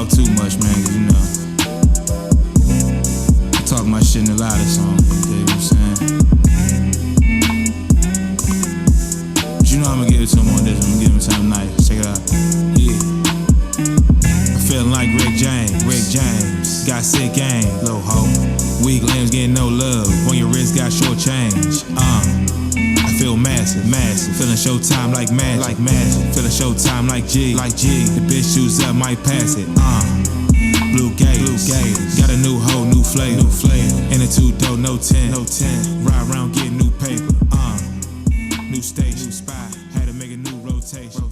talk too much, man, 'cause you know I talk my shit in the loudest song. You dig what I'm saying? But you know I'm gonna give it to him on this one. I'm gonna give him something nice. Check it out. Yeah. I'm feeling like Rick James. Got sick game, low hoe. Weak lambs getting no love. On your wrist got short change. I feel massive. Feeling showtime like magic. Feeling showtime like G. The bitch shoots up, might pass it. Blue Gators. Got a new hoe, new flavor. In a 2-door, no 10. Ride around, get new paper. New station, spot. Had to make a new rotation.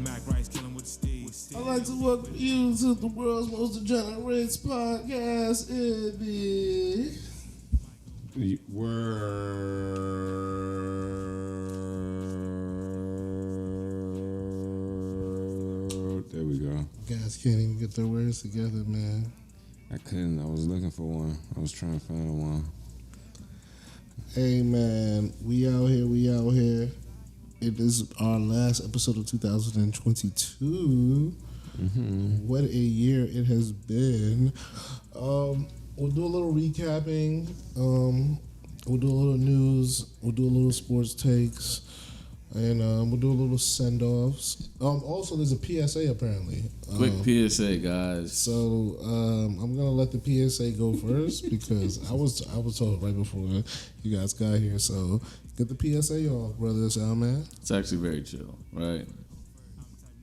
Mac Rice killing with the steez. I'd like to welcome you to the world's most degenerate podcast, Eddie. There we go. Guys can't even get their words together, man. I couldn't. I was looking for one. I was trying to find one. Hey, man, we out here. It is our last episode of 2022. Mm-hmm. What a year it has been. We'll do a little recapping. We'll do a little news. We'll do a little sports takes. And we'll do a little send-offs. Also, there's a PSA apparently. Quick PSA, guys. So I'm gonna let the PSA go first because I was told right before you guys got here. So get the PSA off, brother. Sound man. It's actually very chill, right?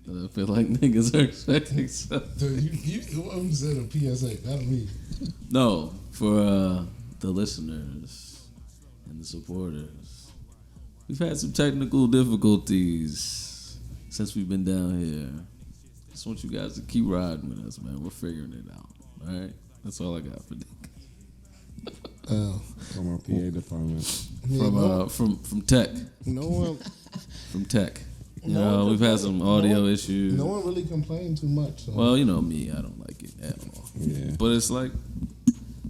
I feel like niggas are expecting something. Dude, you the one who said a PSA, not me. No, for the listeners and the supporters. We've had some technical difficulties since we've been down here. Just want you guys to keep riding with us, man. We're figuring it out, all right? That's all I got for Dick. From our PA department. From tech. No one. From tech. You know, we've had some audio issues. No one really complained too much. So. Well, you know me, I don't like it at all. Yeah. But it's like,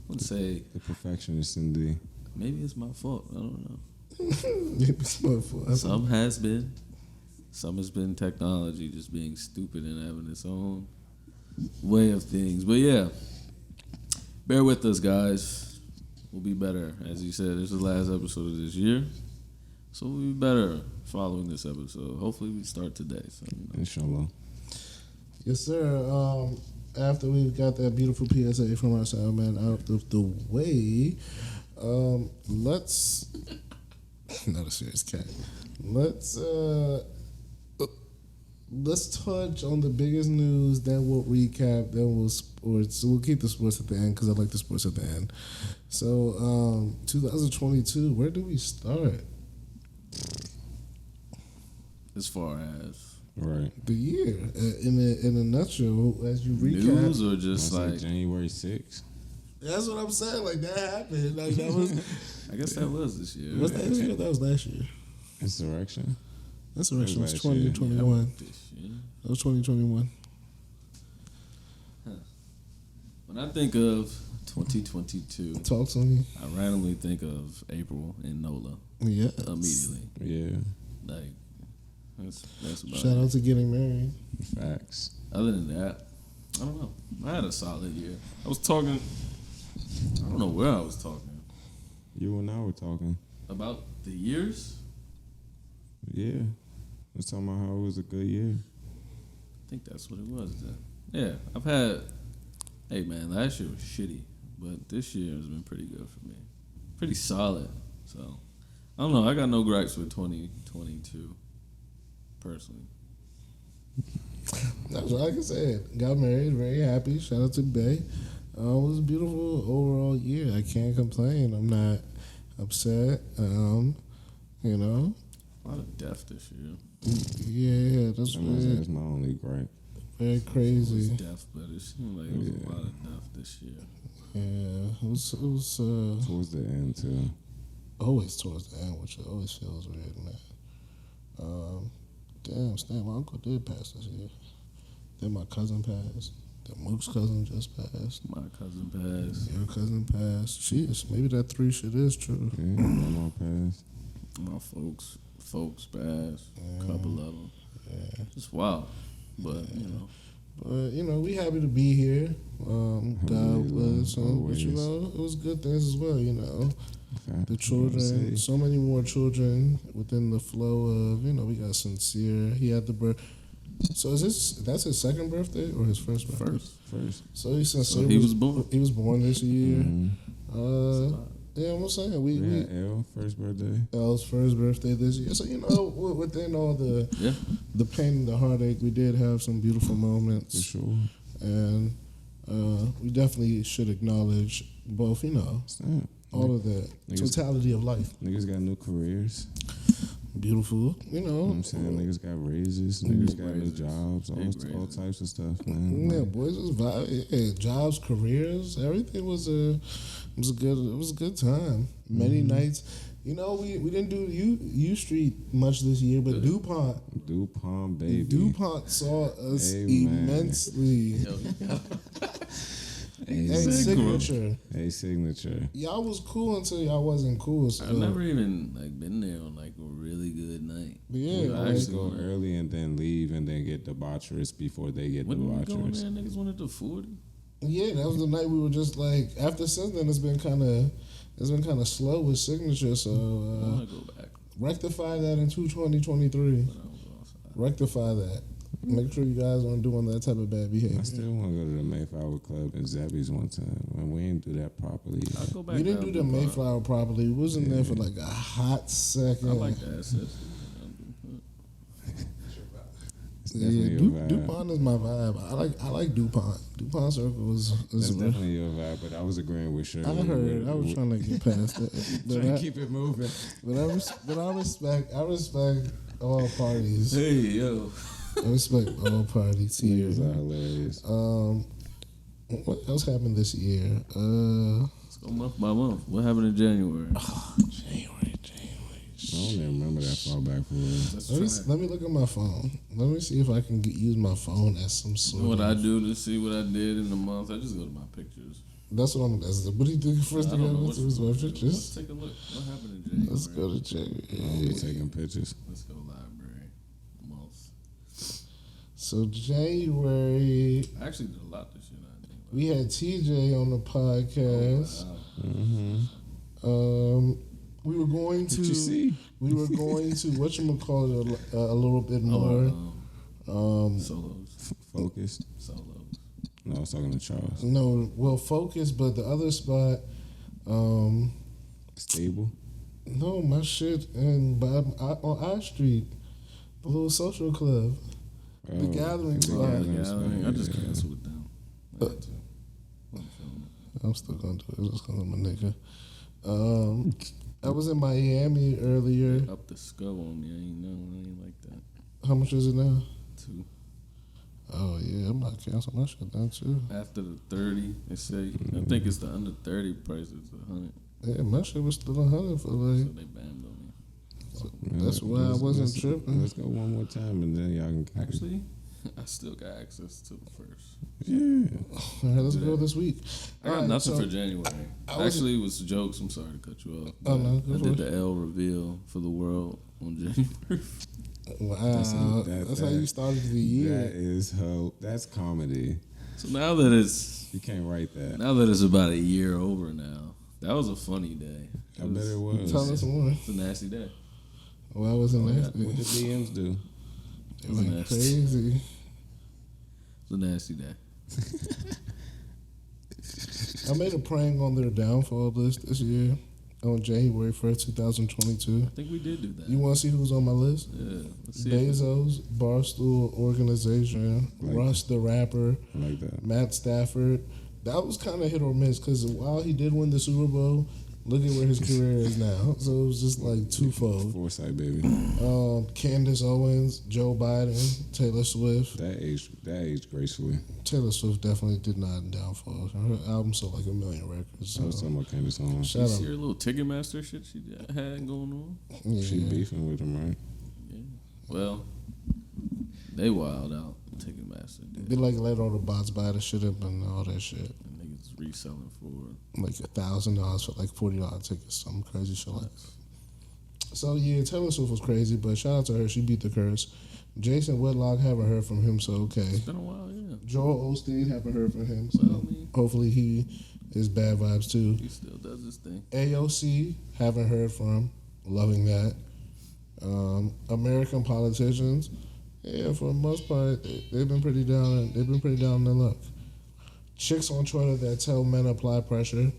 let's say, The perfectionist in the... maybe it's my fault. I don't know. Maybe it's my fault. Some has been. Some has been technology just being stupid and having its own way of things. But yeah, bear with us, guys. We'll be better. As you said, this is the last episode of this year. So we'll be better following this episode. Hopefully we start today. So, you know. Inshallah. Yes, sir. After we've got that beautiful PSA from our sound man out of the way, let's... Not a serious cat. Let's touch on the biggest news, then we'll recap, then we'll sports. So we'll keep the sports at the end because I like the sports at the end. So 2022, where do we start? As far as Right. The year in a nutshell, as you recap. news or just like January 6th. That's what I'm saying. Like that happened. Like that was. I guess that was this year. Was that this year? That was last year. Insurrection. Insurrection was Last year. 2021. This year. That was 2021. When I think of 2022, Talk to me. I randomly think of April and NOLA Yeah. immediately. Yeah. Like that's about Shout it. out to getting married. Facts. Other than that, I don't know. I had a solid year. I was talking. I don't know where I was talking You and I were talking. about the years. Yeah. We're talking about how it was a good year. I think that's what it was then. Yeah, I've had. Hey man, last year was shitty, but this year has been pretty good for me. Pretty solid. So I don't know. I got no gripes with 2022. Personally. That's what I can say. Got married, very happy. Shout out to Bay. It was a beautiful overall year. I can't complain. I'm not upset. You know. A lot of death this year. Yeah, that's That's my only gripe. very It was crazy. death, but it seemed like it was a lot of death this year. Yeah, it was Towards the end, too. always towards the end, which always feels weird, man. Damn, my uncle did pass this year. Then my cousin passed. Then Mook's cousin just passed. My cousin passed. Your cousin passed. Jeez, maybe that 3 shit is true. Yeah, my passed. My folks passed. Yeah. A couple of them. Yeah. It's wild, but you know. But we happy to be here. God bless, but Always. it was good things as well. Okay. The children, so many more children within the flow of we got Sincere. He had the birth. So that's his second birthday or his first birthday? First. So he's sincere. So he was born. He was born this year. Mm-hmm. Yeah, I'm saying we L first birthday. L's first birthday this year. So within all the pain and the heartache, we did have some beautiful moments. For sure. And we definitely should acknowledge both. All of that totality of life. Niggas got new careers. Beautiful. You know what I'm saying? Niggas got raises, niggas got new jobs, all types of stuff, man. Yeah, boys was vibe. Yeah, jobs, careers, everything was a good time. Many nights. We didn't do U Street much this year, but DuPont, baby. DuPont saw us immensely. Signature. A signature. Y'all was cool until y'all wasn't cool. So. I've never even been there on a really good night. Yeah, I used to go early and then leave and then get debaucherous before they get debaucherous. When we go there, niggas wanted to 40. Yeah, that was the night we were just like. After since then, it's been kind of slow with signature. So I want to go back. Rectify that in 2023. Rectify that. Make sure you guys aren't doing that type of bad behavior. I still want to go to the Mayflower Club and Zebby's one time, and we didn't do that properly. We didn't do the Mayflower properly. We wasn't there for like a hot second. I like the assets. Yeah, DuPont is my vibe. I like DuPont. DuPont Circle is definitely your vibe, but I was agreeing with Shirley. I heard. I was trying to get past it. Trying to keep it moving. But I respect all parties. Hey, yo. I respect all parties here. Niggas are hilarious. What else happened this year? Let's go month by month. What happened in January? January. I don't even remember that far back for real. Let me look at my phone. Let me see if I can use my phone as some sort. What I do to see what I did in the month, I just go to my pictures. That's what I'm. What do you think first thing I went to is my pictures? Let's take a look. What happened in January? Let's go to January. I'm taking pictures. Let's go library. Month. So January. I actually did a lot this year. I think. We had TJ on the podcast. Mm-hmm. We were going to. Did you see? We were going to whatchamacallit a little bit more. Solos. Focused. Solos. No, I was talking to Charles. No, well, focus, but the other spot. Stable. No, my shit on I Street, the little social club, the gathering spot. I just canceled it down. I'm still gonna do it just because I'm a nigga. I was in Miami earlier. Up the skull on me. I ain't like that. How much is it now? 2. Oh yeah, I'm about to cancel my shit down too. After the 30, they say I think it's the under 30 price is 100. Yeah, my shit was still 100 for like. So they banned on me. So that's why I wasn't tripping. Let's go one more time and then y'all can Actually, I still got access to the first. Yeah. All right, let's go this week. I got nothing for January. Actually, it was jokes. I'm sorry to cut you off. Oh no, I did the L reveal for the world on January. Wow, that's how you started the year. That is that's comedy. So now that it's You can't write that. now that it's about a year over now, that was a funny day. I bet it was. Tell us more. It's a nasty day. Well, I wasn't What nasty. did DMs do? It went crazy. It's a nasty day. I made a prank on their downfall list this year on January 1st, 2022. I think we did do that. You want to see who's on my list? Yeah. Let's see. Bezos, Barstool Organization, Russ the Rapper, I like that. Matt Stafford. That was kind of hit or miss because while he did win the Super Bowl, look at where his career is now. So it was just like twofold. Foresight, baby. Candace Owens, Joe Biden, Taylor Swift. That aged gracefully. Taylor Swift definitely did not downfall. Her album sold like 1 million records. I was So. talking about Candace Owens. Shout You out. see her little Ticketmaster shit she had going on? Yeah. She beefing with him, right? Yeah. Well, they wild out. Ticketmaster They did. like let all the bots buy the shit up and all that shit. And niggas reselling for Like $1,000 for like $40 tickets, some crazy shit like. So yeah, Taylor Swift was crazy, but shout out to her. She beat the curse. Jason Whitlock, haven't heard from him, so okay. It's been a while, yeah. Joel Osteen, haven't heard from him. So Well, I mean, hopefully he is bad vibes too. he still does his thing. AOC, haven't heard from. Loving that. American politicians, yeah, for the most part, they've been pretty down. They've been pretty down in their luck. Chicks on Twitter that tell men apply pressure.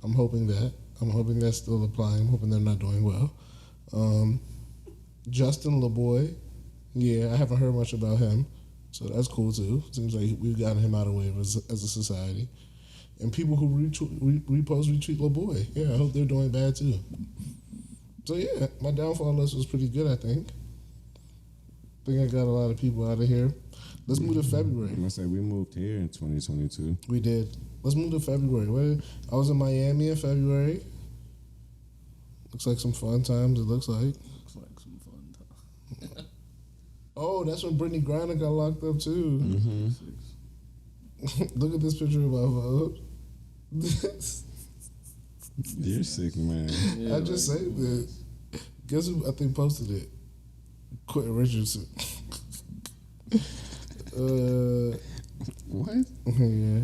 I'm hoping that's still applying. I'm hoping they're not doing well. Justin LeBoy, yeah, I haven't heard much about him, so that's cool too. Seems like we've gotten him out of the way as a society. And people who retweet LeBoy, yeah, I hope they're doing bad too. So yeah, my downfall list was pretty good. I think I got a lot of people out of here. Let's move to February. I say we moved here in 2022. We did. Let's move to February. I was in Miami in February. Looks like some fun times. It looks like. Looks like some fun time. Oh, that's when Brittany Griner got locked up too. Mm-hmm. Look at this picture of my vote. You're sick, man. Yeah, I just saved it. Guess who I think posted it? Quentin Richardson. What? Yeah.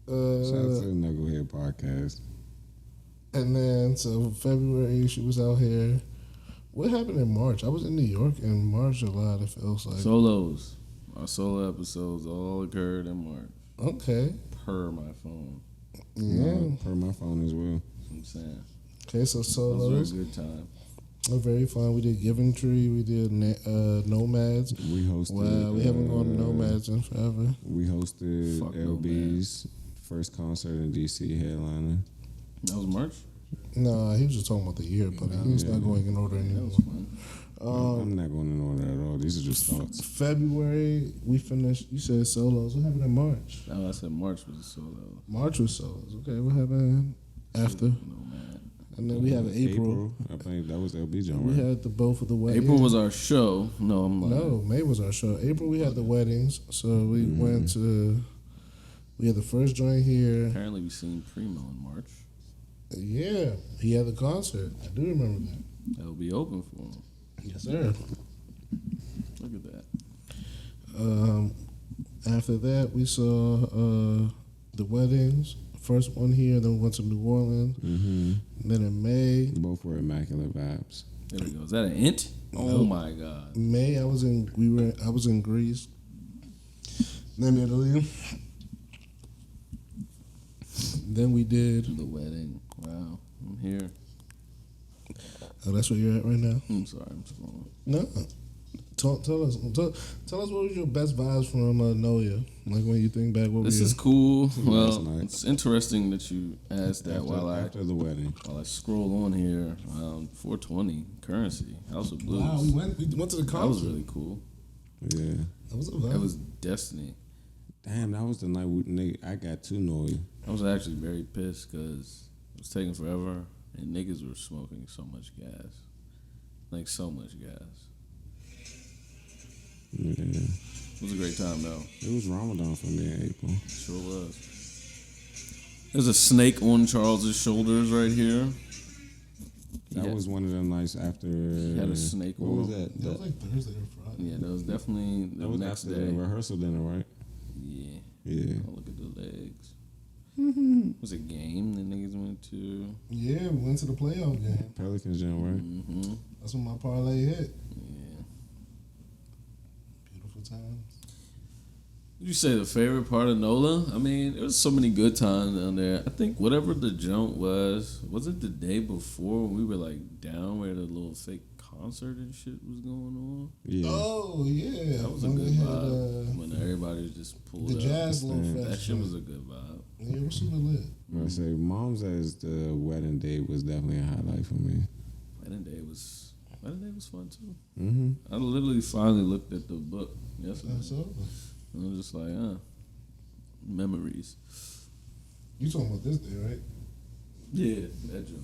Shout out to the Knucklehead podcast. And then, so February, she was out here. What happened in March? I was in New York in March a lot, it feels like. Solos. Our solo episodes all occurred in March. Okay. Per my phone. Yeah. Per my phone as well. That's what I'm saying. Okay, so Those solos. were a good time. Very fun. We did Giving Tree. We did Nomads. We hosted. Wow, we haven't gone to Nomads in forever. We hosted Fuck LB's first concert in DC headliner. That was March? No, he was just talking about the year, but he's not going in order That anymore. was fun. I'm not going in order at all. These are just thoughts. February, we finished. You said solos. What happened in March? No, I said March was a solo. March was solos. Okay, what happened after? No, man. And then we had April. I think that was LB John. We Right? had the both of the weddings. April was our show. No, I'm lying. No, May was our show. April we had the weddings. So we went to. We had the first joint here. Apparently we seen Primo in March. Yeah, he had the concert. I do remember that. That'll be open for him. Yes, sir. Look at that. After that, we saw the weddings. First one here, then we went to New Orleans. Mm-hmm. Then in May, Both were immaculate vibes. There we go. Is that an int? Oh Nope. my god. I was in Greece. Then Italy. Then we did. The wedding. Wow. I'm here. Oh, that's where you're at right now. I'm sorry. I'm scrolling. No. Tell us what was your best vibes from Noya? Like when you think back, what This were is cool. Last Well, night. it's interesting that you asked that After the wedding. while I scroll on here. 420 currency House of Blues. Wow, we went to the concert. That was really cool. Yeah. That was a vibe. It was Destiny. Damn, that was the night I got too noisy. I was actually very pissed because it was taking forever and niggas were smoking so much gas. Like so much gas. Yeah. It was a great time though. It was Ramadan for me in April. Sure was. There's a snake on Charles's shoulders right here. That was one of them nights after. He had a snake What on was him. that? That was like Thursday or Friday. Yeah, that was definitely the That was next after day. the rehearsal dinner, right? Yeah. Yeah. Oh, look at the legs. Was it a game the niggas went to? Yeah, we went to the playoff game. Pelicans gym, right? Mm-hmm. That's when my parlay hit. Yeah. Beautiful times. Would you say the favorite part of NOLA? I mean, there was so many good times down there. I think whatever the jump was it the day before when we were like down where the little fake concert and shit was going on? Yeah. Oh yeah, That was a when good they had, vibe. When everybody was just pulled the up. Jazz Little That Fest. shit was a good vibe. Yeah, it was super lit. I say Mom's as the wedding date was definitely a highlight for me. Wedding day was fun too. Mm-hmm. I literally finally looked at the book yesterday. That's over. I was just like, memories. You talking about this day, right? Yeah, that joke.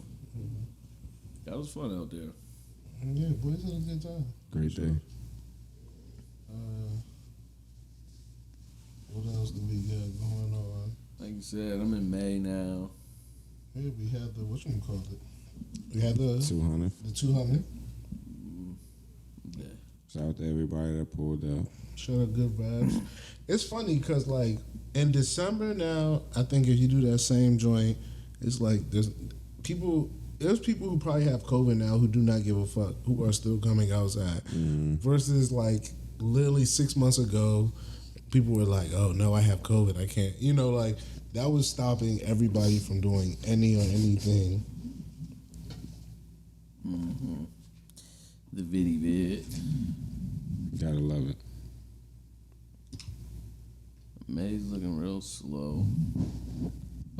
That was fun out there. Yeah, boys had a good time. Great day. What else do we got going on? Like you said, I'm in May now. Hey, we had the whatchamacallit. We had the 200. the 200. Yeah. Shout out to everybody that pulled up. Shout out Good Vibes. It's funny because like in December now, I think if you do that same joint, it's like there's people who probably have COVID now who do not give a fuck, who are still coming outside. Versus like literally 6 months ago, people were like, "Oh no, I have COVID, I can't." You know, like that was stopping everybody from doing any or anything. The viddy vid. Gotta love it. May's looking real slow.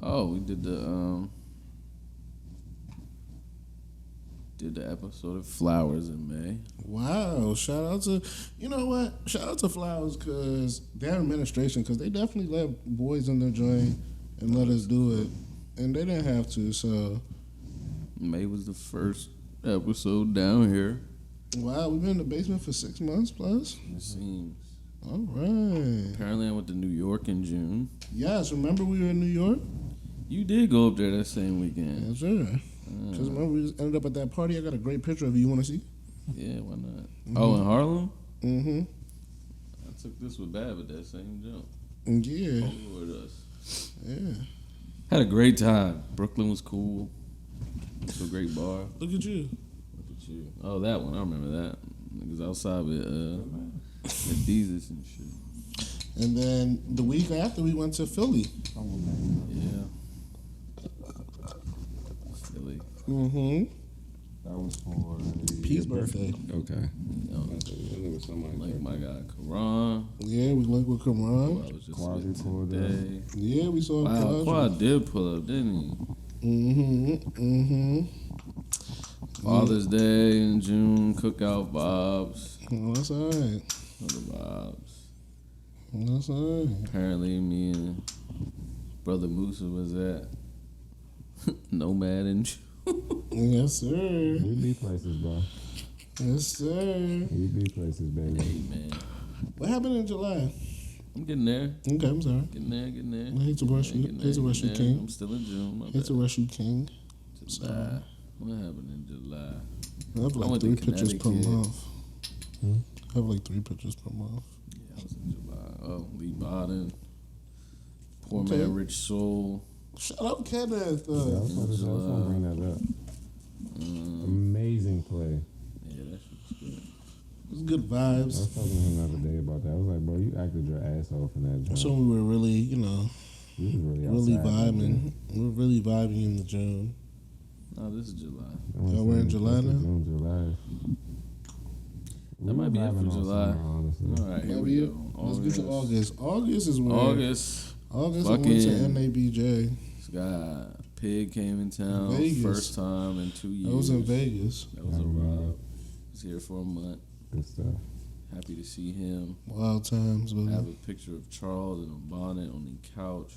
Oh, we did the episode of Flowers in May. Wow! Shout out to Shout out to Flowers because their administration, because they definitely let boys in their joint and let us do it, and they didn't have to. So May was the first episode down here. wow, we've been in the basement for 6 months plus. It seems. All right. Apparently, I went to New York in June. Yes, remember we were in New York? You did go up there that same weekend. Yes, sir. Because remember we just ended up at that party. I got a great picture of you. You want to see? Yeah, why not? Oh, in Harlem? Mm-hmm. I took this with Bab at that same jump. Yeah. With us. Yeah. Had a great time. Brooklyn was cool. It's a great bar. Look at you. Look at you. Oh, that one. I remember that. Niggas outside with Jesus and shit. And then the week after, we went to Philly. Yeah. Philly. Mm-hmm. That was for Pete's birthday. Okay. You know, like my guy Karan. Yeah, we linked with I Karan. was just Quad with pulled up. today. Yeah, we saw Wow, Quad. Quad did pull up, didn't he? Mm-hmm. Mm-hmm. Father's Day in June, cookout vibes. Well, that's all right. Other vibes. That's all right. Apparently, me and Brother Musa was at Nomad in June. Yes, sir. We be places, bro. Yes, sir. We be places, baby. Hey, man. What happened in July? I'm getting there. Okay, I'm sorry. Getting there. I hate to rush you. Hate to rush you, King. I'm still in June. My Hate to bad. rush you, King. July. What happened in July? I have I like went 3 to pictures per Connecticut. month. I have like 3 pictures per month. Yeah, I was in July. Oh, Lee Biden. Poor Okay. Man, Rich Soul. Shut up, Kenneth. Yeah, I was gonna bring that up. Amazing play. Yeah, that shit was good. It's good I vibes. was talking to him the other day about that. I was like, bro, you acted your ass off in that joint. So we were really, You was really outside, vibing. We were really vibing in the June. No, this is July. Oh, we're in July now? June, July. That might be it for July. Honestly. All right, here Maybe we go. let's get to August. August is weird. August. August I went to Fucking- NABJ. This guy, Pig came in town. Vegas. First time in 2 years. That was in Vegas. That was a ride. Was here for a month. Good stuff. Happy to see him. Wild times, I but have a picture of Charles in a bonnet on the couch.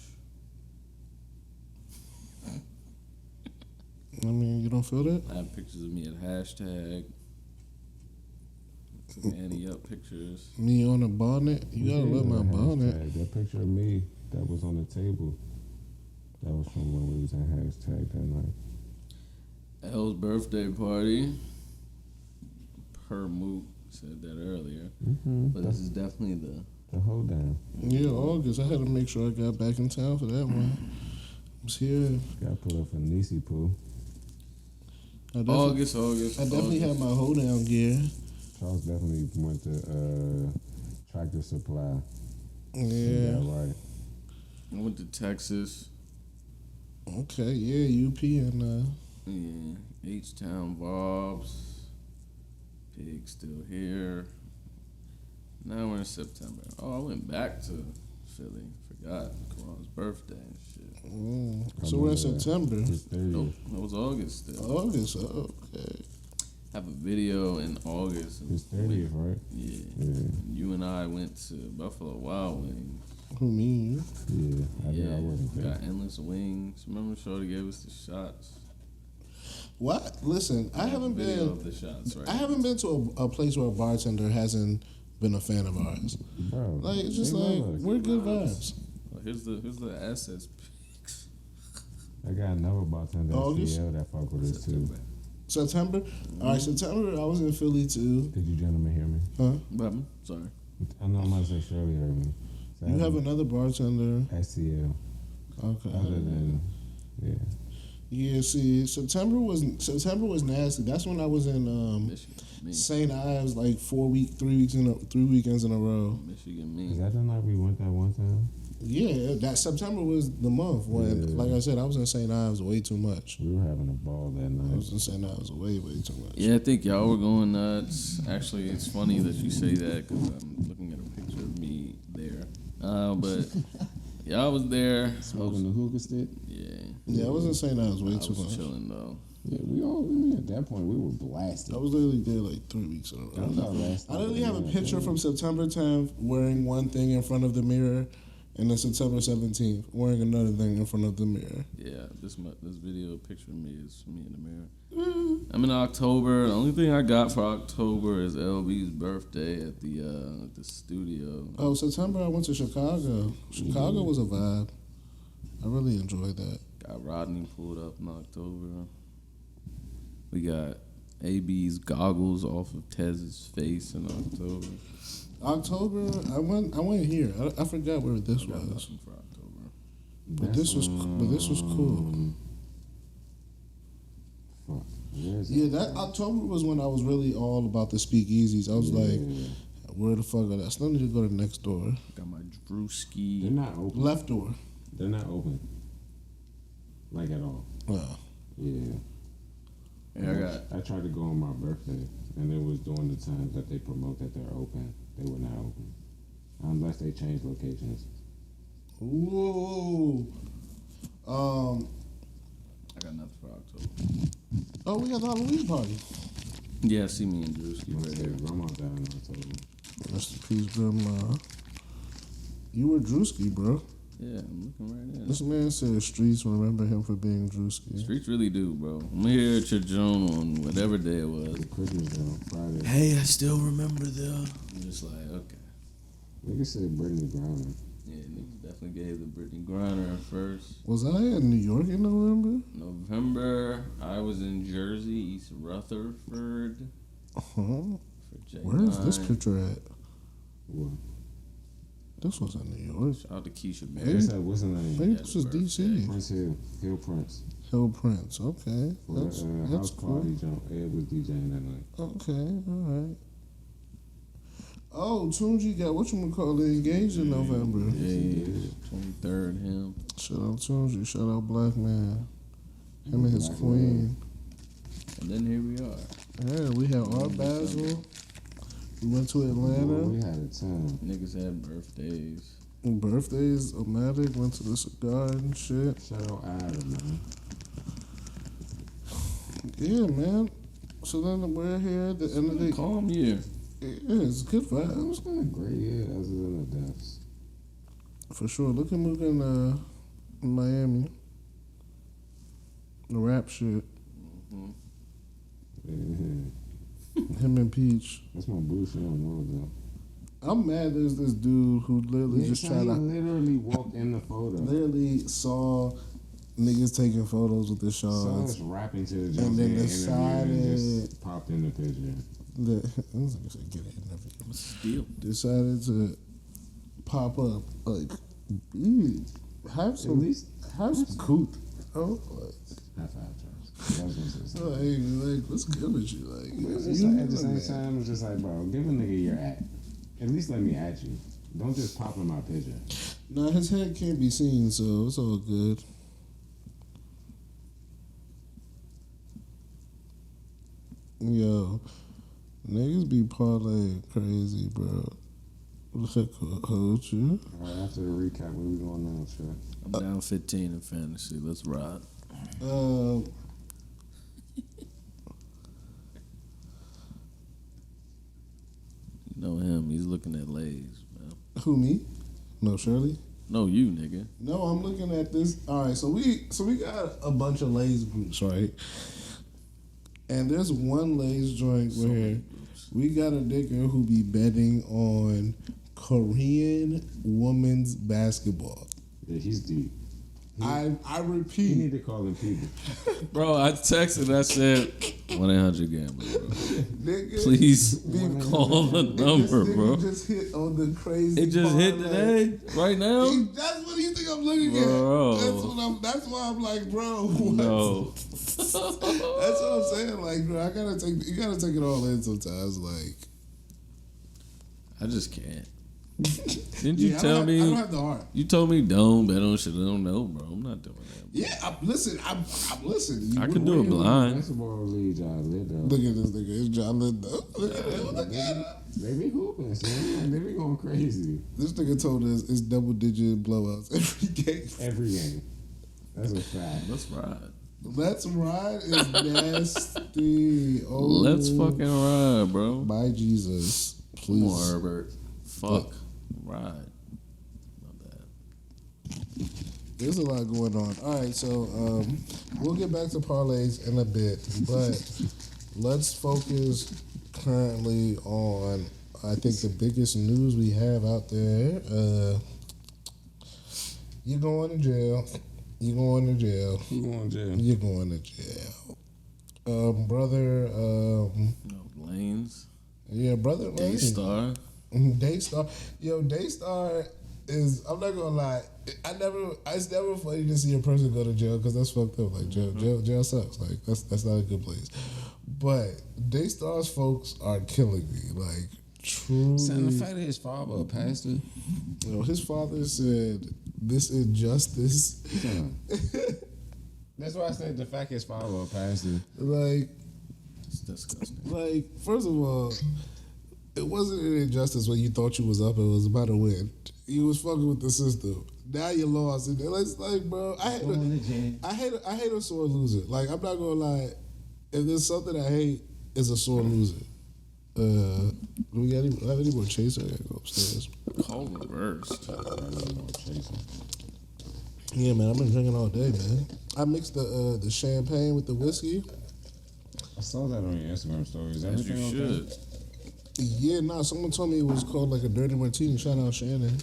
I mean, you don't feel that? I have pictures of me at hashtag. Took Annie up pictures. Me on a bonnet? You gotta love my bonnet. That picture of me that was on the table, that was from when we was in hashtag that night. L's birthday party. Per Mook said that earlier. But this is definitely The hold down. Yeah, August. I had to make sure I got back in town for that one. I was here. Got put up for Nisi Poo. August. I definitely had my hold down gear. Charles definitely went to Tractor Supply. Yeah. Right. I went to Texas. Okay, yeah, UP and Yeah, H-Town vibes. Pig still here. Now we're in September. Oh, I went back to Philly. Forgot Karan's birthday and shit. so we're in September. It's 30th. Nope, that was August still. August, okay. Have a video in August. It's 30th, right? Yeah. Yeah. You and I went to Buffalo Wild Wings. Who, me and you? Yeah. I did. I wasn't there. Got endless wings. Remember Shorty gave us the shots? What? Listen, I haven't Video been. of the shots, right? I haven't been to a place where a bartender hasn't been a fan of ours. Bro, Like it's just they like love us. we're good vibes. Well, here's the assets pics. I got another bartender at August? CL that fuck with us too. September. All right, September. I was in Philly too. Did you gentlemen hear me? Huh? What happened? Sorry. I know I'm about to say Shirley heard me. So You have another bartender. STL. Okay. Other than, yeah. Yeah, see, September was nasty. That's when I was in Michigan. St. Ives like 3 weekends in a row. Michigan, Is me. that the night we went that one time? Yeah, that September was the month when, Yeah. like I said, I was in St. Ives way too much. We were having a ball that I night. was in St. Ives way too much. Yeah, I think y'all were going nuts. Actually, it's funny that you say that because I'm looking at a picture of me there. But y'all was there. Smoking the hookah stick? Yeah, I was in St. Ives way I too was much. chilling though. Yeah, we all, I mean, at that point, we were blasted. I was literally there like 3 weeks in a That row. was our last I literally have a night. picture from September 10th wearing one thing in front of the mirror, and then September 17th wearing another thing in front of the mirror. Yeah, this video picture of me is me in the mirror. I'm in October. The only thing I got for October is LB's birthday at the studio. Oh, September I went to Chicago. Chicago was a vibe. I really enjoyed that. Got Rodney pulled up in October. We got AB's goggles off of Tez's face in October. October, I went here. I forgot where this I got was, nothing for October. but this was cool. Fuck. Where is Yeah, that October was when I was really all about the speakeasies. I was like, where the fuck are that? I still need to go to next door. Got my They're Drewski. not open. Left door. They're not open. Like at all. Yeah. And I got I tried to go on my birthday, and it was during the times that they promote that they're open. They were not open. Unless they change locations. Ooh. I got nothing for October. Oh, we got the Halloween party. Yeah, see me and Drewski My right here. grandma died in October. Rest in peace, grandma. You were Drewski, bro. Yeah, I'm looking right in. This man said streets remember him for being Drewski. Streets really do, bro. I'm here at your Joan on whatever day it was. The Christmas day on Friday. Hey, I still remember them. I'm just like, okay. Nigga said Brittany Griner. Yeah, niggas definitely gave the Brittany Griner first. Was I in New York in November? November, I was in Jersey, East Rutherford. Huh? For J9. Where is this picture at? What? This was in New York. Shout out to Keisha Hey. Bear. What's her name? Maybe Yeah, this was birthday. DC. Prince Hill Prince. Hill Prince. Okay. For That's house cool. party jump. Ed was DJing that night. Okay, alright. Oh, Tunji got whatchamacallit engaged in November. Yeah, 23rd, him. Shout out Tunji. Shout out Black Man. Him and his Black queen. And then here we are. Yeah, we had Art Basel. We went to Boy, Atlanta. we had a time. Niggas had birthdays. Birthdays, Omatic, went to the cigar and shit. Shout out Adam, man. Yeah, man. So then we're here at the end of the Calm year. Yeah, it's good It vibes. was been a great year other than the deaths. For sure. Look at Mook in Miami. The rap shit. Yeah. Him and Peach. That's my boo. She don't know though. I'm mad there's this dude who literally just tried he to literally walked in the photo. literally saw niggas taking photos with the Saw shots. us rapping to the And jump then and decided just popped in the picture. I was gonna say get an interview. Steal. Decided to pop up like have some coot. Oh, High five, Charles. I was gonna say something. like what's good with you? Like, It's just you like, at the know, same man. time, it's just like, bro, give a nigga your at. At least let me at you. Don't just pop in my picture. Nah, his head can't be seen, so it's all good. Yo, niggas be parlaying crazy, bro. Look, hold you. All right, after the recap, where we going now, Trey? I'm down 15 in fantasy. Let's ride. You know him. He's looking at Lays, man. Who, me? No, Shirley? No, you, nigga. No, I'm looking at this. All right, so we got a bunch of Lays groups, right? And there's one Lays joint So where many groups. we got a nigga who be betting on Korean women's basketball. Yeah, he's deep. I You repeat. need to call them people. Bro, I texted. I said 1-800-GAMBLER, bro. Nigga, Please call the number, this nigga bro. just hit on the crazy. It just hit parlay. today, right now. That's what you think I'm looking Bro. at. That's why I'm like, bro. What? No. That's what I'm saying. Like, bro, you gotta take it all in sometimes. Like, I just can't. Didn't you yeah, tell me? I don't have the heart. You told me don't bet on shit I don't know, bro. I'm not doing that. Yeah, I'm listening. You I would can do it win. blind. Basketball league, y'all lit though. Look at this nigga. It's John Lindo. Look at him. Look at him. They be hooping, son. They be going crazy This nigga told us it's double-digit blowouts every game. every game. That's a fact. Let's ride. Let's ride is nasty. Oh, Let's fucking ride, bro. by Jesus, Come on, please. Herbert. Fuck. Ride. My bad. There's a lot going on. All right, so we'll get back to parlays in a bit, but let's focus currently on, I think, the biggest news we have out there. You're going to jail. You're going to jail. Who going to jail? You're going to jail. Brother, No, Lanes. yeah, brother. Daystar. Daystar. Yo, Daystar is, I'm not gonna lie, it's never funny to see a person go to jail because that's fucked up. Like, jail sucks. Like, that's not a good place. But Daystar's folks are killing me. Like, truly. Son, the fact that his father a pastor. You know, his father said, this injustice. Son. That's why I said the fact his father a pastor. Like, It's disgusting. Like, first of all, it wasn't an injustice when you thought you was up and was about to win. You was fucking with the system. Now you lost. And it's like, bro, I hate a sore loser. Like, I'm not gonna lie. If there's something I hate, it's a sore loser. Do we have any more chaser? I gotta go upstairs. Call reversed. Yeah, man, I've been drinking all day, man. I mixed the champagne with the whiskey. I saw that on your Instagram stories. As you Everything okay? should. Yeah, nah, someone told me it was called like a dirty martini. Shout out Shannon.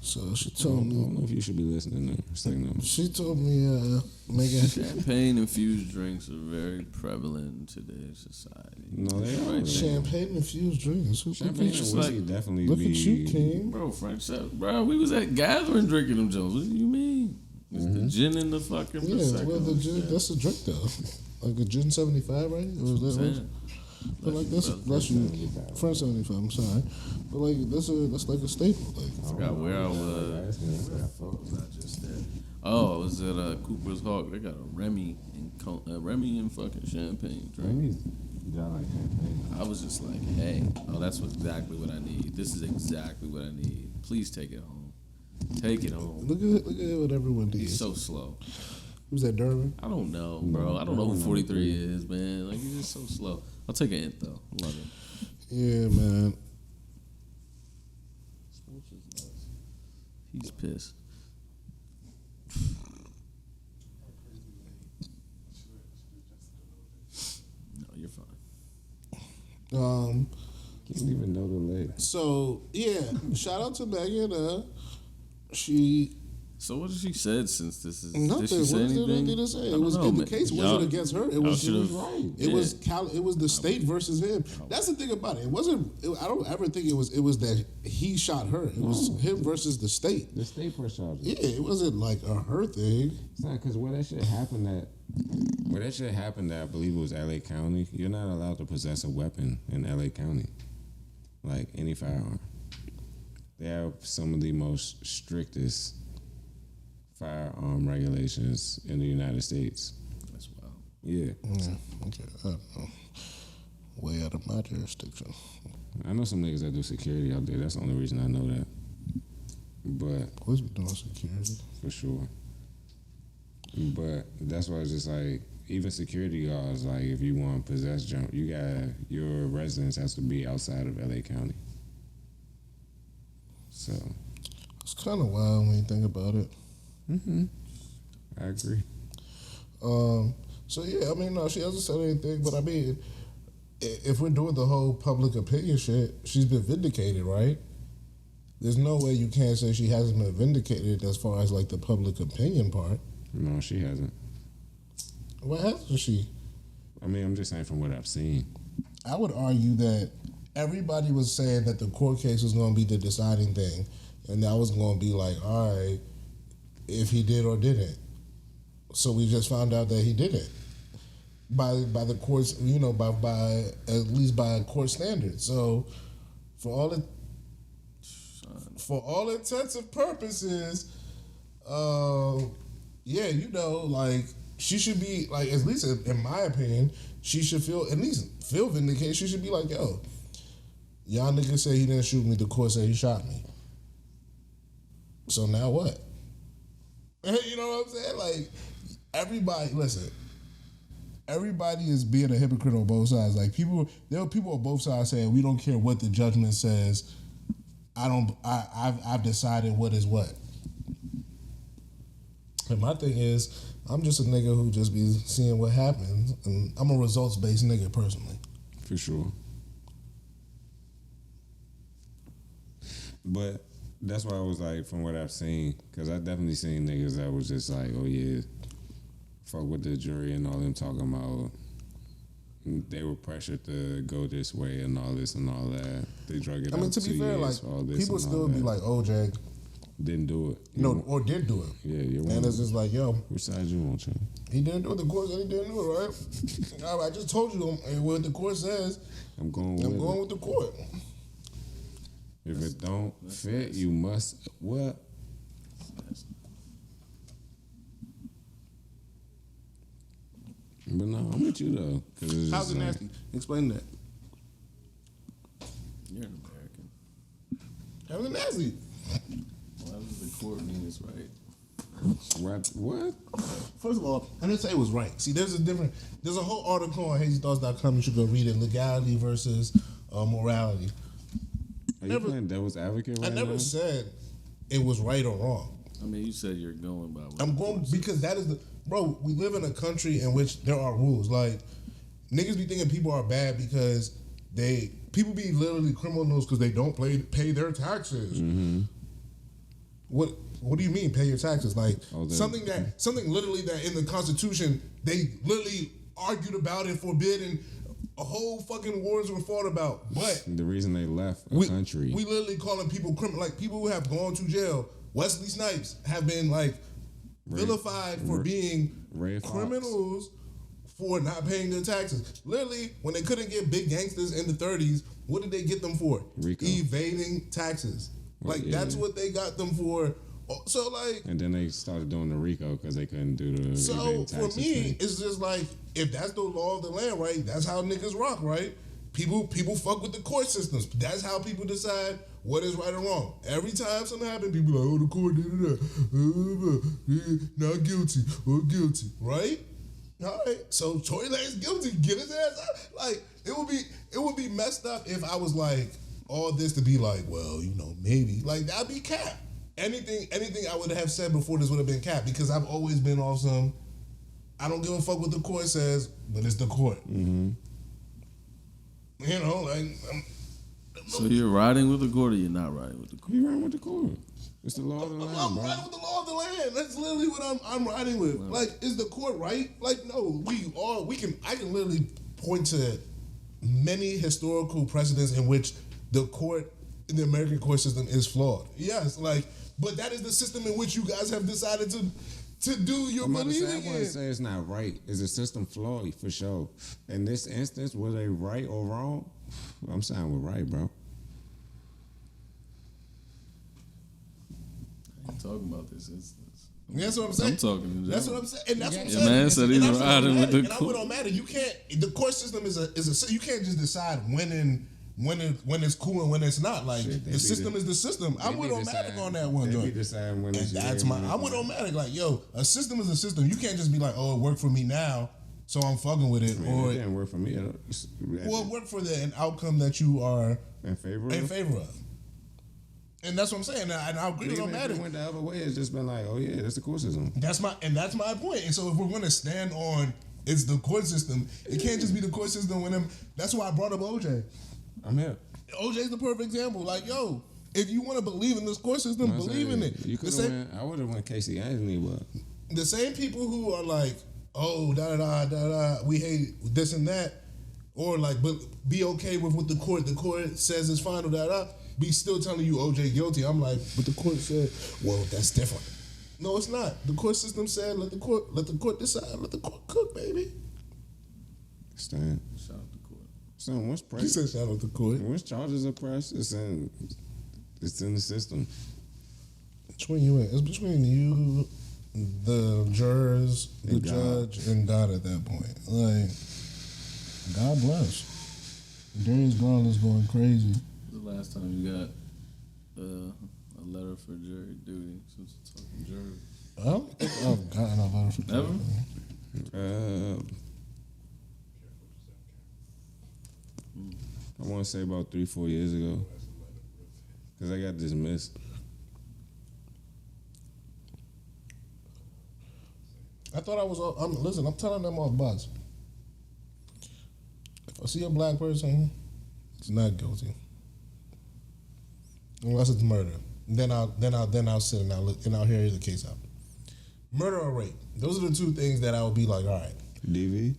So she I told don't me. know if you should be listening to say no. She told me, Megan. Champagne infused drinks are very prevalent in today's society. No, they are. Right. Champagne infused drinks. Champagne and just whiskey like- definitely Look be. at you, King. Bro, French said, bro, we was at gathering drinking them Jones. What do you mean? It's the gin and the fucking Yeah, Prosecco well, and shit. that's a drink though. Like a gin 75, right? Or was that Saying. but like that's Bless you. French 75. I'm sorry, but like that's like a staple. Like I forgot where I was. Not just that. Oh, I was at Cooper's Hawk. They got a Remy and fucking champagne drink. Y'all like champagne? I was just like, hey, that's exactly what I need. This is exactly what I need. Please take it home. Take it home. look at what everyone He's did. so slow. Who's that, Durbin? I don't know, bro. I don't know who 43 is, man. Like, he's just so slow. I'll take an int, though. I love it. Yeah, man. He's pissed. No, you're fine. Can't even know the lady. So yeah, shout out to Megan. She So what has she said since this is? nothing. Did she say What did anything? they say? I It don't was know, the man. case Y'all- wasn't against her. It y'all was should've- right. It Yeah. was the state versus him. That's the thing about it. It wasn't. I don't ever think it was that he shot her. It was him versus the state. The state press charges. Yeah, it wasn't like a her thing. It's not because where that shit happened at, I believe it was LA County. You're not allowed to possess a weapon in LA County, like any firearm. They have some of the most strictest firearm regulations in the United States. That's wild. Yeah, Yeah, okay, I don't know. Way out of my jurisdiction. I know some niggas that do security out there. That's the only reason I know that. But Of course, we doing security. for sure. But that's why it's just like, even security guards, like if you want to possess junk, your residence has to be outside of LA County. So, It's kind of wild when you think about it. I agree. So yeah, I mean, no, she hasn't said anything, but I mean, if we're doing the whole public opinion shit, she's been vindicated, right? there's no way you can't say she hasn't been vindicated as far as like the public opinion part. No, she hasn't. What hasn't she? I mean, I'm just saying from what I've seen. I would argue that everybody was saying that the court case was going to be the deciding thing, and that was going to be like, all right, if he did or didn't. So we just found out that he didn't. By the courts, you know, by at least by court standards. So for all intents and purposes, yeah, you know, like she should be like, at least in my opinion, she should feel vindicated. She should be like, yo, y'all niggas say he didn't shoot me. The court said he shot me. So now what? You know what I'm saying? Like, everybody, listen. Everybody is being a hypocrite on both sides. Like there are people on both sides saying we don't care what the judgment says. I've decided what is what. And my thing is, I'm just a nigga who just be seeing what happens, and I'm a results based nigga personally. For sure. But that's why I was like, from what I've seen, because I definitely seen niggas that was just like, oh yeah, fuck with the jury and all them talking about they were pressured to go this way and all this and all that. They drug it out. I mean, to be fair, like people still be like, OJ didn't do it. Or did do it. Yeah, you and it's just like, yo, which side you want, Chad? He didn't do it. The court said he didn't do it, right? I just told you what the court says. I'm going with the court. If it don't fit, you must what? But no, I'm with you though. How's it nasty? Explain that. You're an American. How's it nasty? Why does the court mean it's right? What? First of all, I didn't say it was right. See, there's a whole article on hazythoughts.com. You should go read it. Legality versus morality. Are you playing devil's advocate right now? I never said it was right or wrong. I mean, you said you're going by what I'm going because that is bro, we live in a country in which there are rules. Like, niggas be thinking people are bad because people be literally criminals because they don't pay their taxes. Mm-hmm. What do you mean pay your taxes? Like something literally that in the Constitution they literally argued about and forbid, and a whole fucking wars were fought about. But the reason they left the country, we literally calling people criminal, like people who have gone to jail. Wesley Snipes have been like vilified for being criminals for not paying their taxes. Literally, when they couldn't get big gangsters in the 30s, what did they get them for? RICO. Evading taxes. That's what they got them for. So like, and then they started doing the RICO because they couldn't do the. So for me, it's just like, if that's the law of the land, right? That's how niggas rock, right? People fuck with the court systems. That's how people decide what is right or wrong. Every time something happens, people like, oh, the court did it. Not guilty or guilty, right? All right. So Tory Lanez guilty. Get his ass out. Like, it would be messed up if I was like all this to be like, well, you know, maybe. Like, that'd be cap. Anything I would have said before this would have been cap, because I've always been off some, I don't give a fuck what the court says, but it's the court. Mm-hmm. You know, like. So you're riding with the court or you're not riding with the court? You're riding with the court. It's the law of the land, I'm bro. riding with the law of the land. That's literally what I'm riding with. Wow. Like, is the court right? Like, no, I can literally point to many historical precedents in which the American court system is flawed. Yes, like, but that is the system in which you guys have decided to do your believing in. I want to say it's not right. Is the system flawed for sure? In this instance, were they right or wrong? I'm saying we're right, bro. I ain't talking about this instance. That's what I'm saying. I'm talking. That's what I'm saying. And that's what I'm saying. Your man said he's riding with the court. And I don't matter. You can't. The court system is a. You can't just decide when it's cool and when it's not. Like, the system is the system. I'm with Omatic on that one, joint. When it's I'm with Omatic. Like, yo, a system is a system. You can't just be like, oh, it worked for me now, so I'm fucking with it. Or it didn't work for me. Well, it worked for an outcome that you are in favor of. And that's what I'm saying. And I agree with Omatic. If it went the other way, it's just been like, oh yeah, that's the court system. That's my point. And so if we're going to stand on it's the court system, it can't just be the court system when them. That's why I brought up OJ. I'm here. OJ's the perfect example. Like, yo, If you want to believe in this court system, I'm believe saying, in it. You The could same, have I would have went Casey Anthony, but the same people who are like, oh, da da da da da, we hate this and that, or like, but be okay with what the court says is final, da da. Be still telling you OJ guilty. I'm like, but the court said, well, that's different. No, it's not. The court system said, let the court decide, let the court cook, baby. Stan. Shout out to court. So once He said, shout out the court. once charges are pressed, it's in the system. Between you, it's between you, the jurors, the And God. judge, and God at that point. Like, God bless. Darius Garland is going crazy. The last time you got a letter for jury duty, since we're talking jury. I don't think I've gotten a letter for Ever? I want to say about 3-4 years ago, because I got dismissed. I thought I was. Listen, I'm telling them off buzz. If I see a black person, it's not guilty, unless it's murder. Then I'll sit and I'll hear the case out. Murder or rape. Those are the two things that I would be like, all right, DV?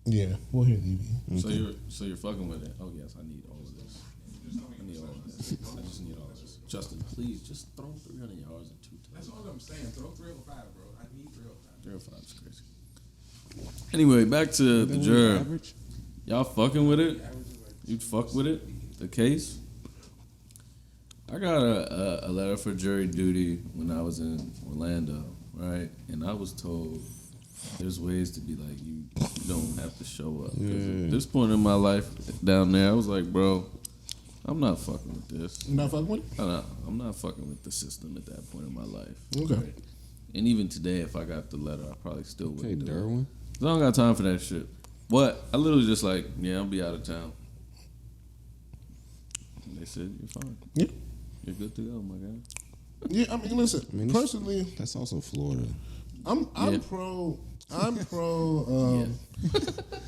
yeah, we'll hear DV. So you're fucking with it. Oh yes, I need all of this. I need all of this. I just need all of this. Justin, please just throw 300 yards and 2 touchdowns. That's all I'm saying. Throw 305, bro. I need 305. 305 is crazy. Anyway, back to the juror. Y'all fucking with it? You fuck with it? The case? I got a letter for jury duty when I was in Orlando, right? And I was told there's ways to be like, you don't have to show up. 'Cause at this point in my life down there, I was like, bro, I'm not fucking with this. You not fucking with it? I'm not fucking with the system at that point in my life. Okay. Right? And even today, if I got the letter, I probably still Okay, wouldn't do it. Derwin. 'Cause I don't got time for that shit. What? I literally just like, yeah, I'll be out of town. And they said, you're fine. Yeah. You're good to go, my guy. Yeah, I mean, listen. I mean, personally, That's also Florida. I'm Yeah. pro.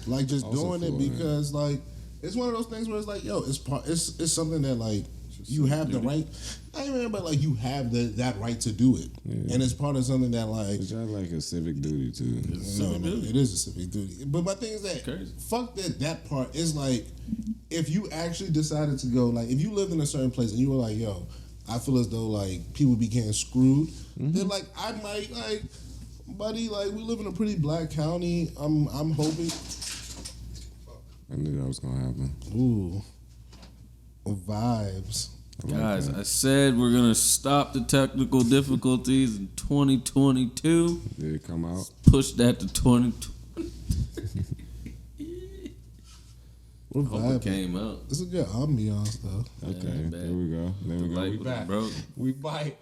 Like just Also doing it Florida. because like it's one of those things where it's like, yo, it's something that like you have the right. I mean, but like you have that right to do it, Yeah. and it's part of something that like. It's just like a civic duty too. No, it is a civic duty. But my thing is that Crazy. fuck that part is like if you actually decided to go, like if you lived in a certain place and you were like, yo, I feel as though like people be getting screwed, then like I might like, buddy, like we live in a pretty black county. I'm hoping. I knew that was gonna happen. Ooh, vibes. Guys, I said we're going to stop the technical difficulties in 2022. Did it come out? Push that to 2020. We're Hope it vibing. came out. It's a good ambiance though. Okay, Yeah, there we go. There we go. Light We was back. broke. We bite.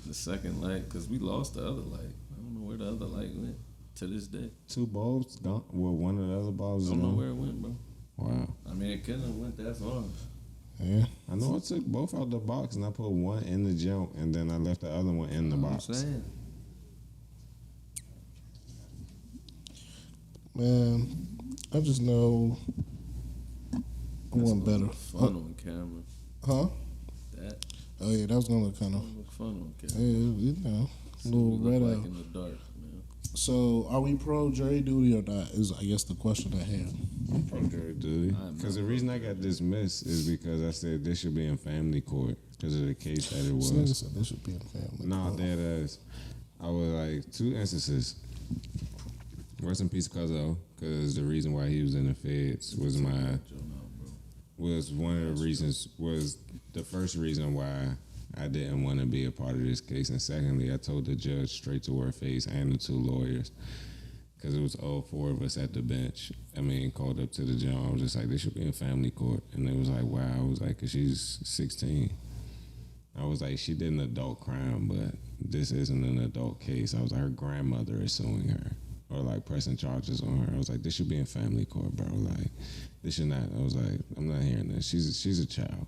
The second light, because we lost the other light. I don't know where the other light went to this day. 2 bulbs gone. Well, one of the other bulbs I is don't know gone. where it went, bro. Wow. I mean, it couldn't have went that far. Yeah. I know I took both out the box and I put one in the jump and then I left the other one in the I'm box. saying. Man, I just know I want better. Fun on camera. Huh? That Oh yeah, that was gonna look kind of. don't look fun on camera. You know, a See little what we red look out. like in the dark, man. So, are we pro jury duty or not? Is I guess the question I have. Pro jury duty. I'm Because the reason I got dismissed is because I said this should be in family court because of the case that it This nigga was. said this should be in family. No, court. dead ass. I was like 2 instances. Rest in peace, Cuzzo, because the reason why he was in the feds was one of the reasons, was the first reason why I didn't want to be a part of this case. And secondly, I told the judge straight to her face and the 2 lawyers, because it was all 4 of us at the bench. I mean, called up to the judge. I was just like, this should be in family court. And they was like, wow. I was like, because she's 16. I was like, she did an adult crime, but this isn't an adult case. I was like, her grandmother is suing her or like pressing charges on her. I was like, this should be in family court, bro. Like, this should not. I was like, I'm not hearing this. She's a child.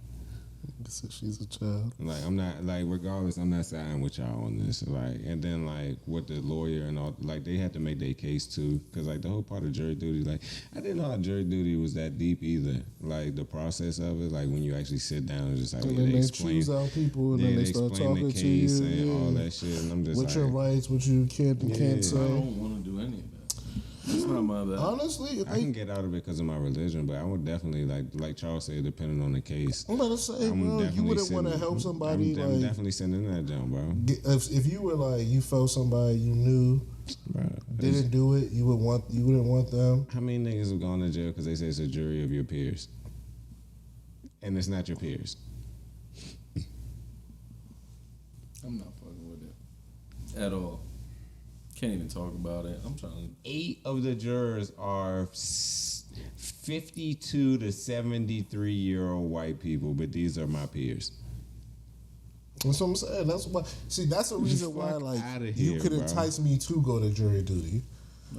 So she's a child. Like I'm not like regardless, I'm not siding with y'all on this. Like and then like with the lawyer and all, like they had to make their case too, because like the whole part of jury duty, like I didn't know how jury duty was that deep either. Like the process of it, like when you actually sit down and just like And yeah, then they explain, choose out people, and yeah, then they they start explain talking the to case you. and all Yeah. that shit. And I'm just What like, your rights, what you can't and can't I say. don't want to do any of that. It's not my bad. Honestly, if I can get out of it because of my religion, but I would definitely like Charles said, depending on the case. I'm about to say, I'm bro, you definitely wouldn't want to sending- help somebody. I'm like, definitely sending that down, bro. if you were like, you felt somebody you knew didn't do it, you wouldn't want them. How many niggas have gone to jail because they say it's a jury of your peers, and it's not your peers? I'm not fucking with it at all. Can't even talk about it. I'm trying. 8 of the jurors are 52 to 73-year-old white people, but these are my peers. That's what I'm saying. That's why. See, that's the reason why, Fuck like, outta you here, could bro. entice me to go to jury duty.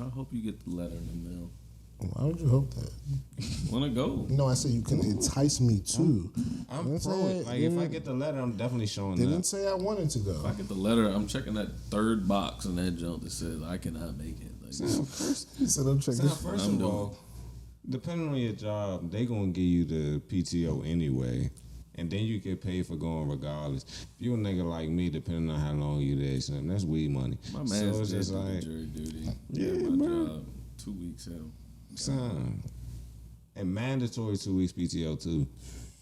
I hope you get the letter in the mail. Why would you hope that? Wanna go? No, I said you can entice me to. I'm That's pro it. it. Like, if I get the letter, I'm definitely showing Didn't up. say I wanted to If I go. get the letter, I'm checking that third box in that junk that says I cannot make it. Like, He said I'm checking. First I'm of doing. all, depending on your job, they gonna give you the PTO anyway, and then you get paid for going regardless. If you a nigga like me, depending on how long you there, something that's weed money. my man So it's did just do the like, jury duty. Yeah, at my bro. job. 2 weeks in. son, and mandatory 2 weeks PTO too,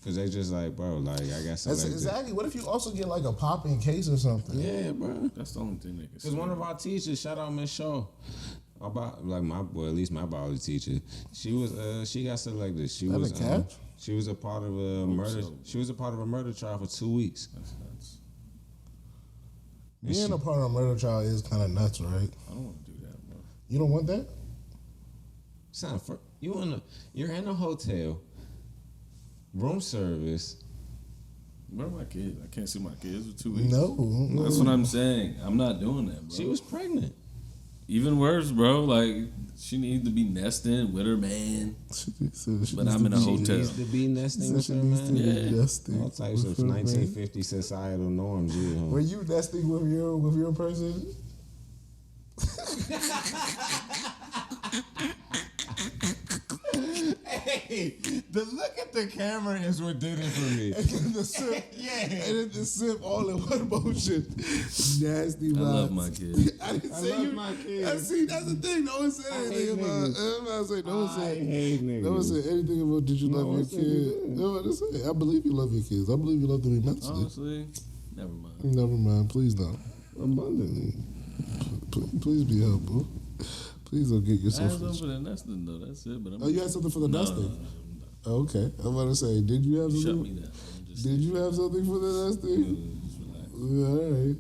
cause they just like, bro, like I got That's selected. exactly. What if you also get like a popping case or something? Yeah, bro. That's the only thing they can Cause one of our teachers, shout out Miss Shaw, about like at least my biology teacher, she got selected. She That a was catch? she was a part of a murder. so. She was a part of a murder trial for 2 weeks. That's nuts. Being a part of a murder trial is kind of nuts, right? I don't want to do that, bro. You don't want that? Son, you're in a hotel, room service. Where are my kids? I can't see my kids for 2 weeks. No. That's what I'm saying. I'm not doing that, bro. She was pregnant. Even worse, bro. Like, she needs to be nesting with her man. But I'm in a She hotel. needs to be nesting with She her needs to man. be Yeah. nesting All types with of her man. 1950 societal norms. Yeah. Were you nesting with your person? Hey, the look at the camera is what did it for me. And then the sip, Yeah. and then the sip all in one motion. Nasty vibes. I love my kids. I didn't I say love you. my kids. I see. That's the thing. No one said I hate anything about. niggas. I'm not saying. No one I said. hate niggas. No one said anything about. Did you No love one your said you kid? did. No one said. I believe you love your kids. I believe you love them immensely. Honestly, never mind. Never mind. Please don't. Abundantly. Please be helpful. Please don't get I yourself. had something for the nesting, though. That's it. But I'm Oh, you had something for the no, nesting. no. Oh, okay, I'm about to say. Did you have Shut something? me down. I'm just Did you have something for the nesting? just relax. All right.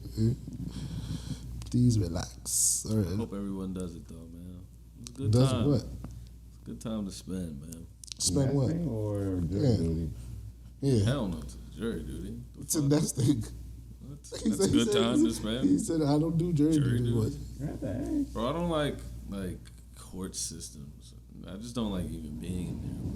Please relax. All I right. hope everyone does it, though, man. It's a good Does time. what? It's a good time to spend, man. Spend what? Nesting or jury Yeah. duty? Yeah. Hell no to jury duty. The It's a fuck? nesting. That's He a said- good he said- time to He spend. said, "I don't do jury Jury duty." duty. What? Bro, I don't like court systems. I just don't like even being in there, bro.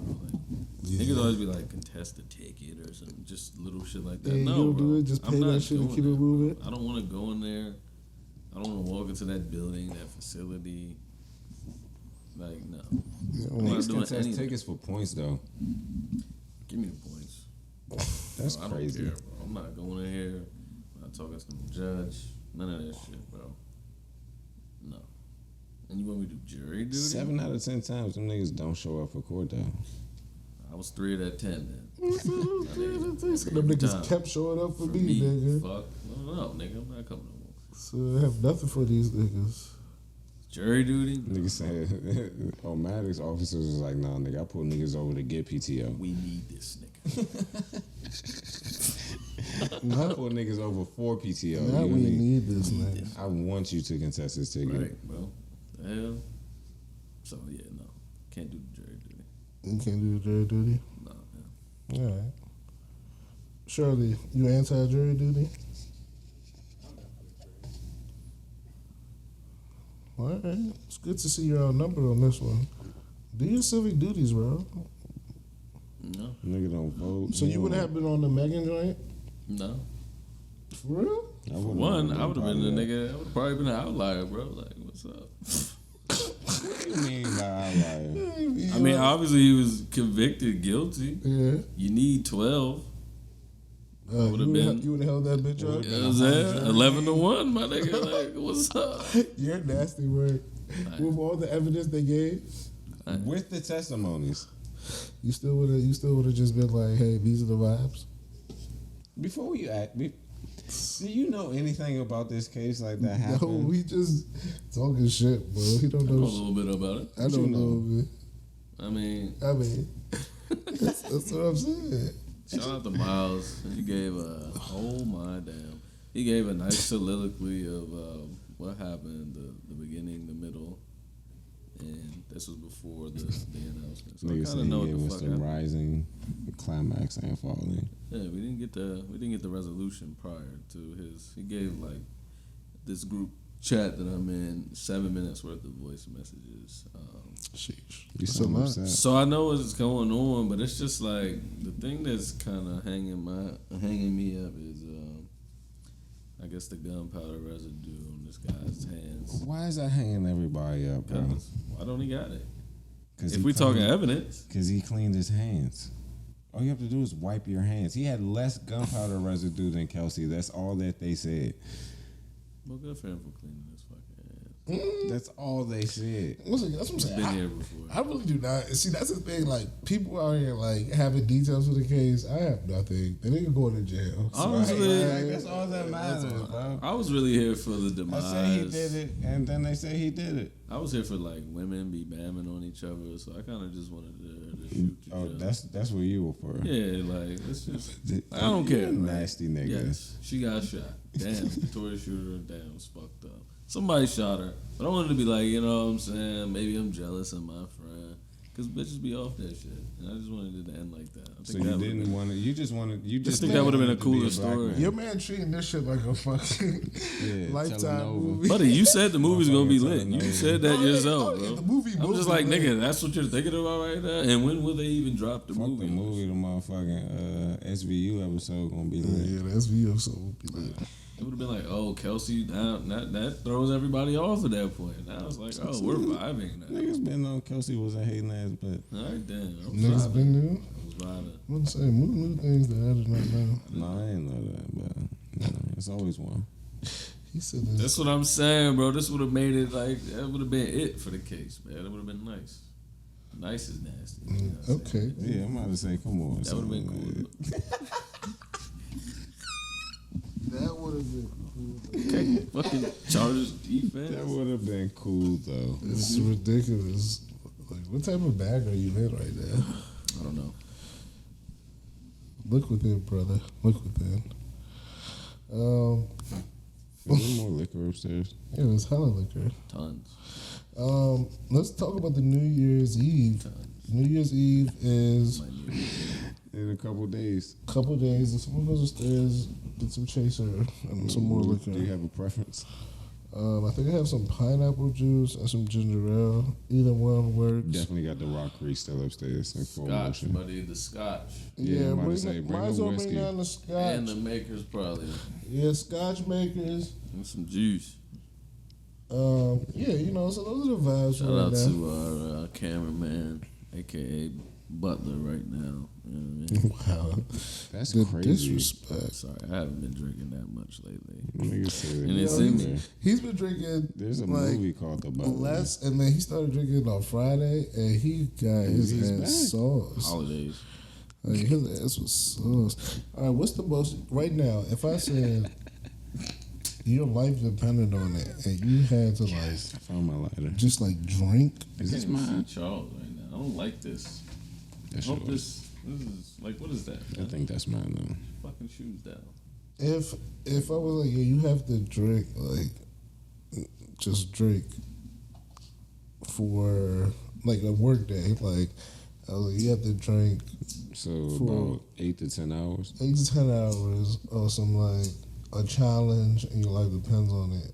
Like, Yeah. niggas always be like, contest a ticket or some just little shit like that. Yeah, no, you don't bro. do it. Just I'm pay not that shit and doing keep it that, moving. bro. I don't want to go in there. I don't want to walk into that building, that facility. Like, no. Yeah, I'm not Niggas doing contest any of that. tickets for points though. Give me the points. That's Bro, I crazy. don't care, bro. I'm not going in here. I'm not talking to the judge. None of that shit, bro. No. And you want me to do jury duty? 7 out of 10 times, them niggas don't show up for court though. I was 3 of that 10 then. So them Every niggas time. kept showing up for For me, me, nigga. fuck. No, nigga, I'm not coming no more. So I have nothing for these niggas. Jury duty? Niggas said, Maddox officers was like, nah, nigga, I pull niggas over to get PTO. We need this nigga. I pull niggas over for PTO. Now you we know? need this, man. I want you to contest this ticket. Right, bro. The hell? So, yeah, no. Can't do the jury duty. You can't do jury duty. No, man. All right. Shirley, you anti-jury duty? All right. It's good to see you're outnumbered on this one. Do your civic duties, bro. No. Nigga don't vote. So you would have been on the Megan joint? No. For real? For One, I would have been the nigga. I would have probably been an outlier, bro. Like, what's up? What do you mean by outlier? I mean, obviously he was convicted guilty. Yeah. You need 12. You would have held that bitch up. You know what I'm saying? 11-1, my nigga. Like, what's up? You're nasty word. With all the evidence they gave, With the testimonies. you still would have just been like, hey, these are the vibes. Before you act, do you know anything about this case like that happened? No, we just talking shit, bro. He don't I know a know. little bit about it. I don't know, man. I mean, that's what I'm saying. shout out to Miles. He gave he gave a nice soliloquy of what happened, the beginning, the middle, and this was before the announcement. So I Nigga kind of know what it the was fuck the happened. rising, climax, and falling. Yeah, we didn't get the resolution prior to his. He gave like this group chat that I'm in 7 minutes worth of voice messages. Sheesh. You So sound much. upset. So I know what's going on, but it's just like the thing that's kind of hanging me up is I guess the gunpowder residue on this guy's hands. Why is that hanging everybody up, bro? Why don't he got it? Because If we talking evidence, because he cleaned his hands. All you have to do is wipe your hands. He had less gunpowder residue than Kelsey. That's all that they said. well, good for him for cleaning his fucking hands. That's all they said. Listen, that's what I'm saying. Been here before. I really do not. See, that's the thing. Like, people out here, like, having details of the case. I have nothing. The nigga going to jail. So, Honestly, That's all that matters, bro. I was really here for the I demise. said he did it, and then they say he did it. I was here for like women be bamming on each other, so I kind of just wanted to shoot. Oh, each other. that's what you were for. Yeah, like it's just I don't care. You a nasty nigga. Yes, she got shot. Damn, Tory shooter. Damn, it's fucked up. Somebody shot her, but I wanted to be like, you know what I'm saying? Maybe I'm jealous of my friend, cause bitches be off that shit, and I just wanted it to end like that. I think So you that didn't want to. You just wanted. You just think that would've been a wanted to be cooler black story. man. Your man treating this shit like a fucking Yeah, Lifetime Telenova. movie. Buddy, you said the movie's gonna be lit. You Motherfucker, said that yourself, The bro. movie I'm will just be like, lit. nigga, that's what you're thinking about right now. And when will they even drop the Fuck movie? the movie, the motherfucking SVU episode gonna be lit. Yeah, that's video, so will be lit. It would have been like, oh, Kelsey, that throws everybody off at that point. Now it's like, oh, we're vibing now. Niggas been on Kelsey was a hating ass, but All right, damn. I was Niggas vibing. been new. I was vibing. I'm gonna say new things that I did not know. no, I ain't know that. But it's always one. He said this. That's what I'm saying, bro. This would have made it like, that would have been it for the case, man. That would have been nice. Nice is nasty. You know what I'm saying? Okay. Yeah, I'm about to say, come on. That would have been cool. That would have been cool. Okay, fucking Chargers defense. That would have been cool though. It's ridiculous. Like, what type of bag are you in right now? I don't know. Look within, brother. Look within. Is there more liquor upstairs? Yeah, there's hella liquor. Tons. Let's talk about the New Year's Eve. New Year's Eve is Might need In a couple days. a couple days. If someone goes upstairs, get some chaser and some more liquor. Do you have a preference? I think I have some pineapple juice and some ginger ale. Either one works. Definitely got the Rock Creek still upstairs in full Scotch, motion. buddy. The Scotch. Yeah, I'm about to bring say, bring might as the well bring whiskey. down the scotch. And the makers probably. Yeah, scotch makers. And some juice. Yeah, you know, so those are the vibes Shout right out now. to our cameraman, aka Butler, right now. You know what I mean? Wow, That's the crazy. disrespect. Sorry, I haven't been drinking that much lately. Niggas say that. And it's Yo, in there. me. He's been drinking. There's a like, movie called The Butler. less, and then he started drinking on Friday, and he got his He's ass back. sauce. Holidays. Like, his ass was sauce. All right, what's the most right now? If I said your life depended on it, and you had to like I found my lighter. just like drink, Is this I can't mine? see Charles right now. I don't like this. I That's hope yours. this is like, what is that? I think that's mine though. Fucking shoes down. if I was like, yeah, you have to drink, like just drink for like a work day, like I was like, you have to drink So For- about 8 to 10 hours. 8 to 10 hours or some like a challenge, and your life depends on it.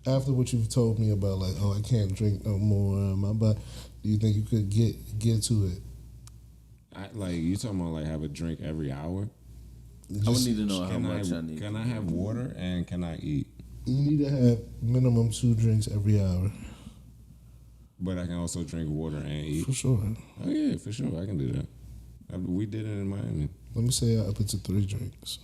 After what you've told me about, like, oh, I can't drink no more, my body, do you think you could get to it? Like you talking about like have a drink every hour? I would need to know how Can much I need. Can I have water and can I eat? You need to have minimum 2 drinks every hour. But I can also drink water and eat. For sure. Oh yeah, for sure. I can do that. We did it in Miami. Let me say up into 3 drinks.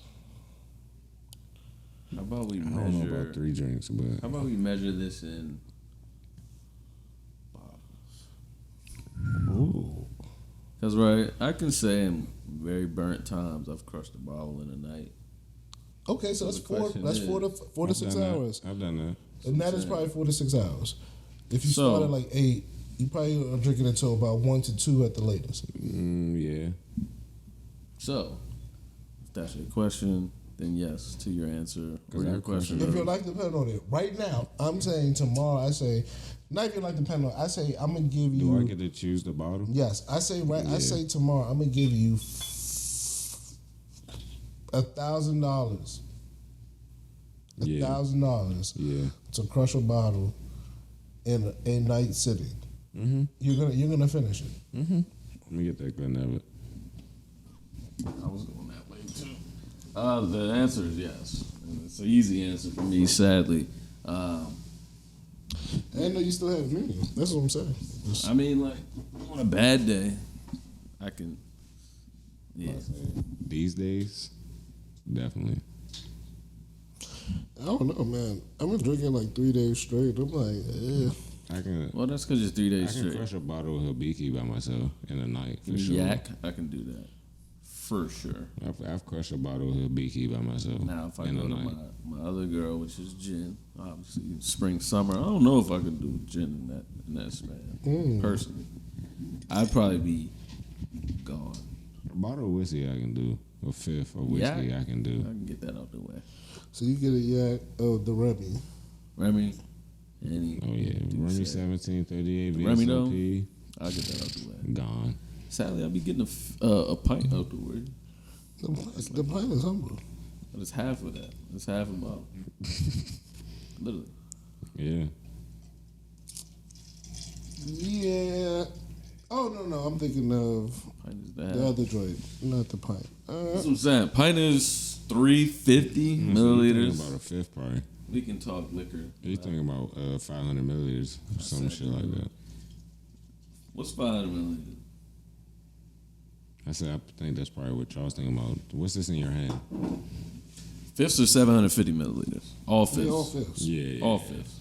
How about we I measure? don't know about 3 drinks, but How about we measure this in bottles? Ooh. Because right, I can say in very burnt times I've crushed a bottle in a night. Okay, so that's the 4. question That's is- 4 to I've 6 done that. hours, I've done that. and that is saying. probably 4 to 6 hours. If you So- start at like 8, you probably are drinking until about 1 to 2 at the latest. Yeah. So, if that's your question, then yes to your answer. Or I your have question. If your life depends on it, right now, I'm saying tomorrow. I say, not if your life depends on it. I say I'm gonna give you. Do I get to choose the bottle? Yes, I say right. I Yeah. say tomorrow I'm gonna give you $1,000. Yeah. $1,000 Yeah. to crush a bottle in a night sitting. Mm-hmm. You're gonna finish it. Mm-hmm. Let me get that Glenlivet. I was going that way too. The answer is yes. And it's an easy answer for me, sadly. I didn't know you still have me. That's what I'm saying. I mean, like, on a bad day, I can. Yeah. These days, definitely. I don't know, man. I've been drinking like 3 days straight. I'm like, I can. Well, that's because it's 3 I days can straight. crush a bottle of Hibiki by myself in a night for sure. Yak, I can do that. For sure. I've crushed a bottle of Hibiki by myself. Now, if I in go a to night. my other girl, which is gin, obviously spring, summer, I don't know if I could do gin in that span. Personally, I'd probably be gone. A bottle of whiskey I can do. A fifth of whiskey I can I do. can get that out the way. so you get a yak of the Remy. Remy, any, Oh yeah, Remy 1738 Remy though? VSOP I'll get that out the way. gone. Sadly, I'll be getting a pint out the way. The pint is humble. But it's half of that. It's half a bottle. Literally. Yeah. Yeah. Oh no, I'm thinking of Pint is the that. other joint, not the pint. That's what I'm saying. Pint is 350 You thinking milliliters. about a fifth probably. We can talk liquor. You thinking about 500 milliliters, some shit like that. What's 500 milliliters? I said I think that's probably what y'all's thinking about. What's this in your hand? Fifths are 750 milliliters. All fifths. Yeah, all fifths. Yeah. All fifths.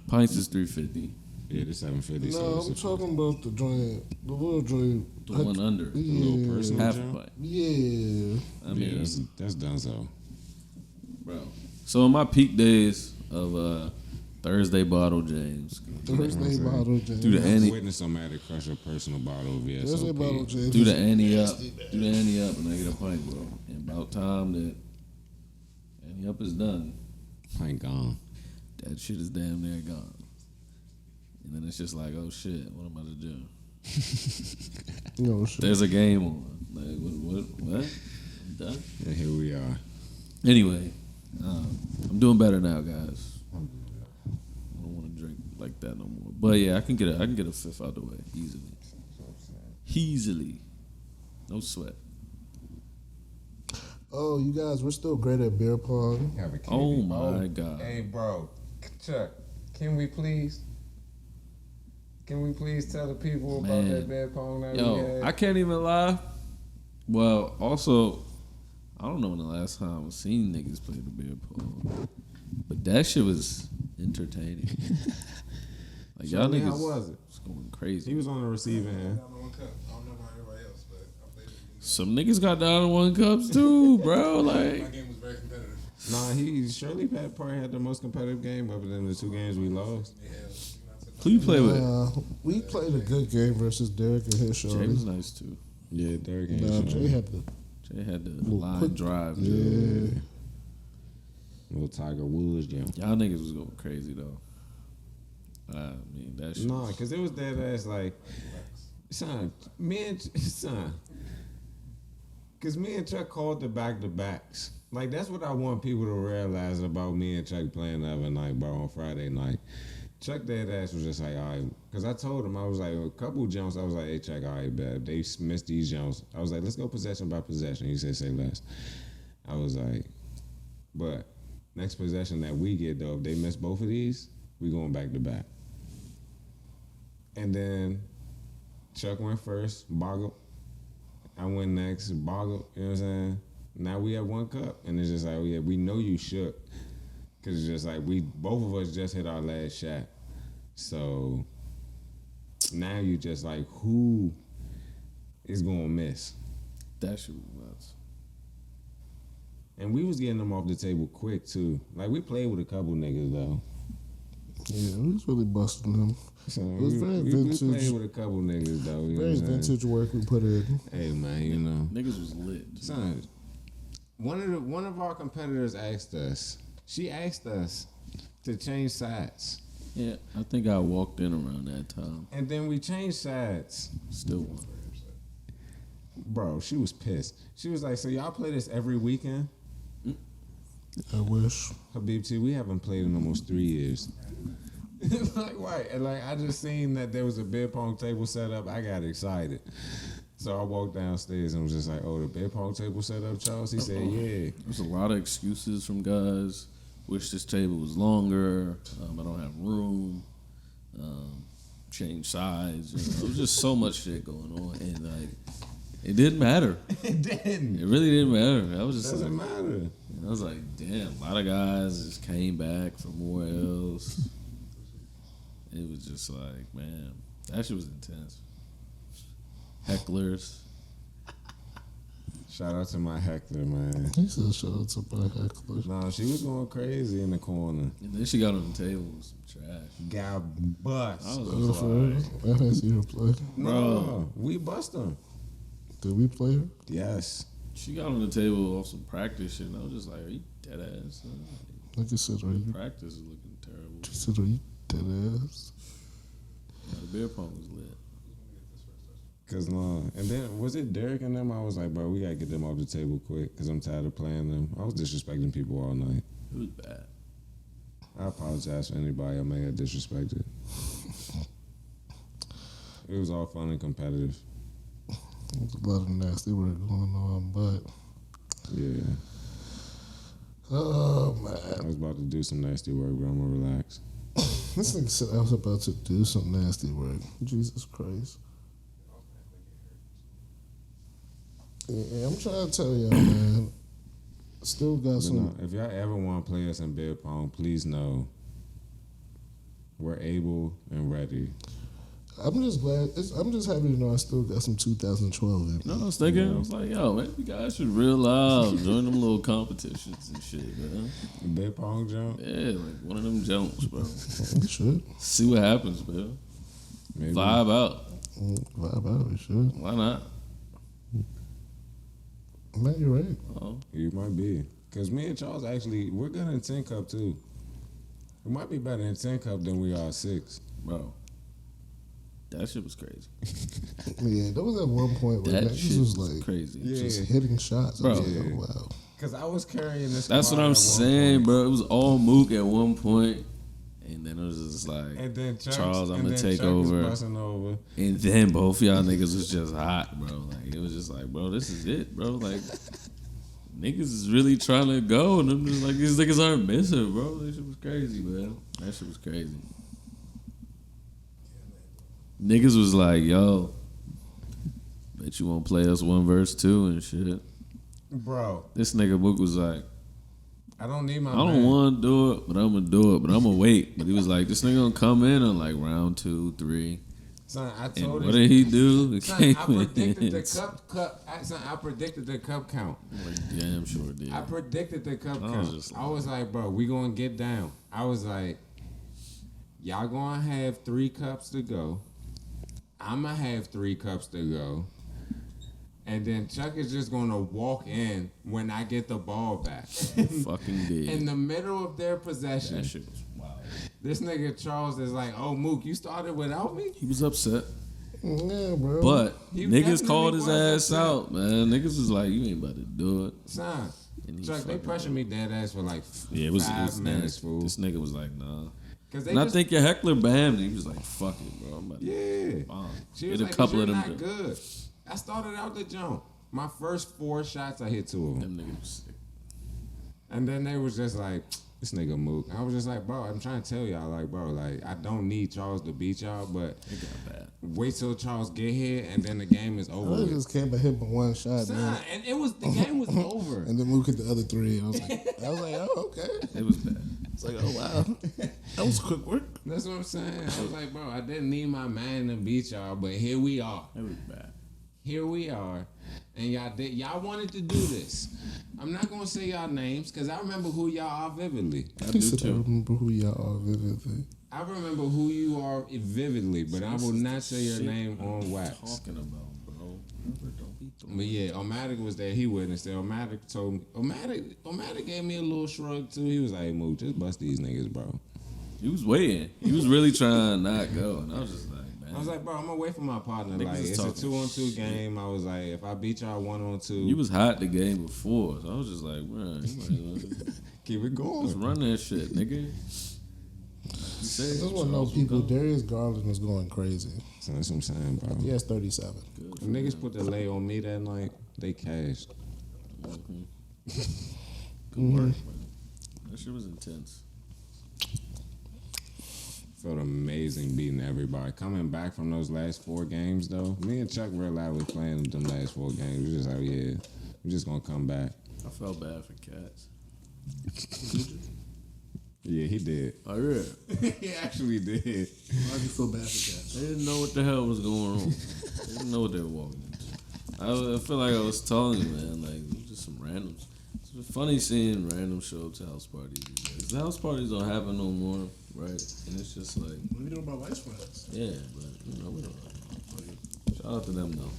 Pints is 350. Yeah, the 750. No, I'm talking about the joint, the little joint. The one under. a little Yeah, personal Half a jump? pint. yeah. I mean, Yeah, that's done so. bro. So in my peak days of Thursday bottle James, Thursday saying? bottle James. Do the Annie. Witness somebody crush a personal bottle of Thursday bottle VSOP. James. do the Annie up, Nasty, man. do the Annie up, and I get a pint, bro. And about time that Annie up is done, Pint gone. that shit is damn near gone. And then it's just like, oh shit, what am I to do? No shit. There's a game on. Like, what? I'm done? And here we are. Anyway, I'm doing better now, guys. I don't want to drink like that no more. But yeah, I can get a fifth out the way easily. Easily, no sweat. Oh, you guys, we're still great at beer pong. Oh my god. Hey, bro, Chuck, can we please tell the people about Man. that bad pong that we Yo, had? I can't even lie. Well, also, I don't know when the last time I seen niggas play the beer pong, but that shit was entertaining. Like y'all Charlie, niggas how was it? was going crazy. He was on the receiving end. I don't know about everybody else, but I played it. Some niggas got down in one cups too, bro. My Like, game was very competitive. Nah, he surely Pat probably had the most competitive game other than the 2 games we lost. Yeah, I took who you play with? We played a good game versus Derek and his Jay shorty. was nice too. Yeah, Derek and Nah, Jay had the Jay had the Little line quick- drive. yeah. little Tiger Woods jam. Y'all niggas was going crazy though. I mean that shit. Nah, cause it was dead ass like, son, cause me and Chuck called the back to backs. Like that's what I want people to realize about me and Chuck playing the other night, bro, on Friday night. Chuck dead ass was just like, all right. Because I told him, I was like, a couple jumps, I was like, hey, Chuck, all right, bet. They missed these jumps. I was like, let's go possession by possession. He said, say less. I was like, but next possession that we get, though, if they miss both of these, we going back to back. And then Chuck went first, Boggle. I went next, Boggle, you know what I'm saying? Now we have 1 cup. And it's just like, oh yeah, we know you shook. Cause it's just like both of us just hit our last shot. So now you just like, who is gonna miss? That shit was nuts. And we was getting them off the table quick too. Like we played with a couple niggas though. Yeah, we was really busting them. So It was very we vintage. played with a couple niggas though. You know Very what I'm saying? vintage work we put in. Hey man, you know. Niggas was lit. Son, one of our competitors asked us. She asked us to change sides. Yeah, I think I walked in around that time. And then we changed sides. Still won. Bro, she was pissed. She was like, so y'all play this every weekend? I wish. Habibti, we haven't played in almost 3 years. Like, why? And like, I just seen that there was a beer pong table set up. I got excited. So I walked downstairs and was just like, oh, the beer pong table set up, Charles? He said, yeah. There's a lot of excuses from guys. Wish this table was longer. I don't have room. Change sides. You know, it was just so much shit going on. And like, it didn't matter. It didn't. It really didn't matter. I was just Doesn't like, matter. I was like, damn, a lot of guys just came back for more else. It was just like, man, that shit was intense. Hecklers. Shout out to my heckler, man. He said shout out to my heckler. No, she was going crazy in the corner. And then she got on the table with some trash. Got bust. I was Oh, just for like, real? I didn't see her play. No, we bust them. Did we play her? Yes. she got on the table off some practice shit, and I was just like, are you dead ass? Like I said, are you? Practice is looking terrible. She said, are you dead ass? Yeah, the beer pong was lit. Cause no, and then was it Derek and them? I was like, bro, we gotta get them off the table quick, cause I'm tired of playing them. I was disrespecting people all night. It was bad. I apologize for anybody I may have disrespected. It was all fun and competitive. There's a lot of nasty work going on, but Yeah, oh I man, was about to do some nasty work, but I'm gonna relax. this nigga said I was about to do some nasty work. Jesus Christ. Yeah, I'm trying to tell y'all, man. Still got But some. no, if y'all ever want to play us in beer pong, please know we're able and ready. I'm just glad. I'm just happy to know I still got some 2012 in me. No, I was thinking, I was like, yo, man, you guys should real out, join them little competitions and shit, man. Beer pong jump? Yeah, like one of them jumps, bro. We should. See what happens, man. Maybe. Vibe out. Vibe out. We should. Why not? Man, you're right. Oh, You might be. Because me and Charles actually, we're good in 10 cup too. We might be better in 10 cup than we are 6. bro. That shit was crazy. Yeah, there was at one point where That niggas shit was was like crazy. Yeah. just hitting shots. Bro. I was like, Yeah. oh, wow. Because I was carrying this. That's squad what at I'm one saying, point. bro. It was all Mook at one point, and then it was just like, And then Charles, I'm and gonna then take Chuck over. is busting over. and then both y'all niggas was just hot, bro. Like it was just like, bro, this is it, bro. Like niggas is really trying to go, and I'm just like, these niggas aren't missing, bro. That shit was crazy, man. That shit was crazy. Niggas was like, yo, bet you won't play us 1 verse 2 and shit. Bro, This nigga Mook was like, I don't need my I don't man. want to do it, but I'm gonna do it. But I'm gonna wait. But he was like, this nigga gonna come in on like round 2, 3. Son, I And told what him. did he do? He Son, came I predicted in. the cup. I predicted the cup count. Like, damn sure did. I predicted the cup I was count. just I was like, bro, we gonna get down. I was like, y'all gonna have 3 cups to go. I'ma have 3 cups to go. And then Chuck is just gonna walk in when I get the ball back. Fucking did. In the middle of their possession, That shit was wild. this nigga Charles is like, oh, Mook, you started without me? He was upset. Yeah, bro. But He niggas definitely called his was ass upset. out, man. Niggas was like, you ain't about to do it. Son, And he Chuck, they fucking pressured me dead ass for like Yeah, it was 5 minutes, nasty. fool. This nigga was like, nah. And I think your heckler bammed. He was like, "Fuck it, bro." I'm about Yeah. bomb. She was Hit like, a couple you're of them. not good. I started out the jump. My first 4 shots, I hit 2 of them. Them niggas was sick. And then they was just like, this nigga Mook. I was just like, bro, I'm trying to tell y'all, like, bro, like, I don't need Charles to beat y'all, but It got bad. wait till Charles get here, and then the game is over. I with. just came and hit by one shot, Son, man. and the game was over. And then Mook hit the other 3. And I was like, oh, okay. It was bad. It's like, oh, wow. That was quick work. That's what I'm saying. I was like, bro, I didn't need my man to beat y'all, but here we are. It was bad. Here we are, and y'all wanted to do this. I'm not gonna say y'all names because I remember who y'all are vividly. I He do said, I too. remember who y'all are vividly. I remember who you are vividly, but I will not say your Shit name on wax. Talking about, bro. Don't be throwing. But yeah, Omatic was there. He witnessed it. Omatic told me. Omatic gave me a little shrug too. He was like, "Move, just bust these niggas, bro." He was waiting. He was really trying to not go, and I was just like, man. I was like, bro, I'm away from my partner. Niggas Like, is it's a talking 2-on-2 game. I was like, if I beat y'all 1-on-2, you was hot the game before, so I was just like, man, you might as well keep it going. just run that shit, nigga. I just want to know, people, Darius Garland is going crazy. So that's what I'm saying, bro. He has 37. If niggas put the lay on me that night, they cashed. Good work, man. That shit was intense. Felt amazing beating everybody. Coming back from those last 4 games, though, me and Chuck were loudly playing them last 4 games. We just like, yeah, we just gonna come back. I felt bad for cats. Yeah, he did. Oh yeah. He actually did. Why'd you feel bad for that? They didn't know what the hell was going on. They didn't know what they were walking into. I feel like I was telling you, man, like it was just some randoms. It's funny seeing random show up to house parties these days. The house parties don't happen no more, right? And it's just like, What are you doing about Vice Friends? yeah, but you know, we don't. Shout out to them though.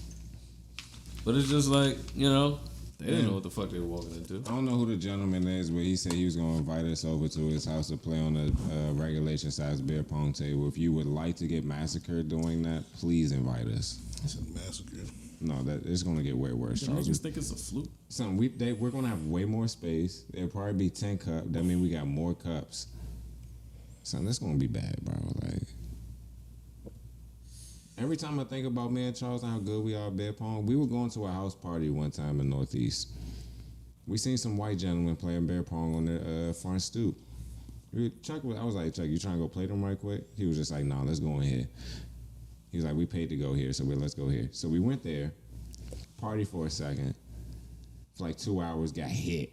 But it's just like, you know, they didn't know what the fuck they were walking into. I don't know who the gentleman is, but he said he was going to invite us over to his house to play on a regulation size beer pong table. If you would like to get massacred doing that, please invite us. I said massacre. No, that it's going to get way worse. You Charles. just think it's a fluke. Something we're going to have way more space. It'll probably be 10 cups. That means we got more cups. Son, that's going to be bad, bro. Like, every time I think about me and Charles and how good we are at beer pong, we were going to a house party one time in Northeast. We seen some white gentlemen playing beer pong on the front stoop. I was like, Chuck, you trying to go play them right quick? He was just like, nah, let's go in here. He was like, we paid to go here, so let's go here. So we went there, party for a second, for like 2 hours, got hit.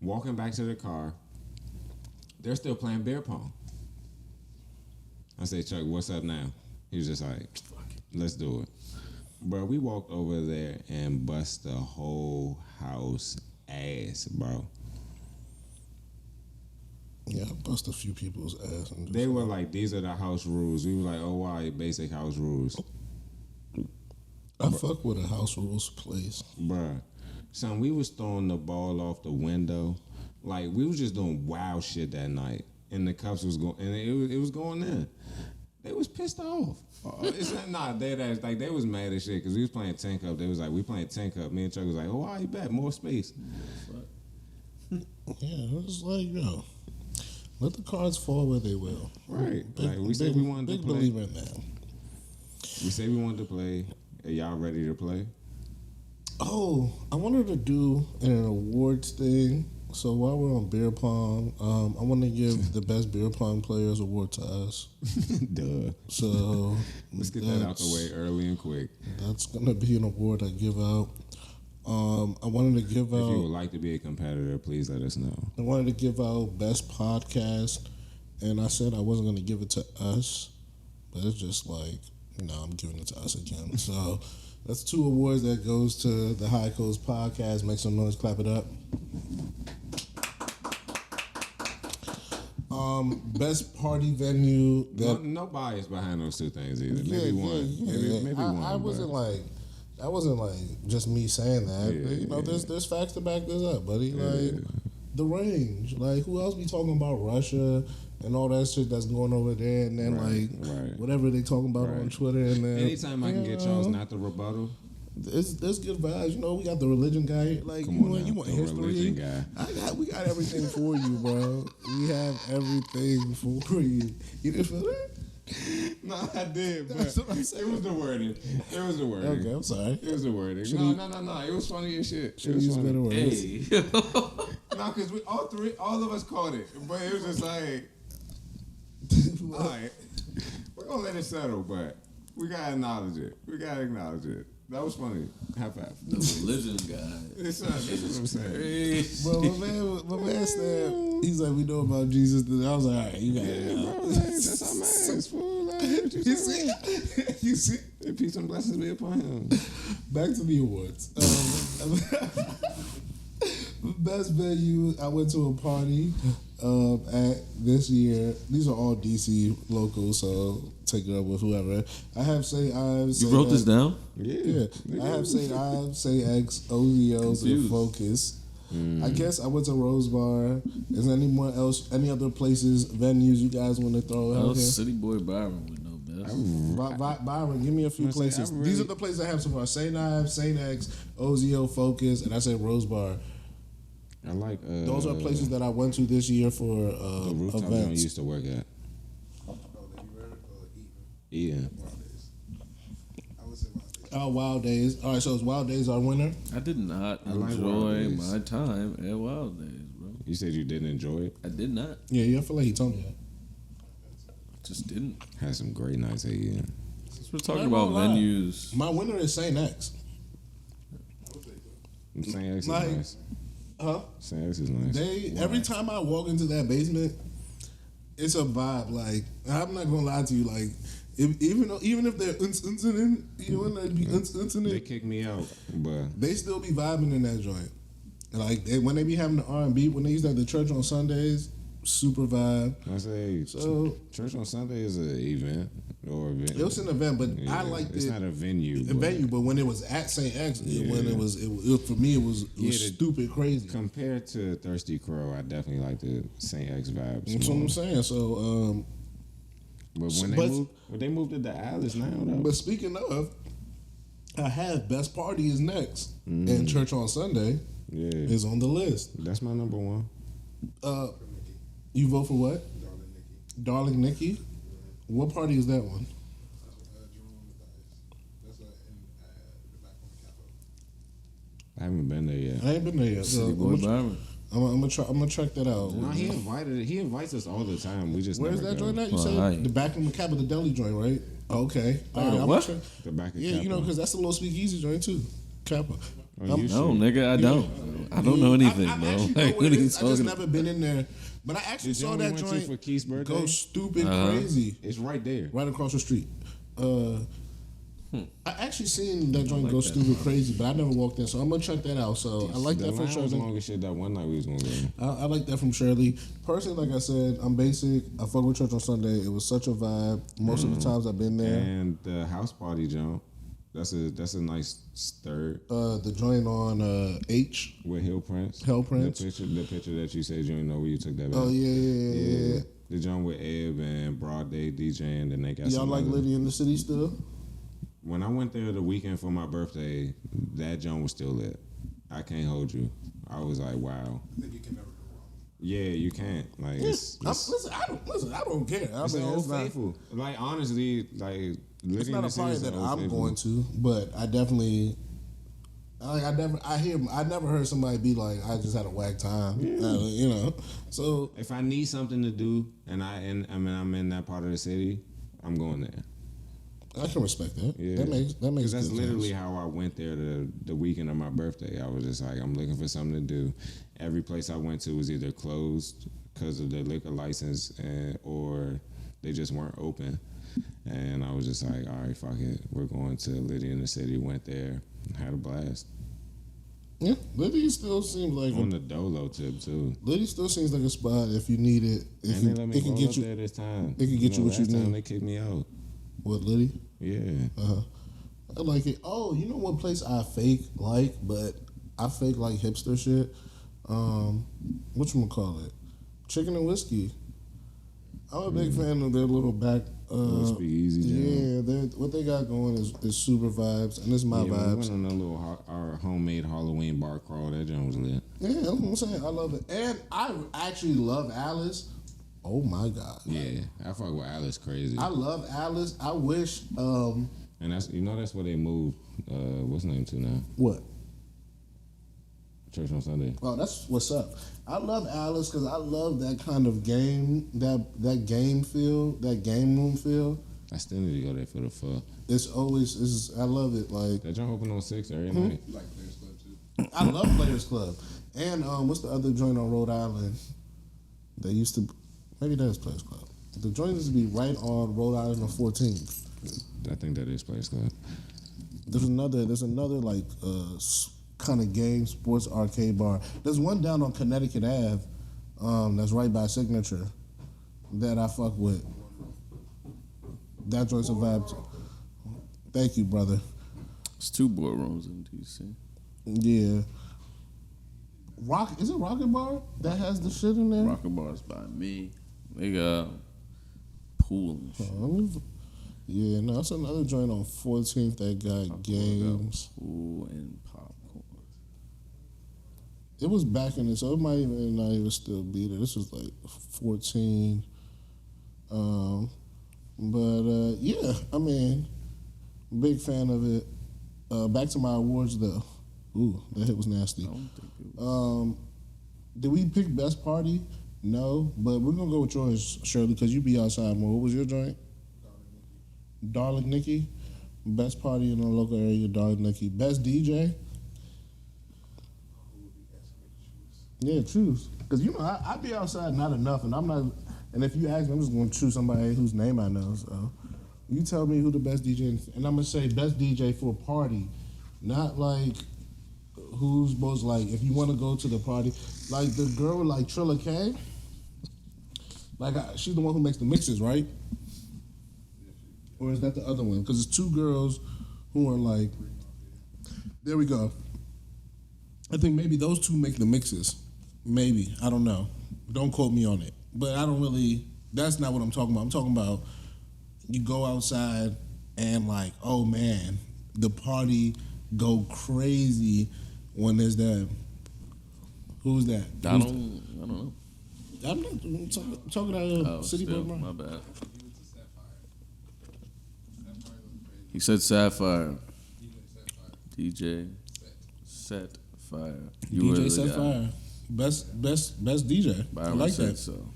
Walking back to the car, they're still playing beer pong. I said, Chuck, what's up now? He was just like, let's do it. Bro, we walked over there and bust the whole house ass, bro. Yeah, I bust a few people's ass. And They were like, these are the house rules. We were like, oh, wow, basic house rules. I fuck with a house rules place. Bruh. Son, we was throwing the ball off the window. Like, we was just doing wild shit that night. And the cups was going, and it was going in. They was pissed off. It's not, like, they was mad as shit because we was playing 10 cup. They was like, we playing 10 cup. Me and Chuck was like, oh, wow, you bet, more space. Yeah, it was like, yo, let the cards fall where they will. Right. Like, we said we wanted to big play. believer in that. We said we wanted to play. Are y'all ready to play? Oh, I wanted to do an awards thing. So while we're on beer pong, I want to give the best beer pong players award to us. Duh. So Let's get that out the way early and quick. That's gonna be an award I give out. I wanted to give If you would out. like to be a competitor, please let us know. I wanted to give out best podcast, and I said I wasn't gonna give it to us, but it's just like, I'm giving it to us again. So that's 2 awards that goes to the High Coast Podcast. Make some noise, clap it up. Best party venue. No bias behind those 2 things either. Maybe one. Maybe one. I wasn't like just me saying that. Yeah, But, there's facts to back this up, buddy. Like the range. Like who else be talking about Russia and all that shit that's going over there, and then Right. whatever they talking about on Twitter, and then Anytime I can get Charles not the rebuttal, There's good vibes. You know, we got the religion guy. Like, Come you on want, now, you want the religion history? guy. We got everything for you, bro. We have everything for you. You didn't feel that? No, I did, but That's what I'm saying. it was the wording. It was the wording. Okay, I'm sorry. It was the wording. Should've- No. It was funny as shit. It Should was use funny. better words. Hey. No, because we all of us caught it, but it was just like, all right, we're gonna let it settle, but we gotta acknowledge it. That was funny. High five. The religion guy. That's what I'm saying. Bro, my man said, he's like, we know about Jesus. I was like, all right, you got it. Yeah, now. bro, like, that's our man. It's full. Like, what You see? You see? And peace and blessings be upon him. Back to the awards. Best venue, I went to a party at this year. These are all DC locals, so take it up with whoever. I have St. Ives. You wrote this down? Yeah. I have St. Ives, St. X, OZOs, and Confused. Focus. I guess I went to Rose Bar. Is there any other places, venues you guys want to throw Oh, out here? City Boy Byron would know best. Byron, give me a few Listen, places. I really- These are the places I have so far: St. Ives, St. X, OZO, Focus, and I said Rose Bar. I like Those are places that I went to this year for the rooftop joint events. used to work at. Oh, did you read it? Eaton. Yeah. Wild Days. I would say Wild Days. Wild Days. All right, so is Wild Days our winner? I did not I like enjoy Wild Days. my time at Wild Days, bro. You said you didn't enjoy it. I did not. Yeah, I feel like he told me that. Just didn't. Had some great nights at Ian. Since we're talking I'm about not gonna lie. venues, My winner is St. X. St. X is Like- nice. Huh? St. X is nice. Every time I walk into that basement, it's a vibe. Like, I'm not gonna lie to you. Like, even if they're incident, you know, they be They incident, kicked me out, but they still be vibing in that joint. Like when they be having the R&B, when they used to have the church on Sundays, super vibe. I say So church on Sunday is an event or event. it was an event, but Yeah, I liked it's it. not a venue. A venue, but when it was at St. X, when it was for me, it was Yeah, the- stupid crazy. Compared to Thirsty Crow, I definitely like the St. X vibes. That's what more. I'm saying. So, But when they moved to the Alice now, though. but speaking of, I have best party is next, Mm. and church on Sunday Yeah, is on the list. that's my number one. You vote for what? Darling Nikki. Darling Nikki. What party is that one? Jerome Matthias. That's in the back on the Capitol. I haven't been there yet. I ain't been there yet. So City Boy Byron. I'm gonna check that out. No, he invites us all the time. We just Where's never that go. joint at? You Oh, said hi. the back of the Capitol, the deli joint, right? Okay. Oh, All right, the I'ma what? check- The back of Yeah, you know, Capitol. because that's a little speakeasy joint too. Kappa. Oh, you No, should. nigga, I don't. I don't know anything, I bro. actually know Like, what what it are you is. I just talking never been in there, but I actually The saw joint we that went to joint for Keith's birthday. go stupid Uh-huh. crazy It's right there. right across the street. I actually seen that joint like go that. stupid crazy, but I never walked in, so I'm gonna check that out. So I like the that from line was Shirley. long as shit that one night we was gonna go. I like that from Shirley. Personally, like I said, I'm basic. I fuck with church on Sunday. It was such a vibe. Most of the times I've been there. And the house party jump. That's a nice stir The joint on H. with Hill Prince. Hill Prince. The picture that you said you didn't know where you took that. Oh back. yeah. The joint with Eb and Broad Day DJing, and they got Y'all some like other- Liddy in the City still? When I went there the weekend for my birthday, that joint was still lit. I can't hold you. I was like, wow. I think you can never go wrong. Yeah, you can't. Like, it's Listen, I don't care. I it's mean, an Old it's not, Faithful. Like, honestly, like, it's Liddy not in a the City party is that an Old I'm Faithful. going to, but I definitely. I never heard somebody be like, I just had a whack time, you know. So If I need something to do and I'm in that part of the city, I'm going there. I can respect that. Yeah. That makes 'Cause that's good literally sense. how I went there the weekend of my birthday. I was just like, I'm looking for something to do. Every place I went to was either closed because of the liquor license or they just weren't open. And I was just like, all right, fuck it. We're going to Liddy in the City. Went there, had a blast. Yeah, Liddy still seems like On the Dolo tip too. Liddy still seems like a spot if you need it. If And you, they let me it can roll get up you there this time. it can get you what you last time need. they kicked me out. with Liddy. Yeah. I like it. Oh, you know what place I fake like, but I fake like hipster shit. Whatchamacallit? Chicken and Whiskey. I'm a big fan of their little Speak easy, Yeah, what they got going is super vibes, and it's my We vibes. went on a little our homemade Halloween bar crawl. That joint was lit. Yeah, that's what I'm saying. I love it, and I actually love Alice. Oh my god. Yeah, I fuck with Alice crazy. I love Alice. I wish. And that's that's where they moved. What's the name to now? What? Church on Sunday. Oh, that's what's up. I love Alice because I love that kind of game, that game feel, that game room feel. I still need to go there for the fuck. I love it. Like That joint open on 6 every night. Like Players Club too. I love Players Club, and what's the other joint on Rhode Island? They used to, maybe that's Players Club. The joint used to be right on Rhode Island on 14th. I think that is Players Club. There's another like kind of game sports arcade bar. There's one down on Connecticut Ave, that's right by Signature, that I fuck with. That joint's a vibe too. Thank you, brother. It's 2 boardrooms in DC. Yeah. Is it Rocket Bar that has the shit in there? Rocket Bar's by me. They got pool and shit. Yeah, no, it's another joint on 14th that got games. Pool and popcorn. It was back in it, so it might even not even still be there. This was like 14. Yeah, I mean, big fan of it. Back to my awards though. Ooh, that hit was nasty. I don't think it was. Did we pick best party? No, but we're gonna go with yours, Shirley, because you be outside more. What was your joint? Darling Nikki. Best party in the local area, Darling Nikki. Best DJ? Yeah, choose. Because, I be outside not enough, and I'm not, and if you ask me, I'm just going to choose somebody whose name I know. So you tell me who the best DJ is, and I'm going to say best DJ for a party, not like who's most like, if you want to go to the party, like the girl like Trilla K, like she's the one who makes the mixes, right? Or is that the other one? Because it's 2 girls who are like, there we go. I think maybe those 2 make the mixes. Maybe. I don't know. Don't quote me on it. But I don't really, that's not what I'm talking about. I'm talking about you go outside and like, oh man, the party go crazy when there's that. Who's that? I don't know. I'm not talking about City still, Boy. my bad. He said Sapphire. DJ Set Fire. DJ Set Fire. Best DJ. I like that. So.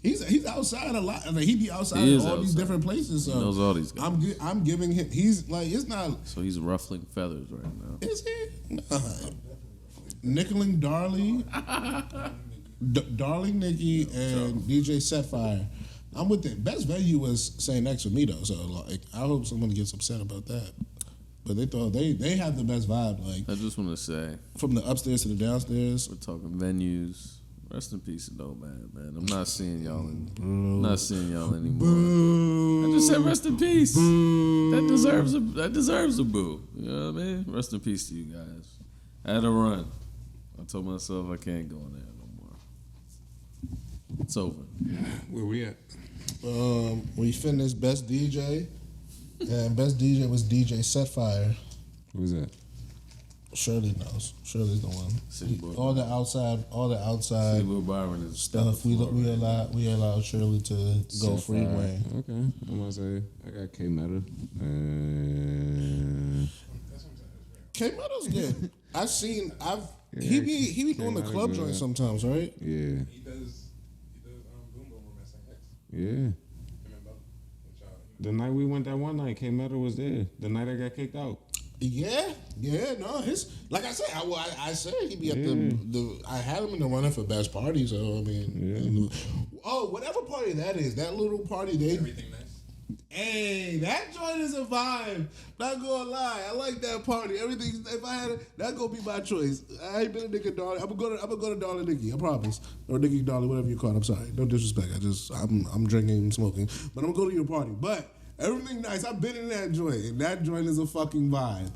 He's outside a lot. I mean, he be outside He in is all these outside. different places. So He knows all these guys. I'm giving him. He's like, it's not. So he's ruffling feathers right now. Is he? Nickeling Darley, Darling Nikki, and DJ Setfire. I'm with it. Best venue was St. X for me though, so like I hope someone gets upset about that. But they thought they have the best vibe. Like I just want to say, from the upstairs to the downstairs. we're talking venues. Rest in peace, though, man. I'm not seeing y'all. I'm not seeing y'all anymore. I just said rest in peace. That deserves a boo. You know what I mean? Rest in peace to you guys. I had a run. I told myself I can't go in there no more. It's over. Where we at? We finished best DJ, and best DJ was DJ Setfire. Who's that? Shirley knows. Shirley's the one. City Boy. All the outside City Boy Byron is stuff. We allowed Shirley to go freeway. Okay, I'm gonna say I got K Meta. K Meadows good. He be doing the club joint sometimes, right? Yeah. He does Boom Boom Room at St. X. Yeah. Him and Bo. The night we went that one night, K Meta was there. The night I got kicked out. Yeah, no, like I said, I said he'd be at the. I had him in the running for best party, so I mean, whatever party that is, that little party Everything nice. Hey, that joint is a vibe. Not gonna lie, I like that party. Everything. If I had it, that gonna be my choice. I ain't been a nigga Darling. I'm gonna go to Darling Nikki. I promise, or Nikki Darling, whatever you call it. I'm sorry, no disrespect. I'm drinking and smoking, but I'm gonna go to your party. But everything nice. I've been in that joint, and that joint is a fucking vibe.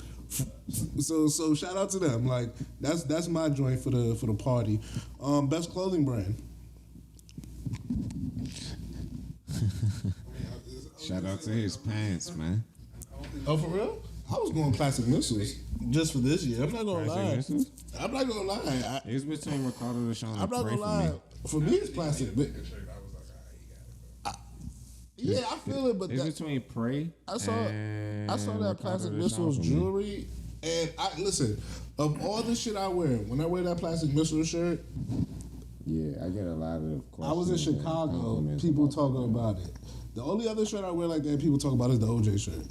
So shout out to them. Like that's my joint for the party. Best clothing brand. Shout out to his pants, man. Oh, for real? I was going plastic missiles just for this year. I'm not gonna Plastic lie. missiles? I'm not gonna lie. It's between Ricardo Deshaun I'm and not Pray gonna for lie. me. For me, it's plastic. But I was like, he got it. yeah, I feel it. But It's that, between Pray I saw and that Ricardo plastic Deshaun missiles for me. jewelry, and I listen. Of all the shit I wear, when I wear that plastic missile shirt, Yeah, I get a lot of questions. I was in and Chicago. compliments People about talking about it. The only other shirt I wear like that people talk about is the OJ shirt.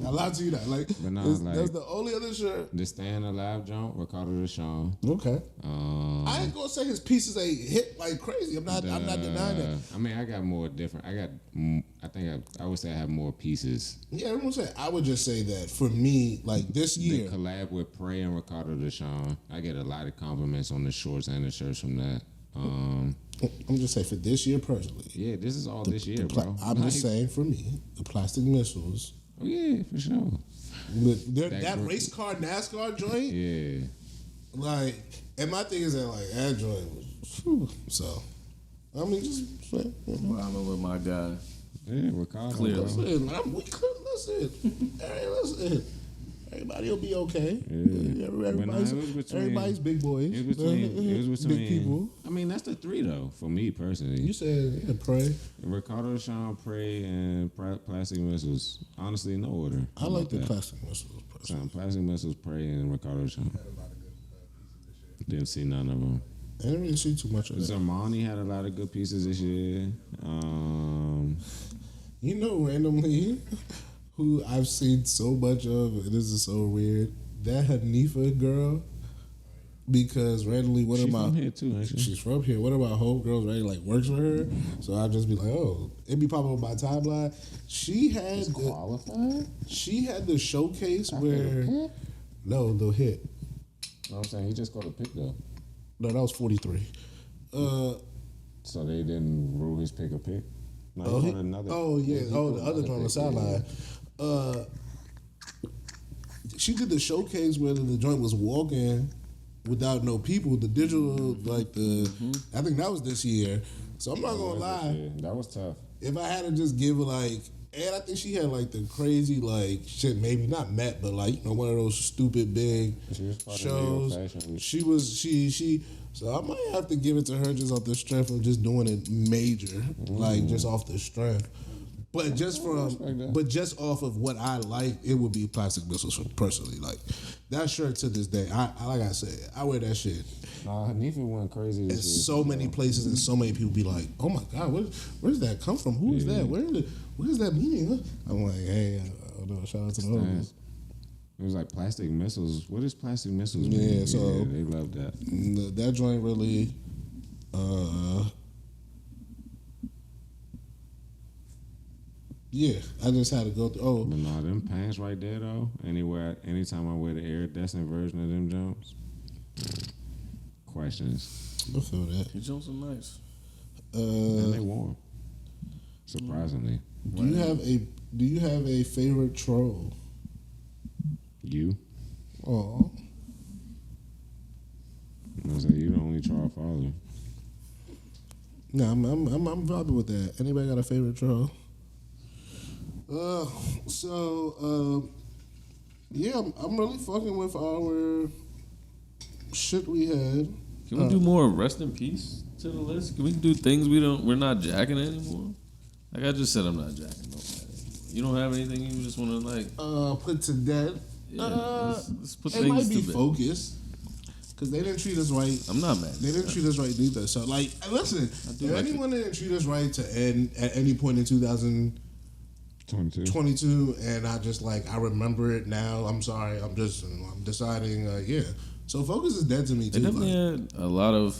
I lied to you that. Like, But nah, that's the only other shirt. The Staying Alive jump, Ricardo Deshaun. Okay. I ain't gonna say his pieces ain't hit like crazy. I'm not denying that. I mean, I got more different. I would say I have more pieces. Yeah, I'm gonna say. I would just say that for me, like this year, The collab with Prey and Ricardo Deshaun, I get a lot of compliments on the shorts and the shirts from that. I'm just saying for this year personally. Yeah, this is all this year, bro. I'm just saying for me, the plastic missiles. Oh, yeah, for sure. That race car NASCAR joint, Yeah. like, and my thing is that like that joint was, whew, so. I mean, just I'm with my guy. Yeah, Ricardo. Clearly. Bro. listen. Hey, listen. Everybody will be okay. Yeah. Everybody's big boys. It was between big people. I mean, that's the three though for me personally. You said pray. Ricardo Deshaun, Prey, and Plastic Missiles. Honestly, no order. I like the that. plastic missiles. personally. Plastic Missiles, Prey, and Ricardo Deshaun. Had a lot of good pieces this year. Didn't see none of them. I didn't really see too much of that. Zamani had a lot of good pieces this year. You know, randomly, who I've seen so much of, and this is so weird, that Hanifa girl, because randomly one She's of my from here too, ain't she? she's from here. One of my homegirls right like works for her, so I'll just be like, oh, it'd be popping on my timeline. She had Qualified? she had the showcase where the hit. No, I'm saying he just got a pick though. No, that was 43. So they didn't rule his pick a pick? No, Oh, he got another. the other joint on the sideline. She did the showcase where the joint was walking without no people. The digital, like I think that was this year. So I'm not gonna lie. That was tough. If I had to just give her like, and I think she had like the crazy like shit, maybe not Met, but like one of those stupid big She was part of New shows. York Fashion Week. She was she. So I might have to give it to her just off the strength of just doing it major, like just off the strength. But just just off of what I like, it would be Plastic Missiles personally. Like that shirt to this day, I like I said, I wear that shit. Nah, Hanifa went crazy In this year. so many places, and so many people be like, "Oh my God, where does that come from? Who is that? What does that mean?" I'm like, "Hey, I don't know. Shout out to the homies." It was like Plastic Missiles. What is Plastic Missiles mean? Yeah, so they love that. That joint really. Yeah, I just had to go through. Oh, But nah, them pants right there though. Anytime I wear the iridescent version of them jumps, questions. I feel that. Your jumps are nice. And they warm. Surprisingly. Do you have a favorite troll? You? Oh, I was like, you the only troll I follow. no, I'm vibing with that. Anybody got a favorite troll? Yeah, I'm really fucking with our shit we had. Can we do more rest in peace to the list? Can we do things we're not jacking anymore? Like I just said, I'm not jacking nobody. You don't have anything you just want to like Put to death. Yeah, let's put It things might be to bed. focused because they didn't treat us right. I'm not mad. They didn't treat us right either. So, like, listen, if like anyone didn't treat us right to end at any point in 2022, 22. and I remember it now. I'm sorry. I'm deciding. Yeah. So focus is dead to me They too. definitely Like, had a lot of.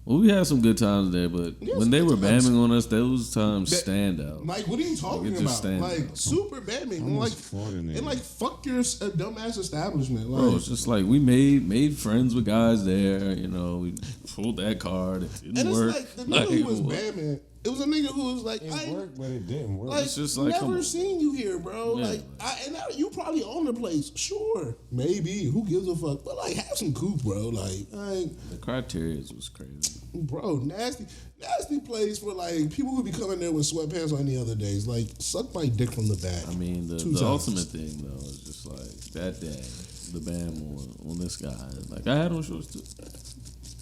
Well, we had some good times there, but Yeah, when some they good were times. bamming on us, those times stand out. Like, what are you talking just about? stands Like, out. super bad me. Like, Almost fought in there. and like, fuck your dumbass establishment. Like, Bro, it's just like we made friends with guys there. You know, we pulled that card. It didn't and it's work. like the nigga who was what? bamming. It was a nigga who was like, It worked, but it didn't work. Like, It's just like, come never on. seen you here, bro. Yeah. Like, you probably own the place. Sure, maybe. Who gives a fuck? But like, have some coupe, bro. Like, The criteria was crazy. bro, nasty be plays for like people who be coming there with sweatpants on any other days. Like suck my dick from the back. I mean, Two the times. ultimate thing though is just like that day, the bam on this guy. Like I had on shorts too.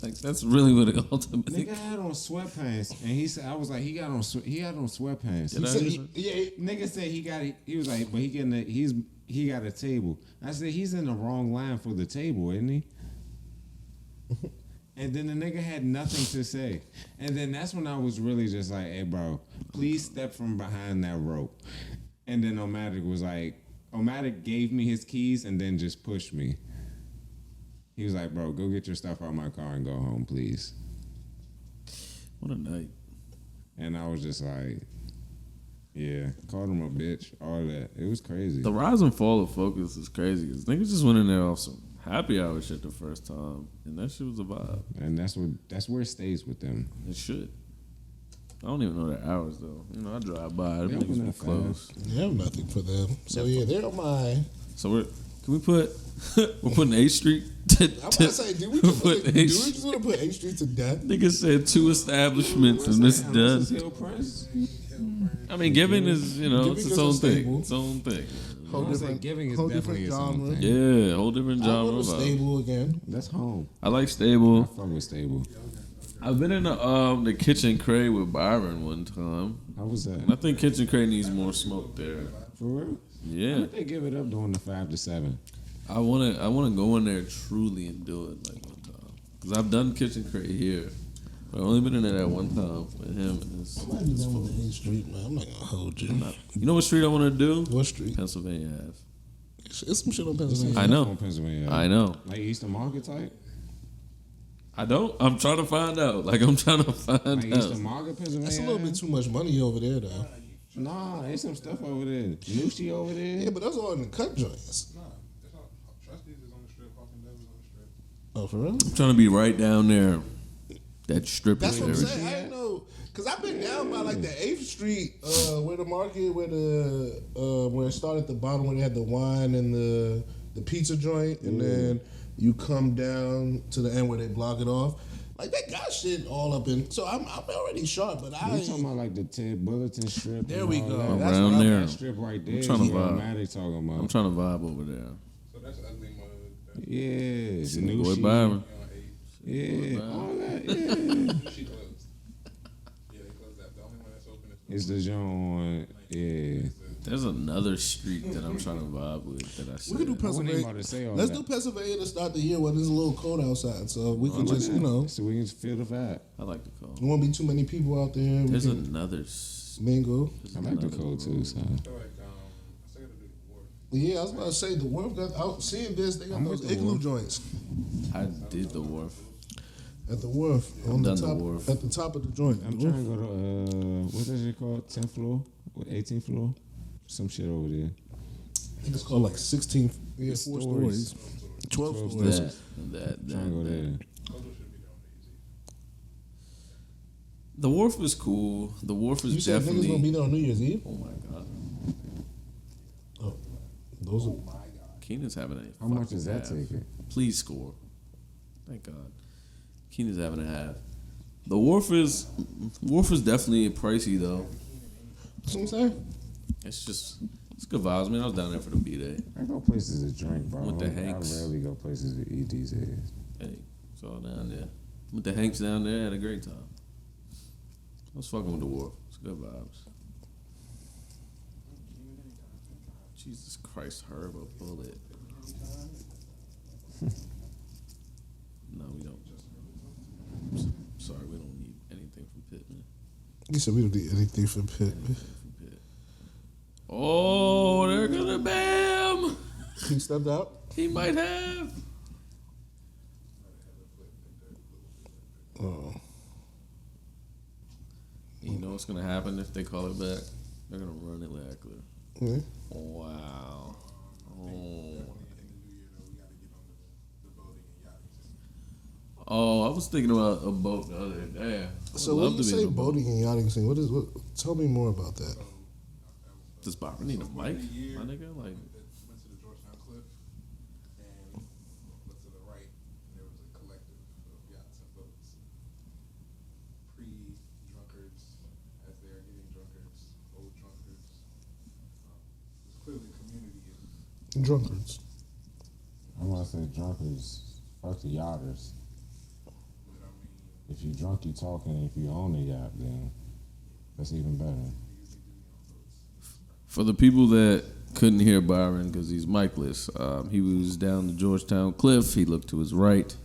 Like that's really what the ultimate thing. Nigga had on sweatpants, and he said, "I was like, he had on sweatpants." Did I So just- Nigga said he got it. He was like, but he got a table. I said he's in the wrong line for the table, isn't he? And then the nigga had nothing to say. And then that's when I was really just like, hey bro, please step from behind that rope. And then Omatic was like, Omatic gave me his keys and then just pushed me. He was like, bro, go get your stuff out of my car and go home, please. What a night. And I was just like, yeah, called him a bitch, all that. It was crazy. The rise and fall of Focus is crazy because niggas just went in there off some happy hour shit the first time, and that shit was a vibe. And that's where it stays with them. It should. I don't even know their hours though. You know, I drive by. Them They open niggas be at close. They have nothing for them. So yeah, they're on my. So can we put? We're putting 8th Street. I'm about to say, do we just want to put 8th Street to death? Nigga said 2 establishments and it's done. Hill Prince? I mean, giving is Giving it's its is a own staple. thing. Its own thing. Whole I say different, giving is whole definitely different its own genre. thing. Yeah, whole different I genre. go to vibe. Stable again. That's home. I like I Stable. fuck with Stable. I've been in the Kitchen Cray with Byron one time. How was that? I think Kitchen Cray needs more smoke there. For real? Yeah, What they give it up during the 5 to 7? I wanna go in there truly and do it like one time because I've done Kitchen Cray here, but I've only been in there that one time with him. And I'm not even down with the 8th Street, man. I'm not gonna hold you. you know what street I want to do? What street? Pennsylvania Ave. It's some shit on Pennsylvania. I know. On Pennsylvania. I know. Like Eastern Market type? I don't. I'm trying to find out. Like I'm trying to find Like out. Eastern Market, Pennsylvania? That's a little bit too much money over there, though. Nah, there's some stuff over there. Nushi over there. Yeah, but that's all in the cut joints. Nah, it's not. Trustees is on the strip. Hawk and Dev is on the strip. Oh, for real? I'm trying to be right down there. That strip That's what I'm area. saying. I didn't know, cause I've been down by like the 8th Street, where the market, where it started at the bottom, where they had the wine and the pizza joint, and then you come down to the end where they block it off. Like they got shit all up in. So I'm already sharp, but I. You talking about like the Ted Bulletin strip? There and we all go. that? That's Around what I'm- there. That strip right there. trying to is what vibe. Maddie talking about. I'm trying to vibe over there. So that's ugly mud. Yeah, it's Boy Nushi. Byron. On 8. Yeah, all that. Yeah, She closed. Yeah, they closed that. The only one that's open is it's the joint. Yeah, There's another street that I'm trying to vibe with that I see. We could do I wasn't even Pennsylvania. about to say all Let's that. do Pennsylvania to start the year when it's a little cold outside, so we can just So we can feel the vibe. I like the code. there won't be too many people out there. We There's can another. mingle. I like the code too. So I feel like I still gotta do the wharf. Yeah, I was about to say the Wharf got out. Seeing this, they got I'm those with the igloo Wharf. joints I did the wharf. at the Wharf on the done the top Wharf. at the top of the joint. I'm The trying Wharf. to go to what's that shit called? 10th floor, 18th floor, some shit over there. I think it's called like 16. Yeah, 4 Stories. stories. 12 12 stories. That. Trying to go there. Those should be down easy. The wharf is cool. The wharf is You said niggas definitely. gonna be there on New Year's Eve? Oh my god. Oh, those are. Keenan's having a. How much does that fucking half. take it? Please score. Thank God. Keenan's having a half. The wharf is definitely pricey though. That's what I'm saying. It's good vibes. I mean, I was down there for the B-Day. I go places to drink, bro. With the I Hanks. rarely go places to eat these days. Hey, it's all down there. With the Hanks down there, had a great time. I was fucking with the wharf. It's good vibes. Jesus Christ, Herb, a bullet. No, we don't. Sorry, we don't need anything from Pittman. You said we don't need anything from Pitt. Anything from Pitt. Oh, they're gonna bam! He stepped out. He might have. Oh, You know what's gonna happen if they call it back? They're gonna run it Lackler. yeah. Wow. Oh, I was thinking about a boat the other day. I would So love when you to be say in a boat. boating and yachting scene, what is what? Tell me more about that. Does Byron need a mic, my nigga? Like, Went to the Georgetown Cliff and looked to the right, and there was a collective of yachts and boats. Pre-drunk Drunkards. I'm gonna say drunkards. Fuck the yachters. If you drunk, you talking. If you own a yacht, then that's even better. For the people that couldn't hear Byron because he's micless, he was down the Georgetown Cliff. He looked to his right.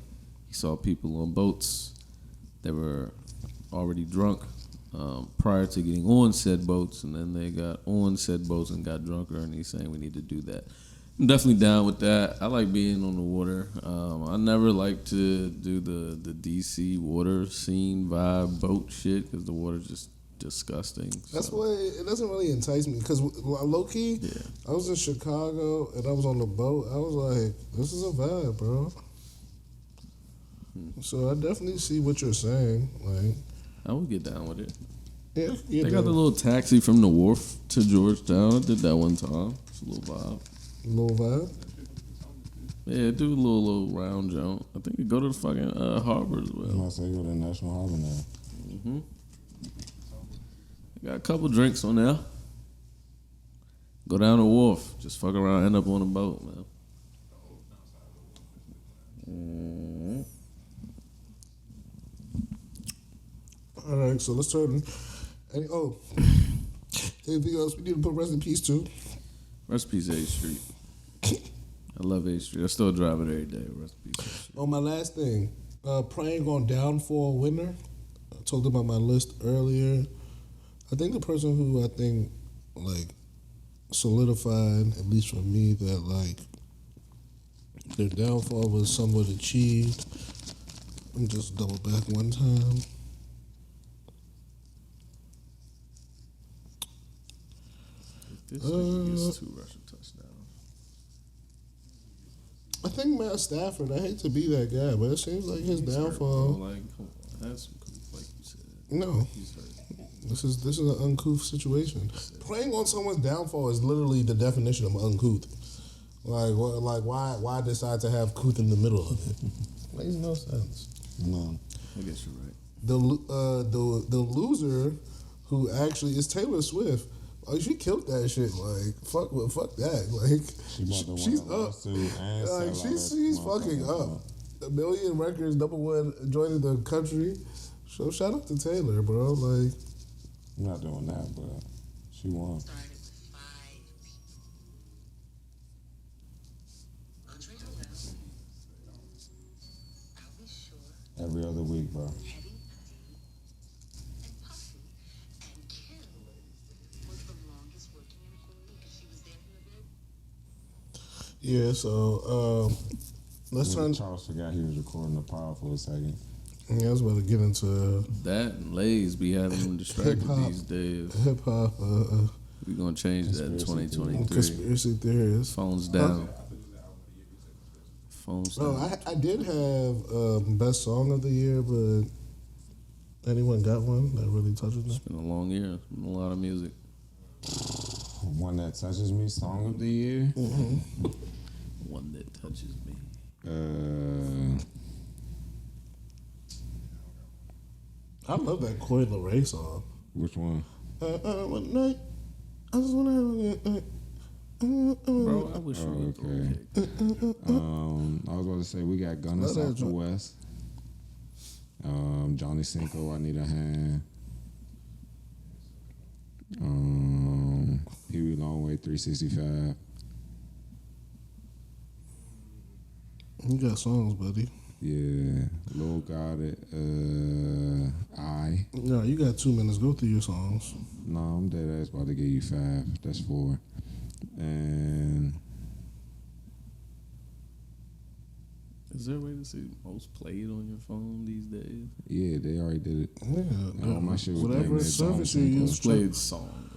He saw people on boats that were already drunk prior to getting on said boats, and then they got on said boats and got drunker, and he's saying we need to do that. I'm definitely down with that. I like being on the water. I never like to do the DC water scene vibe boat shit because the water's just disgusting. That's why it doesn't really entice me because low key, I was in Chicago and I was on the boat. I was like, this is a vibe, bro. So I definitely see what you're saying. Like, I would get down with it. yeah, They got the little taxi from the wharf to Georgetown. I did that one time. It's a little vibe. little vibe. Yeah, do a little round jump. I think you go to the fucking harbor as I'm well. gonna say go to National Harbor now. Mm-hmm. Got a couple drinks on there. Go down the wharf. Just fuck around, end up on a boat, man. Mm-hmm. All right, so let's turn. Anything else we need to put rest in peace to? Rest in peace, 8th Street. I love 8th Street. I still drive it every day. Rest in peace, 8th Street. Oh, my last thing. Praying on downfall winner. I talked about my list earlier. I think the person who I think like solidified, at least for me, that like their downfall was somewhat achieved. Let me just double back one time. This nigga gets 2 rushing touchdowns. I think Matt Stafford. I hate to be that guy, but it seems like his downfall. Like, come on, have some cool, like you said. No, He's hurt. this is an uncouth situation. Preying on someone's downfall is literally the definition of uncouth. Like why decide to have couth in the middle of it? Makes no sense. No. I guess you're right. The loser who actually is Taylor Swift. Like she killed that shit. Like fuck that. Like she's up. Like she's fucking up. 1 million records, #1 joining the country. So shout out to Taylor, bro. Like I'm not doing that, but she won. Every other week, bro. yeah. So let's turn. Charles forgot he was recording the pod for a second. Yeah, I was about to get into That and Lays be having him distracted Hip-hop. these days. hip hop. We're going to change that in 2023. Conspiracy theories. Phones down. Phones Bro, down. I did have best song of the year, but anyone got one that really touches me? It's been a long year. It's been a lot of music. One that touches me, song of the year. One that touches me. I love that Coi Leray song. Which one? One night, I just want to have a good night. Bro, I wish you would okay. I was about to say we got Gunna Love that South the joint. West. Johnny Cinco, I Need a Hand. Pee Wee Longway 365. You got songs, buddy. Yeah, Lil got it. I. No, you got 2 minutes. Go through your songs. No, I'm dead ass about to give you 5. That's 4. And Is there a way to see most played on your phone these days? yeah, they already did it. Yeah, My shit was whatever damn near service you Johnny use, Cinco. Played song.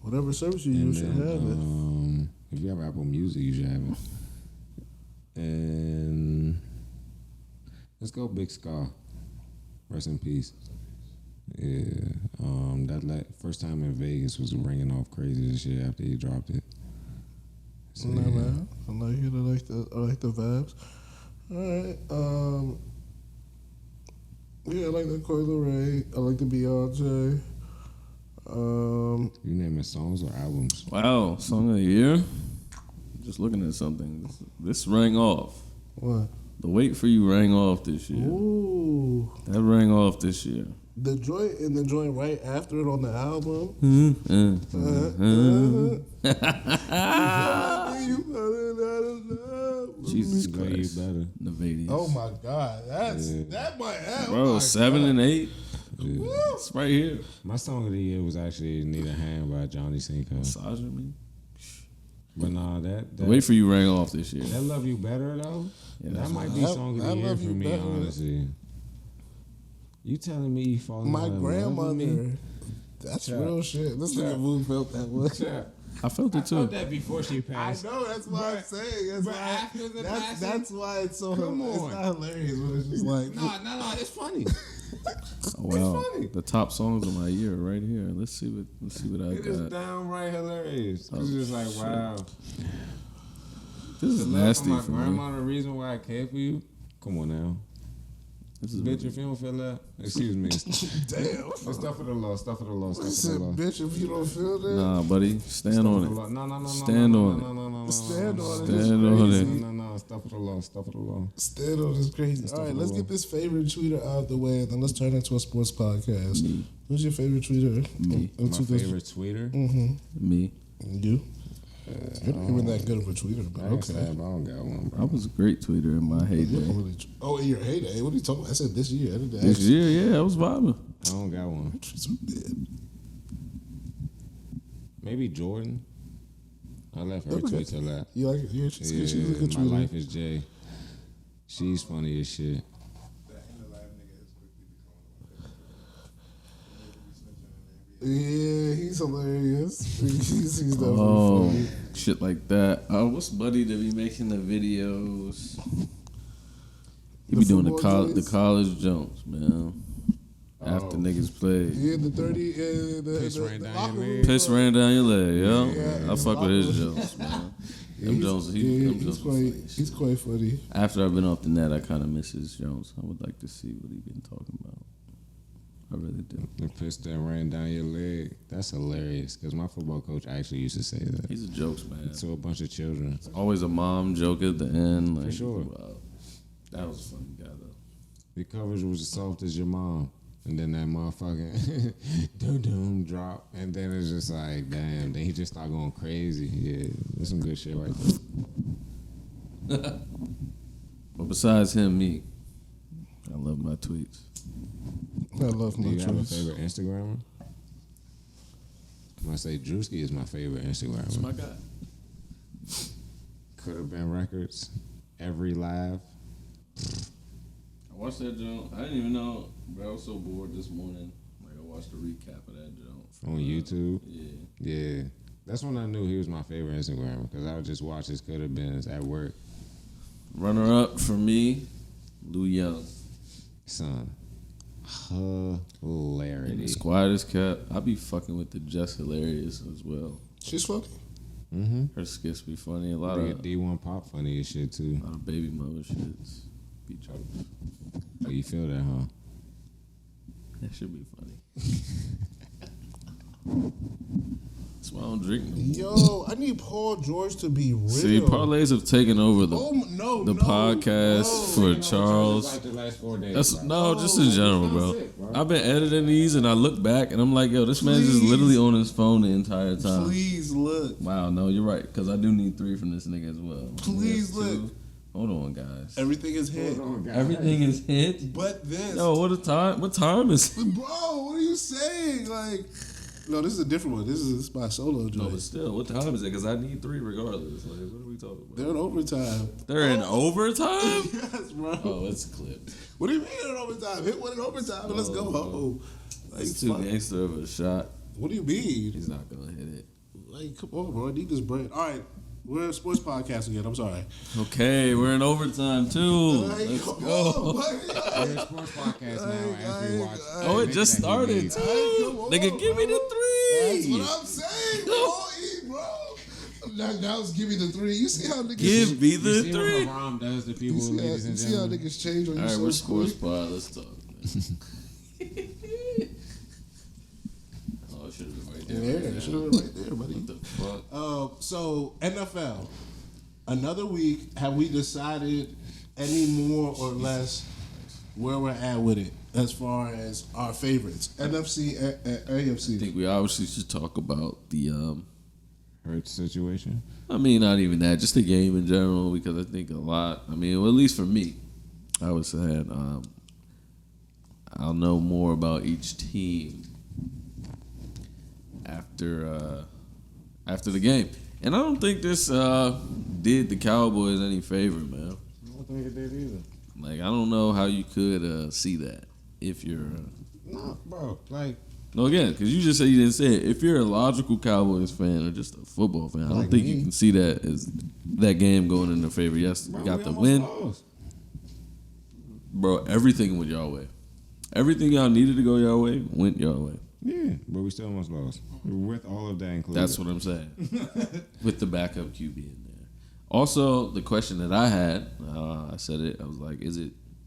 whatever service you And use should have it. then, if you have Apple Music, you should have it. And let's go Big Scar. Rest in peace. Yeah. That first time in Vegas was ringing off crazy as shit after he dropped it. So, Nah, yeah. man. I like it. I like the vibes. All right. Yeah, I like the Coi Leray. I like the Beyonce. You naming songs or albums? Wow, song of the year? just looking at something. This rang off. What? The Wait For You rang off this year. Ooh. That rang off this year. The joint right after it on the album. Jesus Know You Christ. Better. Nevadius. Oh my God, that might have. Bro, 7 and 8. It's right here. My song of the year was actually Need a Hand by Johnny Cinco. Massaging me. But nah, that Wait For You rang off this year. That Love You Better though. Yeah, that that's might be That- song of That the year Love for You me, Better. honestly. You telling me you fall in My love with me? grandmother. That's Chuck. real shit. This nigga Wu felt that way. I felt it I too. felt that before she I passed. know, that's why I'm saying. That's but why, after the passing- that's why it's so Come it's on. not hilarious, but it's just like No, it's funny. Oh, wow. funny. The top songs of my year right here. Let's see what I It is got. downright hilarious. Oh, It's just like, shit. wow. This is The love nasty my for me. grandma, the reason why I care for you. Come on now. This is Bitch, if you don't feel that, excuse me. damn. It's stuff for the law, stuff for the law, I stuff for said, the law. bitch, if you don't feel that, Nah, buddy. Stand on it. No. Stand on it. No. stand on it. Stand on it. No. Stuff for the law, stuff for the law. Stand on is crazy. All right, let's get this favorite tweeter out of the way, and then let's turn into a sports podcast. Me. Who's your favorite tweeter? Me. In My 2000 favorite tweeter. Me. You? You're not even that good of a tweeter, but I ain't okay. sad, but I don't got one, I bro. was a great tweeter in my heyday. Oh, in your heyday? What are you talking about? I said this year. I didn't This ask. year, yeah, I was vibing. I don't got one. Maybe Jordan. I left her Okay. tweet till that. You like it? Yeah, she's a good My tweeter. life is Jay. She's funny as shit. That in the live nigga is quickly becoming one of my favorites. Yeah, he's hilarious. He's definitely Oh, funny. shit like that. What's Buddy that be making the videos? He The be doing the football joints? college jumps, man. After niggas play. Yeah, the 30. Piss the ran down locker your room. leg. Piss ran down your leg, yo. Yeah, I fuck with his locker jokes, man. Them He's- Jones, yeah, them he's Jones quite. funny. He's quite funny. After I've been off the net, I kind of miss his Jones. I would like to see what he been talking about. I really do. The piss that ran down your leg. That's hilarious. Because my football coach actually used to say that He's a jokes man. to a bunch of children. Always a mom joke at the end. Like, For sure. Wow. That was a funny guy though. The coverage was as soft as your mom. And then that motherfucking doom drop. And then it's just like, damn. Then he just start going crazy. Yeah, there's some good shit right there. But besides him, me, I love my tweets. I love Do my you have a choice. favorite Instagrammer? I'm gonna say Drewski is my favorite Instagrammer. That's my guy. Could have been records. Every live. I watched that joke. I didn't even know, bro. I was so bored this morning. Like I watched a recap of that joke On YouTube. Yeah. Yeah. That's when I knew he was my favorite Instagrammer. Because I would just watch his could have beens at work. Runner up for me, Lou Young. Son. And Hilarity. as quiet as kept, I be fucking with the just hilarious as well. She's funny. Mm-hmm. Her skits be funny. A lot D1 Pop funny as shit too. of baby mother shits. Be jokes. Oh, you feel that, huh? That should be funny. That's why I don't drink no more. Yo, I need Paul George to be real. See, parlays have taken over the no, podcast for Charles. Like the last 4 days. That's bro. just in general, bro. Sick, bro. I've been editing these and I look back and I'm like, yo, this man's just literally on his phone the entire time. Please look. Wow, no, you're right, because I do need 3 from this nigga as well. Please We have look. 2. Hold on, guys. Everything is hit. Everything is hit. But this. Yo, what time is it? Bro, what are you saying? Like, no, this is a different one. This is my solo No, joint. but still, what time is it? Because I need 3 regardless. Like, what are we talking about? They're in overtime. They're in overtime? Yes, bro. Oh, it's clipped. What do you mean in overtime? Hit one in overtime and let's go Oh, home. Like, It's too fuck. gangster of a shot. What do you mean? He's not going to hit it. Like, come on, bro. I need this bread. All right. We're a sports podcast again. I'm sorry. Okay, we're in overtime, too. Like, Let's come go. on, buddy. We're a sports podcast now as we watch. Oh, it just started, too. Come on, Nigga, give me bro. the 3. That's what I'm saying, bro. Now it's give me the 3. You see how niggas Give me You the see 3. what Haram does to You people, see, ladies you and see how gentlemen? niggas change on you All right, so we're sports quick? pod. Let's talk. Oh, it should have been right there. Yeah, right it now. should have been right there, buddy. What the fuck? So NFL. another week. Have we decided any more or less where we're at with it as far as our favorites, NFC and AFC? I think we obviously should talk about the. Hurts situation. I mean, not even that, just the game in general, because I think a lot. I mean, well, at least for me, I would say I'll know more about each team after the game, and I don't think this did the Cowboys any favor, man. I don't think it did either. Like, I don't know how you could see that if you're. No, bro. Like, No, again, because you just said you didn't say it. If you're a logical Cowboys fan or just a football fan, I don't Like think me. you can see that as that game going in their favor. Yes, bro, you got we the almost win. lost. Bro, everything went your way. Everything y'all needed to go your way went your way. Yeah, but we still almost lost with all of that included. That's what I'm saying. With the backup QB in there. Also, the question that I had, I said it. I was like,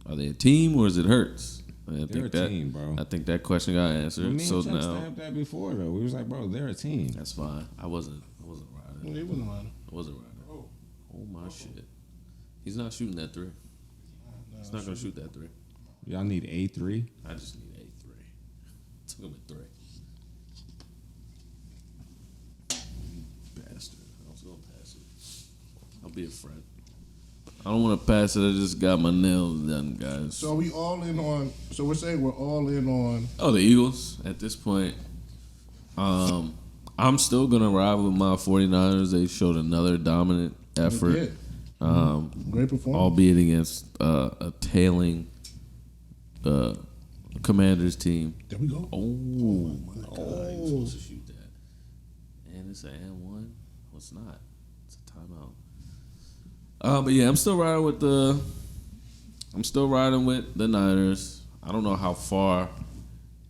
are they a team or is it Hurts? I They're think a team, bro. I think that question got answered. Me and So Chuck now stabbed that before though. We was like, bro, they're a team. that's fine. I wasn't riding. It wasn't mine. I wasn't riding. Oh my shit. He's not shooting that three. He's not gonna shoot that three. Y'all need A3. I just need a three. Took him at three. Bastard. I was gonna pass it. I'll be a friend. I don't want to pass it. I just got my nails done, guys. So we all in on. So we're saying we're all in on. Oh, the Eagles at this point. I'm still gonna ride with my 49ers. They showed another dominant effort. They did. Great performance. Albeit against a tailing Commanders team. There we go. Oh my God! He was supposed to shoot that, and it's an and one. Well, it's not. It's a timeout. But yeah, I'm still riding with the Niners. I don't know how far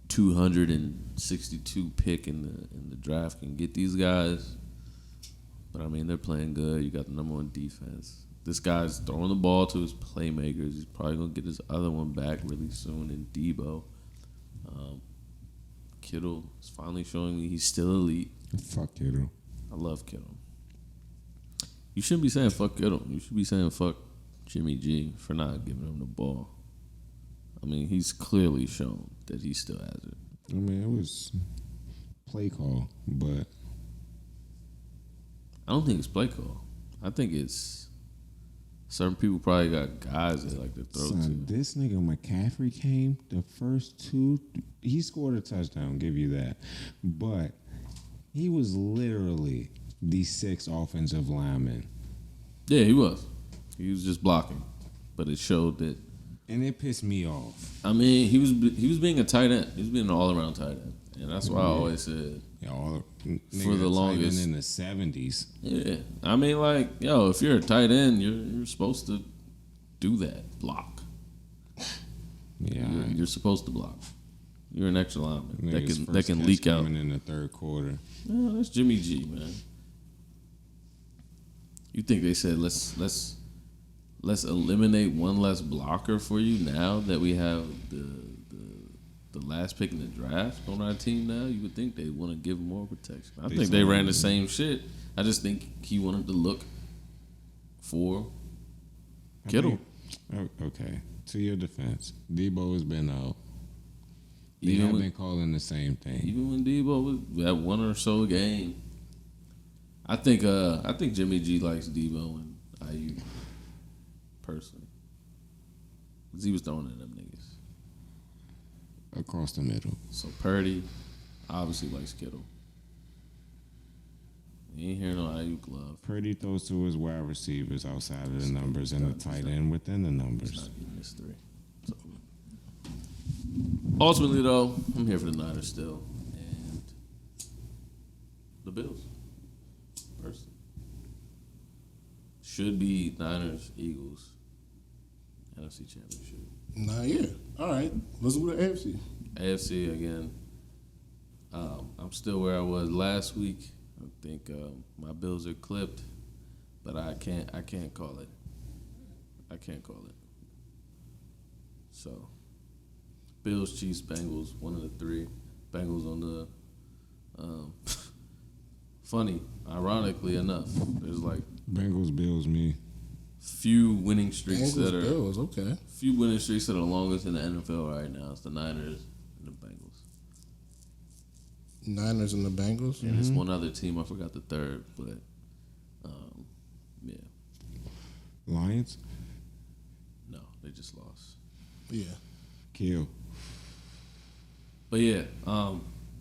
262 pick in the draft can get these guys, but I mean they're playing good. You got the number one defense. This guy's throwing the ball to his playmakers. He's probably gonna get his other one back really soon in Debo. Kittle is finally showing me he's still elite. Fuck Kittle. I love Kittle. You shouldn't be saying fuck Kittle. You should be saying fuck Jimmy G for not giving him the ball. I mean, he's clearly shown that he still has it. I mean, it was play call, but I don't think it's play call. I think it's certain people probably got guys they like to throw son, to. this nigga McCaffrey came the first two. He scored a touchdown, give you that, but he was literally the sixth offensive lineman, Yeah, he was. He was just blocking, but it showed that. and it pissed me off. I mean, he was being a tight end. He was being an all around tight end, and that's why I always said. Yeah, all For the longest. in the 70s. Yeah, I mean, like, yo, if you're a tight end, you're supposed to do that, block. Yeah, You're supposed to block. You're an extra lineman niggas that first can catch leak out. coming in the third quarter. Yeah, that's Jimmy G, man. You think they said let's eliminate one less blocker for you now that we have the last pick in the draft on our team now? You would think they want to give him more protection. I think they ran the same shit. I just think he wanted to look for Kittle. Okay, to your defense, Debo has been out. They Even have when- been calling the same thing. Even when Debo was at one or so game, I think Jimmy G likes Debo and IU personally, because he was throwing at them niggas. Across the middle. So Purdy obviously likes Kittle. You ain't hearing no IU glove. Purdy throws to his wide receivers outside of the numbers and the tight end within the numbers. Not getting this three. So, ultimately, though, I'm here for the Niners still, and the Bills. Personally, should be Niners, Eagles, NFC Championship. Not yet. All right. Let's go to AFC. AFC again. I'm still where I was last week. I think my Bills are clipped, but I can't call it. I can't call it. So, Bills, Chiefs, Bengals, one of the three. Bengals on the. Funny, ironically enough, there's like Bengals, Bills, me. Few winning streaks Bengals, that are Bills, okay. few winning streaks that are longest in the NFL right now. It's the Niners and the Bengals. Niners and the Bengals. And it's one other team. I forgot the third, but yeah, Lions? no, they just lost. Yeah. Kill. But yeah,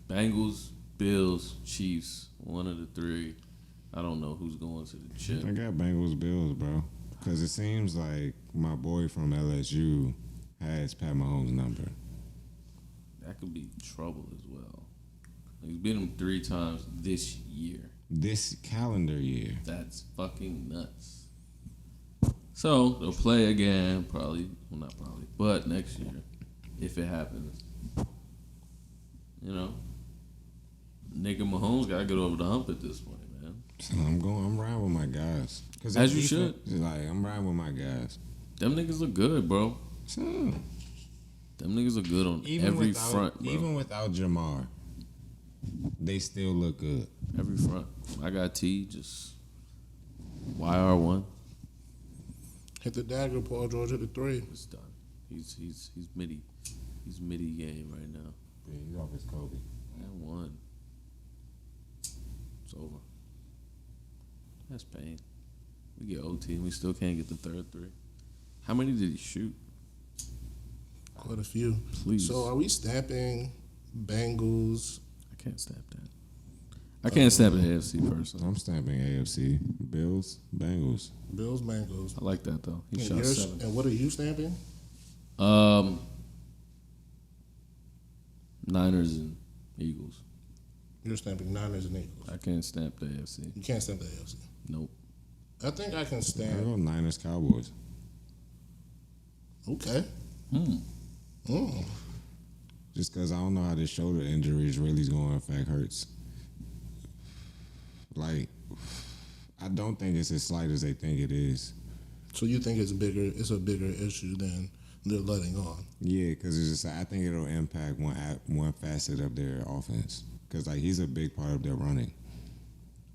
Bengals, Bills, Chiefs, one of the three. I don't know who's going to the chip. I got Bengals, Bills, bro. Because it seems like my boy from LSU has Pat Mahomes' number. That could be trouble as well. He's beat him 3 times this year. This calendar year. That's fucking nuts. So they'll play again, probably. Well, not probably, but next year, if it happens. You know, nigga Mahomes gotta get over the hump at this point, man. So I'm riding with my guys. Cause As that you defense, like, I'm riding with my guys. Them niggas look good, bro. So, Them niggas are good on every front, bro. Even without Jamar, they still look good. Every front. I got T, just YR1. Hit the dagger, Paul George. Hit the 3. It's done. He's midi. He's midi game right now. Yeah, he's off his Kobe. And 1. It's over. That's pain. We get OT and we still can't get the third 3. How many did he shoot? Quite a few. Please. So are we stamping Bengals? I can't stamp that. I can't stamp the AFC personally. I'm stamping AFC. Bills, Bengals. Bills, Bengals. I like that though. He And, shot yours- 7. and what are you stamping? Niners and Eagles. You're stamping Niners and Eagles. I can't stamp the AFC. You can't stamp the AFC. Nope. I think I can I stamp. go Niners, Cowboys. Okay. Hmm. Mm. Just because I don't know how this shoulder injury is really going to affect Hurts. Like, I don't think it's as slight as they think it is. So you think it's bigger? It's a bigger issue than they're letting on. Yeah, because it's just I think it'll impact one facet of their offense. Because like he's a big part of their running.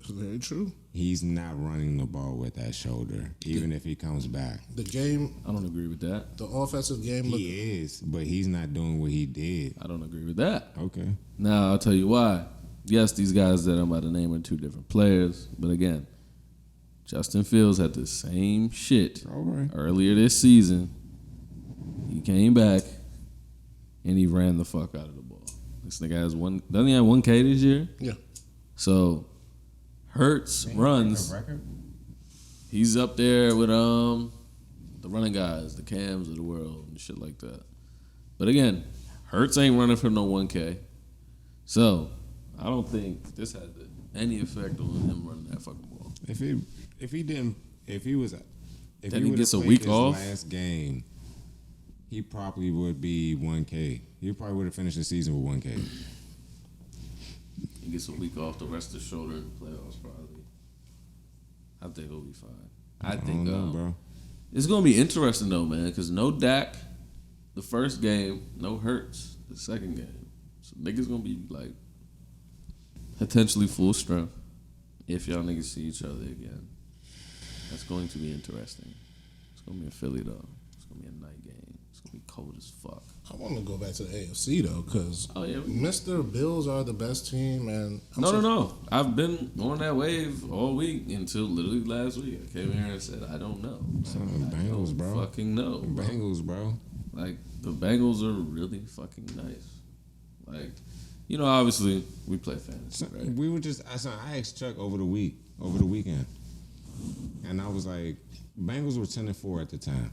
It's very true. He's not running the ball with that shoulder, even if he comes back. The game, I don't agree with that. the offensive game. Look, He is, but he's not doing what he did. I don't agree with that. Okay. Now I'll tell you why. Yes, these guys that I'm about to name are 2 different players, but again, Justin Fields had the same shit All right. earlier this season. He came back and he ran the fuck out of the ball. This nigga has doesn't he have 1K this year? Yeah. So Hurts runs. He's up there with the running guys, the Cams of the world and shit like that. But again, Hurts ain't running for no 1K. So I don't think this had any effect on him running that fucking ball. If he Then he would've gets a played week his off? last game, he probably would be 1K. He probably would have finished the season with 1K. He gets a week off, the rest of the shoulder in the playoffs probably. I think he'll be fine. I think don't know, bro. it's gonna be interesting though, man, because no Dak the first game, no Hurts the second game. So niggas gonna be like potentially full strength if y'all niggas see each other again. That's going to be interesting. It's gonna be in Philly though. It's gonna be a night game. It's gonna be cold as fuck. I want to go back to the AFC though, because Oh yeah. Mr. Bills are the best team, and No. I've been on that wave all week until literally last week. I came here and said, I don't know. Son, I Bengals, don't bro. fucking know. Bro. Bengals, bro. Like, the Bengals are really fucking nice. Like, you know, obviously, we play fantasy, right? We were just I asked Chuck over the weekend, and I was like, Bengals were 10-4 at the time,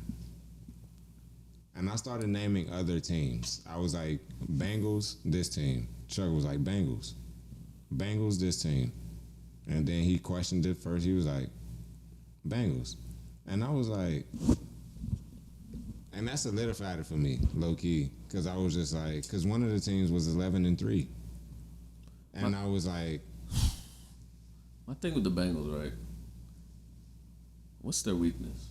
and I started naming other teams. I was like, Bengals, this team. Chuck was like, Bengals, this team, and then he questioned it first. He was like, Bengals, and I was like, and that solidified it for me, low key, because I was just like, because one of the teams was 11-3. And I was like, My thing with the Bengals, right? What's their weakness?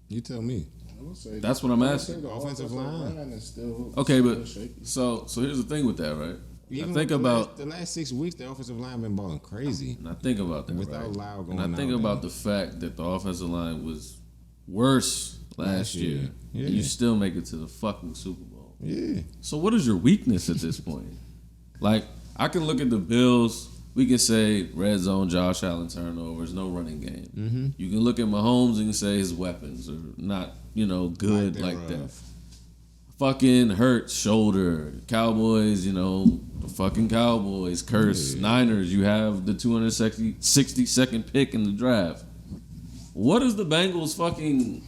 you tell me. I would say That's what I'm asking. the Offensive line. is still Okay, still but shaky. so here's the thing with that, right? Even think with about the last 6 weeks, the offensive line been balling crazy. and I think about that Without right? Lau going and I think out about there. the fact that the offensive line was worse last year. Yeah. And you still make it to the fucking Super Bowl. Yeah. So what is your weakness at this point? Like, I can look at the Bills. We can say red zone, Josh Allen turnovers, no running game. Mm-hmm. You can look at Mahomes and say his weapons are not, good like that. Fucking hurt shoulder. Cowboys, the fucking Cowboys curse. Yeah. Niners, you have the 262nd pick in the draft. What is the Bengals' fucking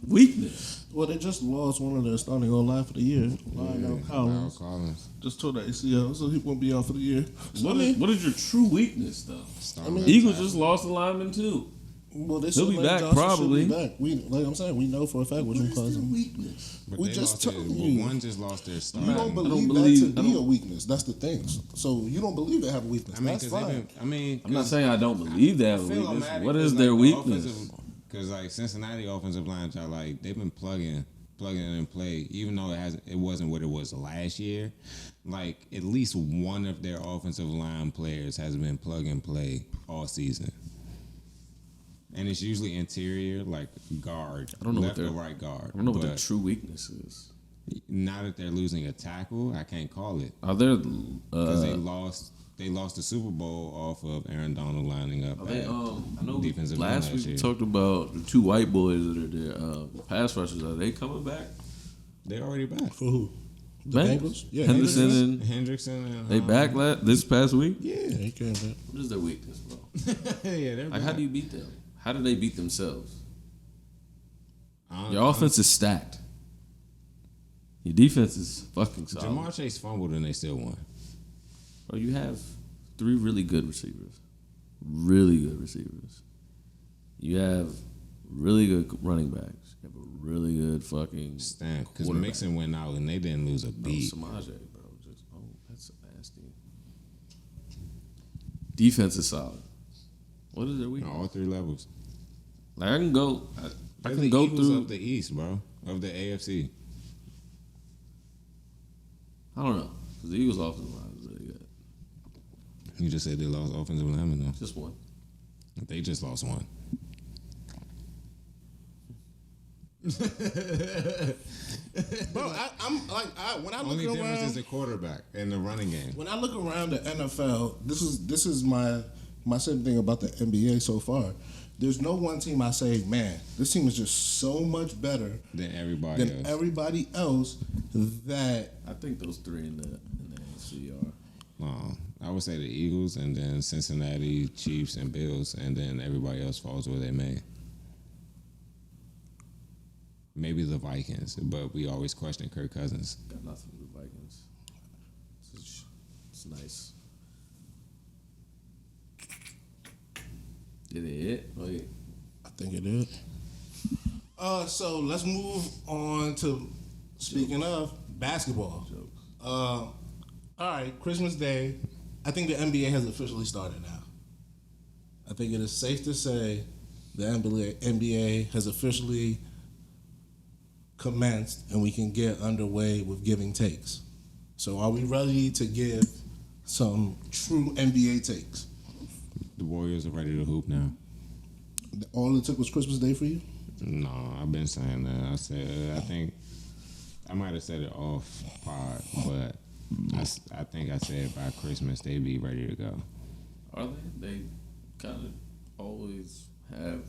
weakness? Well, they just lost one of their starting O-line for the year. Lionel Collins Collins. just tore the ACL, so he won't be out for the year. So, What is your true weakness, though? mean, Eagles just lost a lineman, too. well, they He'll be Lane back, Johnson probably. should be back. Like I'm saying, we know for a fact which one caused him. weakness? But We they just lost told their- you. One just lost their star. You don't believe, believe- that I to be don't- a weakness. That's the thing. So you don't believe they have a weakness. I mean, That's because fine. I'm not saying I don't believe they have a weakness. What is their weakness? Because like Cincinnati offensive line, y'all, like they've been plugging and play, even though it wasn't what it was last year. Like at least one of their offensive line players has been plug and play all season, and it's usually interior, like guard. I don't know what left or their- right guard. I don't know what their But true weakness is. now that they're losing a tackle, I can't call it Are there? because they lost. They lost the Super Bowl off of Aaron Donald lining up. Are they, at I know defensive last line week last we year. talked about the two white boys that are there. Pass rushers, are they coming back? They're already back. For who? The Bengals? Yeah, Henderson Henderson. and Hendrickson. they back this past week. Yeah, he came back. What is their weakness, bro? Yeah, they're Like, how back. do you beat them? How do they beat themselves? I don't- Your offense is stacked. Your defense is fucking solid. Jamar Chase fumbled and they still won. Bro, you have three really good receivers. Really good receivers. You have really good running backs. You have a really good fucking Stamp, because quarterback. Mixon went out and they didn't lose a No, beat. Samaje, bro. That's nasty. Defense is solid. What is their On weakness? all three levels. Like, I can go. I They're can the go Eagles through. of the East, bro, of the AFC. I don't know. Because the Eagles' offensive line is really good. You just said they lost offensive linemen, though. Just one. They just lost one. Bro, I'm like, when I Only look difference around, is the quarterback in the running game. when I look around the NFL, this is my same thing about the NBA so far. There's no one team I say, man, this team is just so much better Than everybody than else. everybody else that I think those three in the AFC are. I would say the Eagles and then Cincinnati, Chiefs, and Bills, and then everybody else falls where they may. Maybe the Vikings, but we always question Kirk Cousins. Got nothing with the Vikings. It's nice. Did it hit? Wait. I think it is. So let's move on to speaking of basketball. All right, Christmas Day. I think the NBA has officially started now. I think it is safe to say the NBA has officially commenced and we can get underway with giving takes. So are we ready to give some true NBA takes? The Warriors are ready to hoop now. All it took was Christmas Day for you? No, I've been saying that. I think I might have said it off pod, but I think I said by Christmas they'd be ready to go. Are they? They kind of always have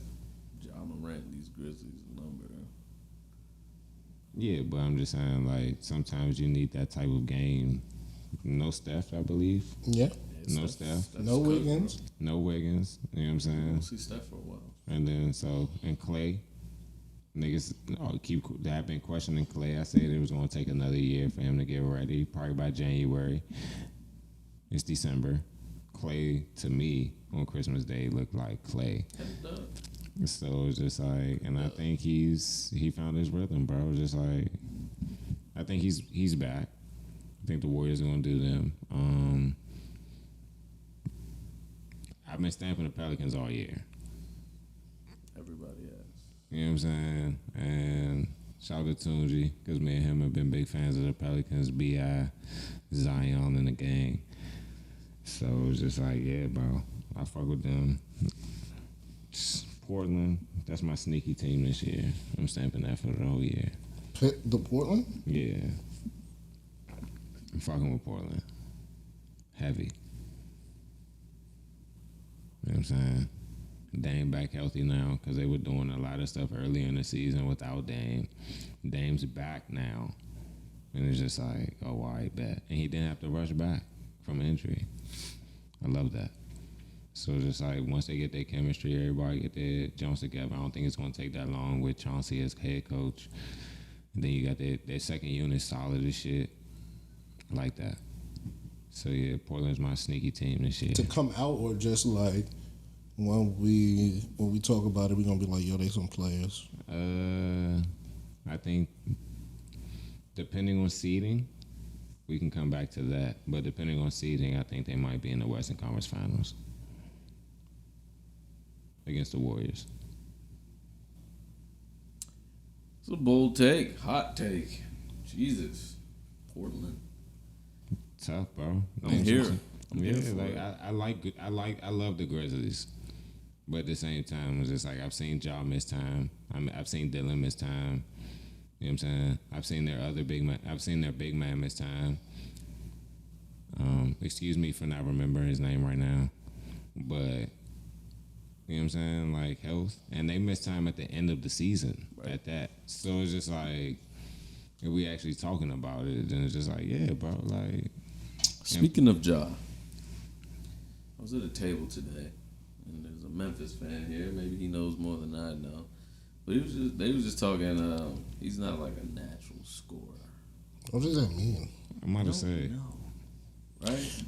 John Morant, these Grizzlies number. Yeah, but I'm just saying, like, sometimes you need that type of game. No Steph, I believe. Yeah. No Steph. No Wiggins. No Wiggins. You know what I'm I saying? don't see Steph for a while. And then and Clay. Niggas have been questioning Clay. I said it was going to take another year for him to get ready, probably by January. It's December. Clay, to me, on Christmas Day, looked like Clay. So it's just like, and I think he found his rhythm, bro. It's just like, I think he's back. I think the Warriors are going to do them. I've been stamping the Pelicans all year. Everybody has. You know what I'm saying? And shout out to Tunji, because me and him have been big fans of the Pelicans, B.I., Zion, and the gang. So it was just like, yeah, bro, I fuck with them. Portland, that's my sneaky team this year. I'm stamping that for the whole year. The Portland? Yeah. I'm fucking with Portland. Heavy. You know what I'm saying? Dame back healthy now because they were doing a lot of stuff earlier in the season without Dame. Dame's back now. And it's just like, oh, all right, bet. And he didn't have to rush back from injury. I love that. So it's just like once they get their chemistry, everybody get their jumps together. I don't think it's going to take that long with Chauncey as head coach. And then you got their second unit solid as shit. I like that. So yeah, Portland's my sneaky team this year. To come out or just like when we talk about it, we're gonna be like, yo, they some players. I think depending on seeding, we can come back to that. But depending on seeding, I think they might be in the Western Conference Finals against the Warriors. It's a bold take, hot take. Jesus, Portland. Tough, bro. I'm here. I'm Yeah, here for like it. I love the Grizzlies, but at the same time, it's just like I've seen Ja miss time. I've seen Dylan miss time. You know what I'm saying? I've seen their other big man. I've seen their big man miss time. Excuse me for not remembering his name right now, but you know what I'm saying? Like health, and they missed time at the end of the season. Right. At that, so it's just like if we actually talking about it, then it's just like, yeah, bro, like. Speaking of Ja, I was at a table today, and there's a Memphis fan here. Maybe he knows more than I know. But they was just talking. He's not like a natural scorer. What does that mean? I might have said. No, right?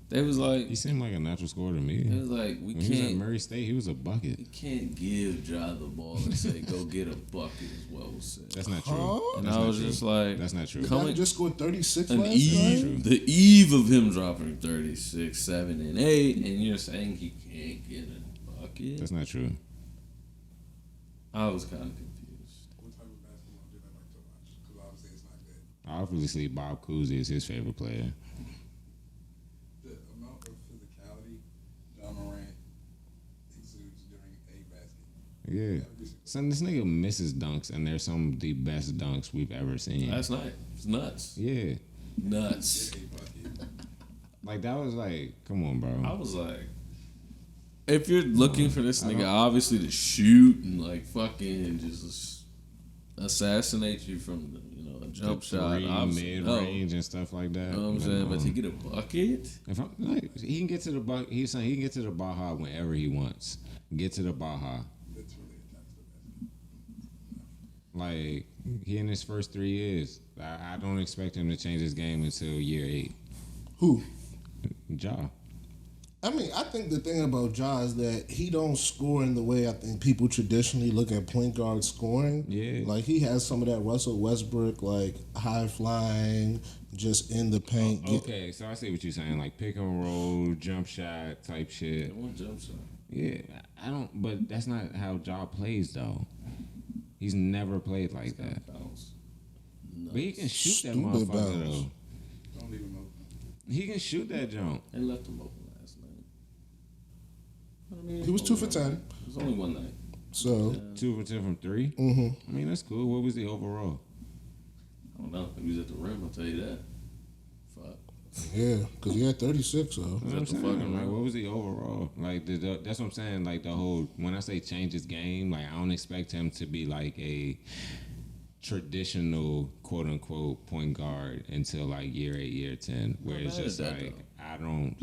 They was like, He seemed like a natural scorer to me. it was like we When he was at can't. Murray State, he was a bucket. You can't give Ja the ball and say go get a bucket as well said. That's not true. Huh? And That's I not was true. just like, That's not true. The Come guy in- just scored 36 an last night. eve, the eve of him dropping 36, 7, and 8, and you're saying he can't get a bucket. That's not true. I was kind of confused. What type of basketball did I like to watch? Because obviously it's not good. Obviously, Bob Cousy is his favorite player. The amount of physicality John Morant exudes during a basket. Yeah. Son, this nigga misses dunks, and they're some of the best dunks we've ever seen. Last night, it's nuts, Yeah. nuts. Get a bucket. Like, that was like, come on, bro. I was like, if you're looking for this nigga, obviously to shoot and like fucking just assassinate you from a jump shot, obviously, mid no. range and stuff like that. You know what I'm saying? But to get a bucket, if I'm like, he can get to the he's saying he can get to the Baja whenever he wants. Get to the Baja. Literally attacks the basket. Like, he in his first 3 years, I don't expect him to change his game until year 8. Who? Ja. I mean, I think the thing about Ja is that he don't score in the way I think people traditionally look at point guard scoring. Yeah. Like, he has some of that Russell Westbrook, like, high flying, just in the paint. Okay, so I see what you're saying, like pick and roll, jump shot type shit. one jump shot. Yeah, I don't, but that's not how Ja plays though. He's never played like that. Bounce. But he can shoot that Stupid motherfucker bounce. though. Don't leave him open. He can shoot that jump. They left him open last night. I mean, He was 2 for 10. It was only one night. So, 2 for 10 from 3. mm-hmm. I mean, that's cool. What was the overall? I don't know. He was at the rim. I'll tell you that. Fuck. Yeah, because he had 36, so. That's what I'm At the saying. fucking Like, rim. what was the overall? Like, that's what I'm saying. Like, the whole, when I say change his game, like, I don't expect him to be like a traditional quote unquote point guard until like year 8, year 10, where Not it's bad just at that, like, I don't,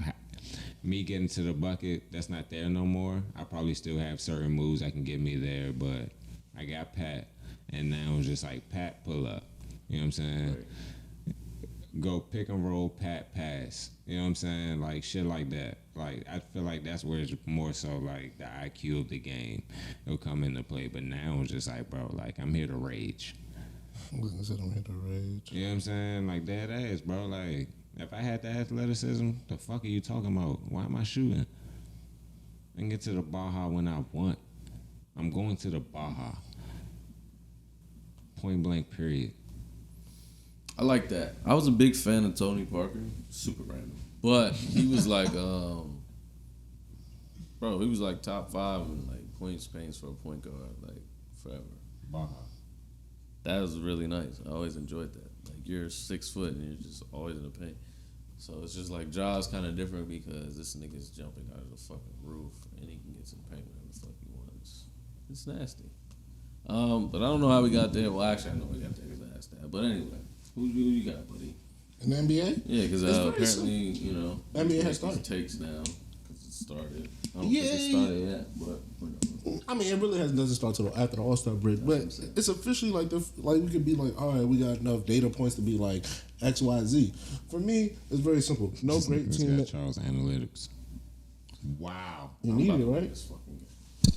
me getting to the bucket, that's not there no more. I probably still have certain moves that can get me there, but I got Pat, and now it's just like, Pat, pull up. You know what I'm saying? Right. Go pick and roll, Pat, pass. You know what I'm saying? Like shit like that. Like I feel like that's where it's more so like the IQ of the game will come into play. But now it's just like, bro, like I'm here to rage. I said I'm here to rage. You know what I'm saying? Like dead ass, bro. Like if I had the athleticism, the fuck are you talking about? Why am I shooting? I can get to the Baja when I want. I'm going to the Baja. Point blank, period. I like that. I was a big fan of Tony Parker. Super random. But he was like, bro, he was like top 5 in like points paints for a point guard, like forever. Baja. That was really nice. I always enjoyed that. Like you're 6 foot and you're just always in the paint. So it's just like Ja's kind of different because this nigga's jumping out of the fucking roof and he can get to the paint whenever the fuck he wants. It's nasty. But I don't know how we got there. Well, actually, I know we got there because I asked that. But anyway, who you got, buddy? In the NBA? Yeah, because apparently, simple. you know, NBA has started. takes now because it started. I don't Yeah. think it started yet, but whatever. I mean, it really doesn't start till after the All-Star break, but it's officially like we could be like, all right, we got enough data points to be like X, Y, Z. For me, it's very simple. No great team. Got Charles Analytics. Wow. You need it, right?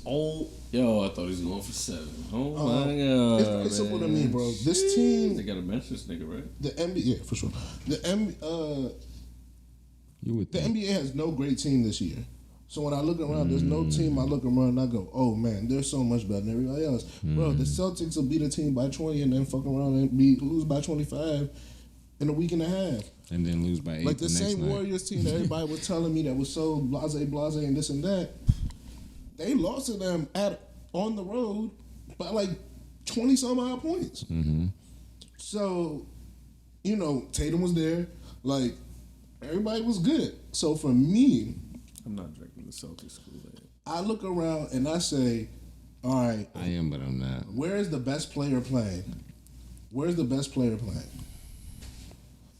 Oh, yo, I thought he was going for 7. Oh my It's god, very simple to man. me, bro. This team, They got to bench this nigga, right? the NBA, yeah, for sure. The You would The think. NBA has no great team this year. So when I look around, there's no team I look around and I go, oh man, they're so much better than everybody else. Bro, the Celtics will beat a team by 20 and then fuck around and lose by 25 in a week and a half. And then lose by 8 Like the next same night. Warriors team that everybody was telling me that was so blase and this and that. They lost to them on the road by like 20 some odd points. Mm-hmm. So, you know, Tatum was there. Like, everybody was good. So for me, I'm not drinking the Celtics Kool-Aid. I look around and I say, all right, I am, but I'm not. where is the best player playing? Where's the best player playing?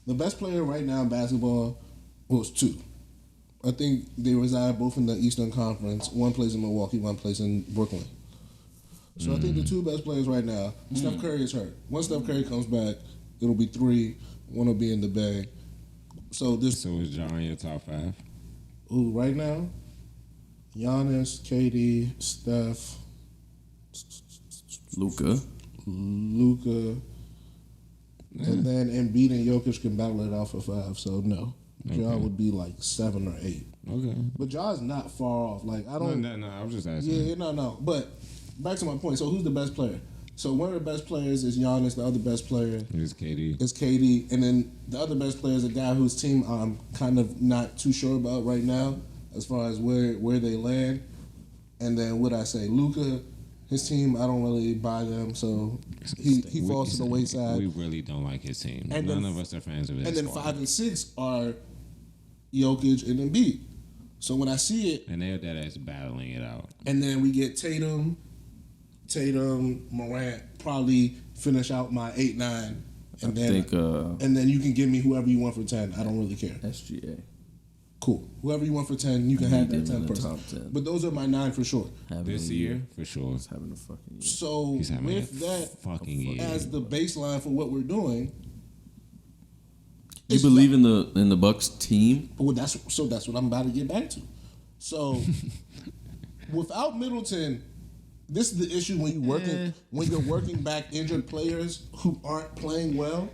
The best player right now in basketball was 2. I think they reside both in the Eastern Conference. One plays in Milwaukee, one plays in Brooklyn. So I think the 2 best players right now, Steph Curry is hurt. Once Steph Curry comes back, it'll be 3. One will be in the Bay. So this, So is John your top 5? right now, Giannis, KD, Steph, Luka. Luka, and then Embiid and Jokic can battle it out for 5. So no, Ja Okay. would be like 7 or 8. Okay. But Ja's not far off. Like I don't. No, I was just asking. Yeah, no. But back to my point. So who's the best player? So one of the best players is Giannis. The other best player It's KD. is KD, and then the other best player is a guy whose team I'm kind of not too sure about right now, as far as where they land. And then what I say, Luka, his team, I don't really buy them, so he falls to the wayside. We really don't like his team. And None then- of us are fans of his And then squad. 5 and 6 are Jokic and Embiid. So when I see it, And they're dead ass battling it out. and then we get Tatum, Morant, probably finish out my 8-9, and then you can give me whoever you want for 10. I don't really care. SGA. Cool. Whoever you want for 10, you can have that Need him 10 in the person. top 10. But those are my 9 for sure. Having This a year, for sure. He's having a fucking year. So He's having with a that fucking year. as the baseline for what we're doing, You it's believe in the Bucks team? well, that's what I'm about to get back to. So without Middleton, this is the issue when you're working back injured players who aren't playing well.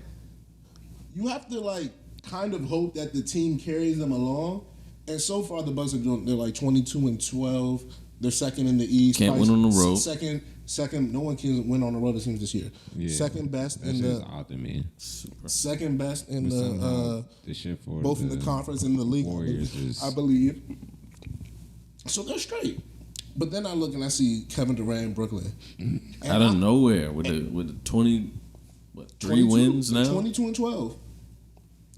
You have to like kind of hope that the team carries them along. And so far, the Bucks are doing. They're like 22-12. They're second in the East. Can't win on the road. Second. No one can win on the road. It seems this year. Yeah. Second best That in shit is the odd to me. second best in But somehow the the shit for both in the conference and the league. Warriors is I believe. So they're straight. But then I look and I see Kevin Durant in Brooklyn. Out of nowhere with the 20, 3 wins now? 22-12.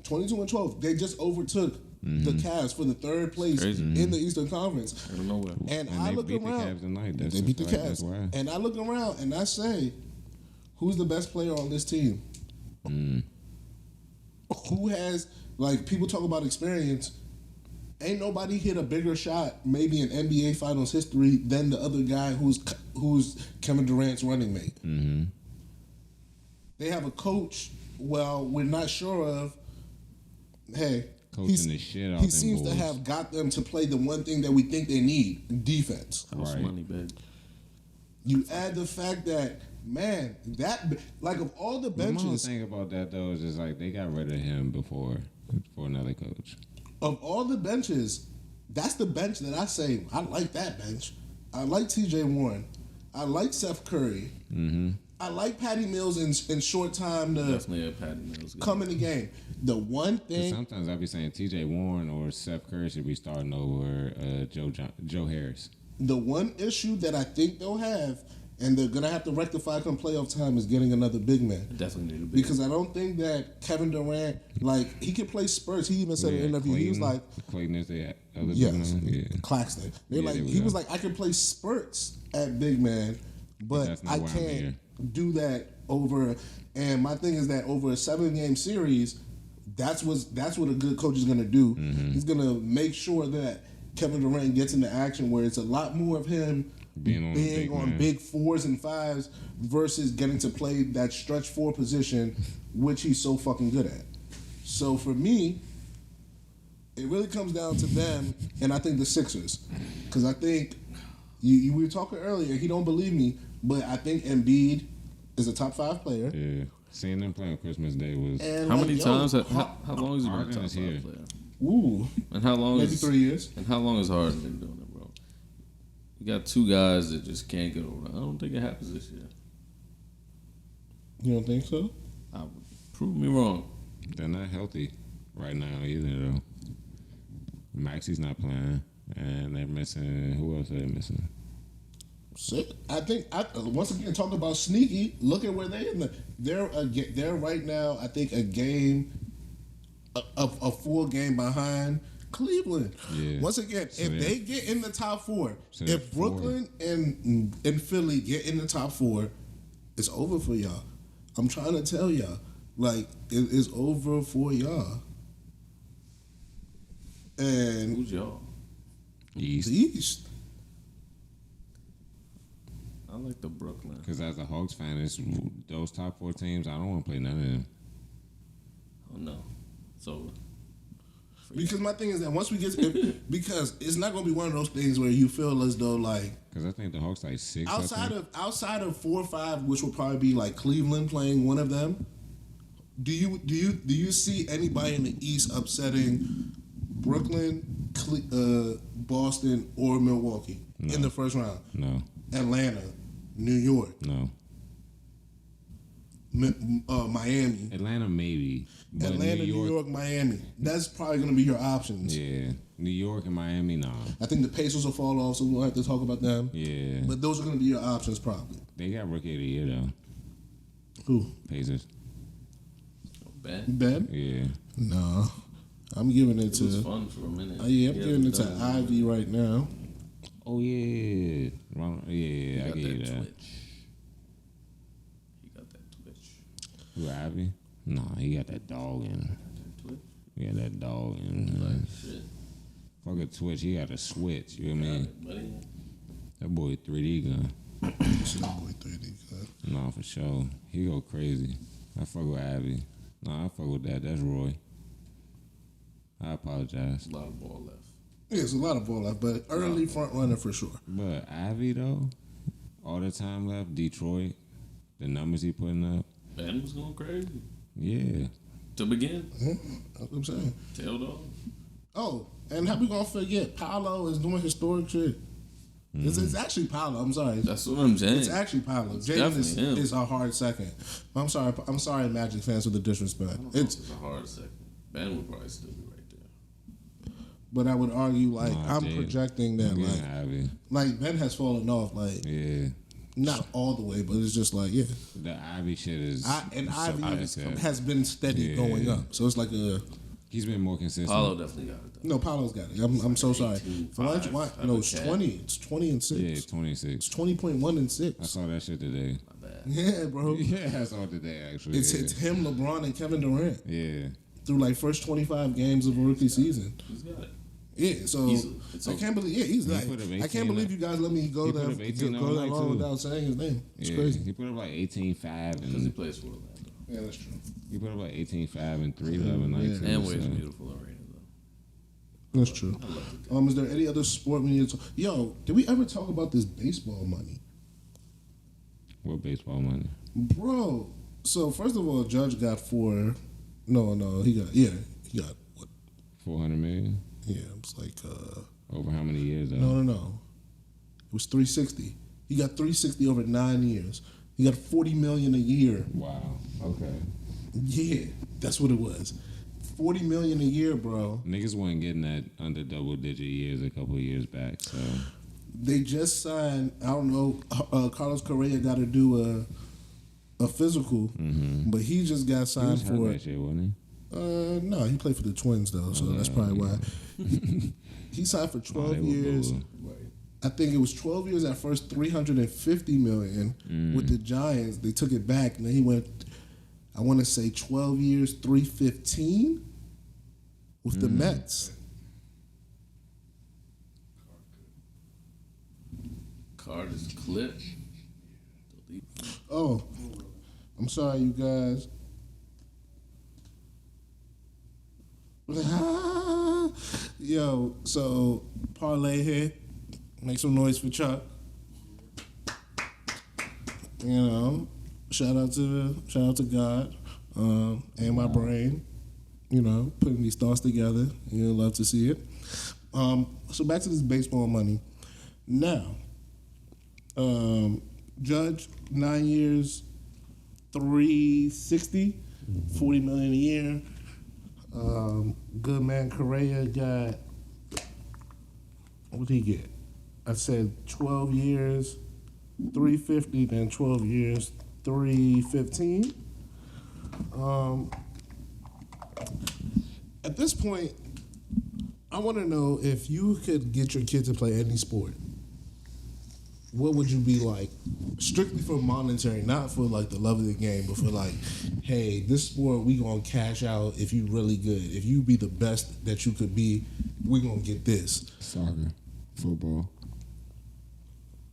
22-12. They just overtook the Cavs for the 3rd place Crazy. in the Eastern Conference. Out of nowhere. And and I they look beat around. the Cavs tonight. That's They beat the a fact. That's Cavs. why. And I look around and I say, who's the best player on this team? Who has, like, people talk about experience. Ain't nobody hit a bigger shot, maybe in NBA Finals history, than the other guy who's Kevin Durant's running mate. Mm-hmm. They have a coach, well, we're not sure of. Hey, Coaching the shit out he them seems to boys. have got them to play the one thing that we think they need, defense. House Right. money, baby. You add the fact that, man, that, like, of all the My whole benches, thing about that though is just like they got rid of him before for another coach. of all the benches, that's the bench that I say, I like that bench. I like TJ Warren. I like Seth Curry. Mm-hmm. I like Patty Mills in short time to Definitely a Patty Mills guy. come in the game. The one 'Cause thing, sometimes I be saying T.J. Warren or Seth Curry should be starting over Joe Harris. the one issue that I think they'll have, and they're gonna have to rectify come playoff time, is getting another big man. Definitely need a big. Because I don't think that Kevin Durant, like, he can play spurts. He even said in an interview, he was like, Clayton is the other yes, big man. Yeah. Claxton. They're Yeah, like, there we he go. was like, I can play spurts at big man, but that's not I why I'm can't here. do that over. And my thing is that over a 7-game series, that's what a good coach is gonna do. Mm-hmm. He's gonna make sure that Kevin Durant gets into action where it's a lot more of him Being on the big man. big 4s and 5s versus getting to play that stretch 4 position, which he's so fucking good at. So for me, it really comes down to them, and I think the Sixers, because I think we were talking earlier. He don't believe me, but I think Embiid is a top 5 player. Yeah. Seeing them play on Christmas Day was. And How like, many yo, times? How long has he been a Harden top is 5 here. player? Ooh, And how long maybe is 3 years. And how long has Harden been doing it, bro? You got 2 guys that just can't get over. I don't think it happens this year. You don't think so? Prove me wrong. They're not healthy right now either, though. Maxie's not playing, and they're missing. Who else are they missing? Sick. I think once again talk about sneaky. Look at where they're right now. I think a game, a full game behind Cleveland. Yeah. Once again, So if they're- they get in the top 4, So they're if Brooklyn and Philly get in the top 4, it's over for y'all. I'm trying to tell y'all, like it is over for y'all. And Who's y'all? East. the East. I like the Brooklyn. Because as a Hawks fan, it's those top 4 teams. I don't want to play none of them. Oh no. So Because my thing is that once we get because it's not going to be one of those things where you feel as though like Because I think the Hawks like 6. outside of 4 or 5, which will probably be like Cleveland playing one of them. Do you see anybody in the East upsetting Brooklyn, Boston, or Milwaukee in the first round? No, Atlanta, New York, no. Miami. Atlanta maybe. But Atlanta, New York, Miami. That's probably going to be your options. Yeah. New York and Miami, nah. I think the Pacers will fall off, so we won't have to talk about them. Yeah. But those are going to be your options probably. They got Rookie of the Year, though. Who? Pacers. Ben. Ben? Yeah. No. I'm giving it It was to. fun for a minute. I'm giving it to Ivy right now. Oh, yeah. Ronald, He yeah, I got get you that that. twitch. He got that twitch. Who, Ivy? Nah, he got that dog in. That twitch. He got that dog in. Like shit. Fuck a twitch. He got a switch. You know what I mean? Buddy. That boy 3D gun. Boy 3D cut. Nah, for sure. He go crazy. I fuck with Ivy. Nah, I fuck with that. That's Roy. I apologize. A lot of ball left. Yeah, it's a lot of ball left, but early front runner for sure. But Ivy, though, all the time left, Detroit, the numbers he putting up, Ben was going crazy. yeah. To begin. That's what I'm saying. Tailed off. Oh, and how we gonna forget? Paolo is doing historic shit. It's actually Paolo. I'm sorry. That's what I'm saying. It's actually Paolo. Jaden definitely him. is a hard second. I'm sorry, Magic fans, with the disrespect. It's a hard second. Ben would probably still be right there. But I would argue, like, Nah, I'm Jaden. projecting that, I'm like, getting Ivy. Ben has fallen off, like, Yeah. not all the way, but it's just like, yeah. The Ivy shit is. Ivy subjective. has been steady Yeah. going up. So it's like a. He's been more consistent. Paulo definitely got it though. No, Paolo's got it. I'm so sorry. 18-5 Why? type No, of it's cat. 20. It's 20 and 6. Yeah, 26. It's 20.1 and I 6. saw that shit today. My bad. Yeah, bro. Yeah, I saw it today, actually. It's him, LeBron, and Kevin Durant Yeah. through like first 25 games of a rookie season. He's got it. Yeah, so Easily. It's I can't believe. Yeah, he's He like. put up I 18 can't believe you guys let me go he put there up 18 go that on long night, too. without saying his name. It's Yeah. crazy. He put up like 18-5 Because he and plays for Orlando. Yeah, that's true. he put up like 18-5 and 3 the other night Yeah. too. And wears so. beautiful arena though. That's true. I love the guy. Is there any other sport we need to talk? Yo, did we ever talk about this baseball money, What baseball money? bro? So first of all, Judge got 4. No, he got what? 400 million? Yeah, it was like Over how many years though? no. It was 360. He got 360 over 9 years. He got $40 million a year. Wow. Okay. Yeah, that's what it was. $40 million a year, bro. Niggas weren't getting that under double digit years a couple of years back. So They just signed. I don't know. Carlos Correa got to do a physical, but he just got he signed was hurt for. that shit, wasn't No, he played for the Twins though, so that's probably why. He signed for 12 they were years. booing. I think it was 12 years at first, $350 million with the Giants. They took it back, and then he went. I want to say 12 years, $315 with the Mets. Card is clipped. Oh, I'm sorry, you guys. Yo, so parlay here. Make some noise for Chuck. You know, shout out to God and my brain. You know, putting these thoughts together. You'll love to see it. So back to this baseball money. Now, Judge, 9 years, $360, $40 million a year. Good man Correa got, what did he get? I said 12 years, $350, then 12 years, $315. At this point, I want to know if you could get your kid to play any sport, what would you be like? Strictly for monetary, not for like the love of the game, but for like, hey, this sport we gonna cash out if you really good. If you be the best that you could be, we gonna get this. Soccer, football.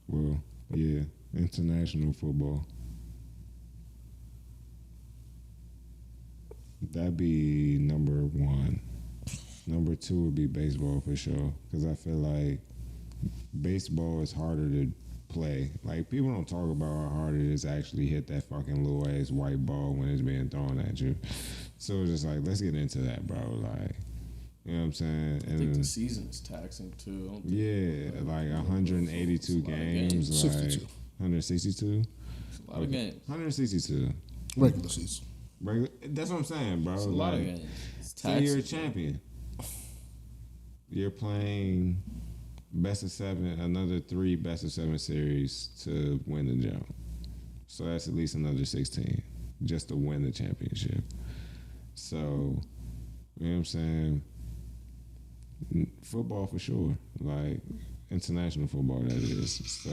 Well, yeah, international football. That'd be number one. Number two would be baseball for sure, because I feel like baseball is harder to play. Like, people don't talk about how hard it is to actually hit that fucking little ass white ball when it's being thrown at you. So it's just like, let's get into that, bro. Like, you know what I'm saying? I think the season is taxing too. I don't think Yeah, like 182 games, like 62. 162. it's a lot of games. 162. Regular season. That's what I'm saying, bro. It's a lot of games. It's So you're a taxing. champion. You're playing best of seven, another 3 best of 7 series to win the jump. So that's at least another 16 just to win the championship. So, you know what I'm saying? Football for sure. Like, international football, that is. So,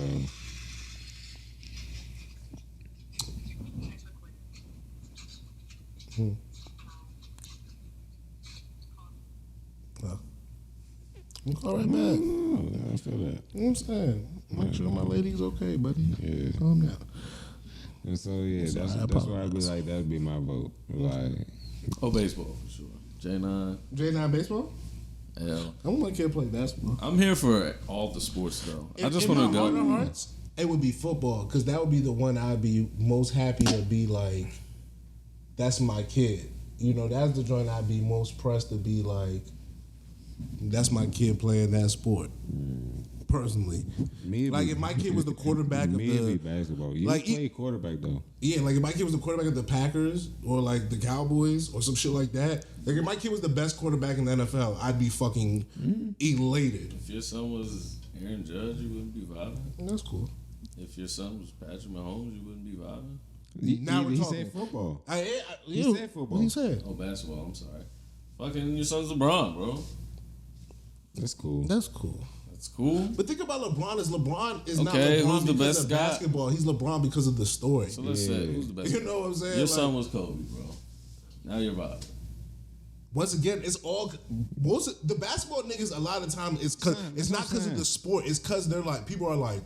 All right, man. I feel that. You know what I'm saying? Make sure my lady's okay, buddy. Yeah. Calm down. And so, yeah, So that's I why I'd be apologize. like, that'd be my vote. Like, Oh, baseball for sure. J9. J9 baseball? L. I want my kid to play basketball. I'm here for all the sports though. I just In want to my heart of go. hearts, it would be football because that would be the one I'd be most happy to be like, that's my kid. You know, that's the joint I'd be most pressed to be like, that's my kid playing that sport. Personally, me, like if my kid was the quarterback of me, it'd be the basketball. You like, play quarterback though. yeah, like if my kid was the quarterback of the Packers or like the Cowboys or some shit like that. Like if my kid was the best quarterback in the NFL, I'd be fucking elated. If your son was Aaron Judge, you wouldn't be vibing. That's cool. If your son was Patrick Mahomes, you wouldn't be vibing. Now we're he talking. said football. He said football. What he said? Oh, basketball. I'm sorry. Fucking your son's LeBron, bro. That's cool. That's cool. That's cool. But think about LeBron is not Okay, LeBron who's the because best of guy? basketball. He's LeBron because of the story. So let's say who's the best? You know what I'm saying? Your Like, son was Kobe, bro. Now you're vibing. once again, it's all most of, the basketball niggas. A lot of time it's cause it's not because of the sport. It's because they're like people are like,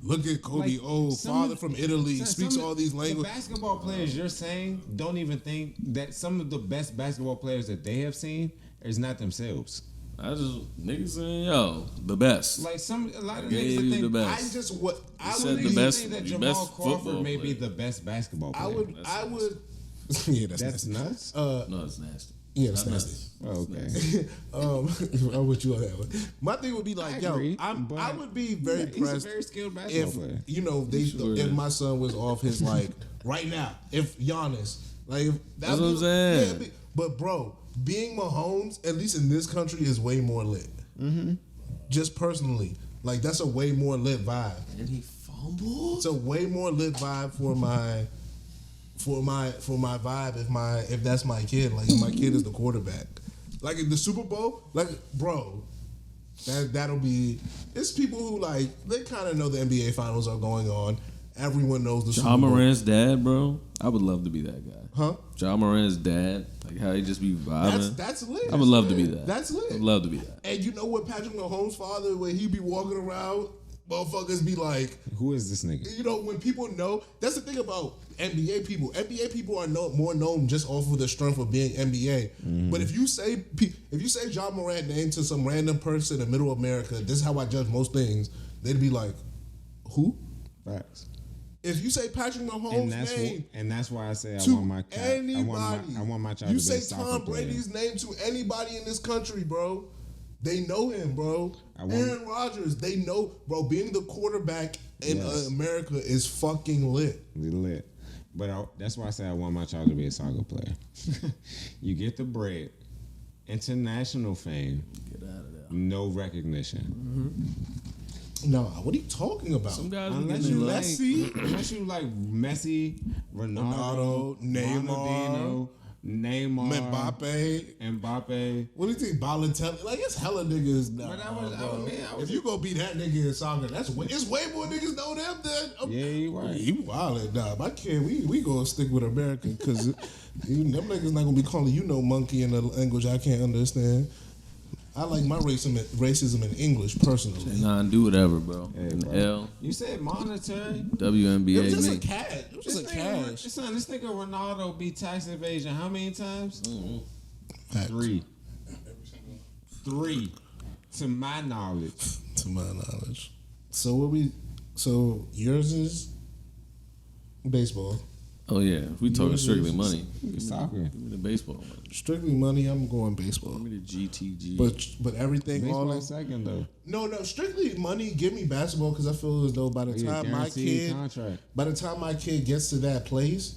look at Kobe. Like, Father from Italy, speaks some of all these The languages. basketball players you're saying don't even think that some of the best basketball players that they have seen is not themselves. I just niggas saying, yo, the best. Like a lot of Gave niggas you that think the best. I said would the niggas best- think that the Jamal best Crawford football may be player. the best basketball player. I would. Yeah, that's That's nasty. nuts. No, it's nasty. Yeah, it's nasty. Oh, okay. I'm with you on that one. My thing would be like, I agree, I would be very He's a impressed very skilled basketball if player. if my son was off his like right now. If Giannis, like, if That's what I'm saying. yeah, but bro, being Mahomes, at least in this country, is way more lit. Mm-hmm. Just personally, like that's a way more lit vibe. And he fumbled. It's a way more lit vibe for my vibe if that's my kid. Like if my kid is the quarterback. Like in the Super Bowl, like bro, that'll be. It's people who like they kind of know the NBA finals are going on. Everyone knows the Super John Bowl. Morant's dad, bro. I would love to be that guy. Huh? John Morant's dad, like how he just be vibing. That's lit. I would love to be that. That's lit. I would love to be that. And you know what Patrick Mahomes' father, when he be walking around, motherfuckers be like, Who is this nigga? you know, when people know, that's the thing about NBA people. NBA people are more known just off of the strength of being NBA. But if you say John Morant name to some random person in middle America, this is how I judge most things. They'd be like, who? Facts. If you say Patrick Mahomes' name And that's why I say I to want my anybody, I want my child you to be say a soccer Tom player. Brady's name to anybody in this country, bro. They know him, bro. Aaron Rodgers, they know, bro. Being the quarterback in America is fucking lit. We lit. But that's why I say I want my child to be a soccer player. You get the bread, international fame, Get out of there. no recognition. No, what are you talking about? Some guys Unless be you getting like, Messi. unless you like Messi, Ronaldo, Neymar, Neymar, Mbappe. What do you think, Balotelli? Like, it's hella niggas now. But I was if you gonna beat that nigga in soccer, it's way more niggas know them than. Yeah, you right. You wildin', nah. My kid, we gonna stick with American because them niggas not gonna be calling you no monkey in a language I can't understand. I like my racism in English personally. Nah, do whatever, bro. Hey, An bro. L, You said monetary. WNBA, It was just me. a cash. It was just a cash. This nigga Ronaldo beat tax evasion how many times? Facts. 3. 3. To my knowledge. To my knowledge. So yours is baseball. Oh yeah, if we talking strictly money, Soccer. give me the baseball money. Strictly money, I'm going baseball. Give me the GTG. But everything all Baseball in, second though. no, strictly money. Give me basketball because I feel as though by the Yeah, time guaranteed contract. my kid gets to that place,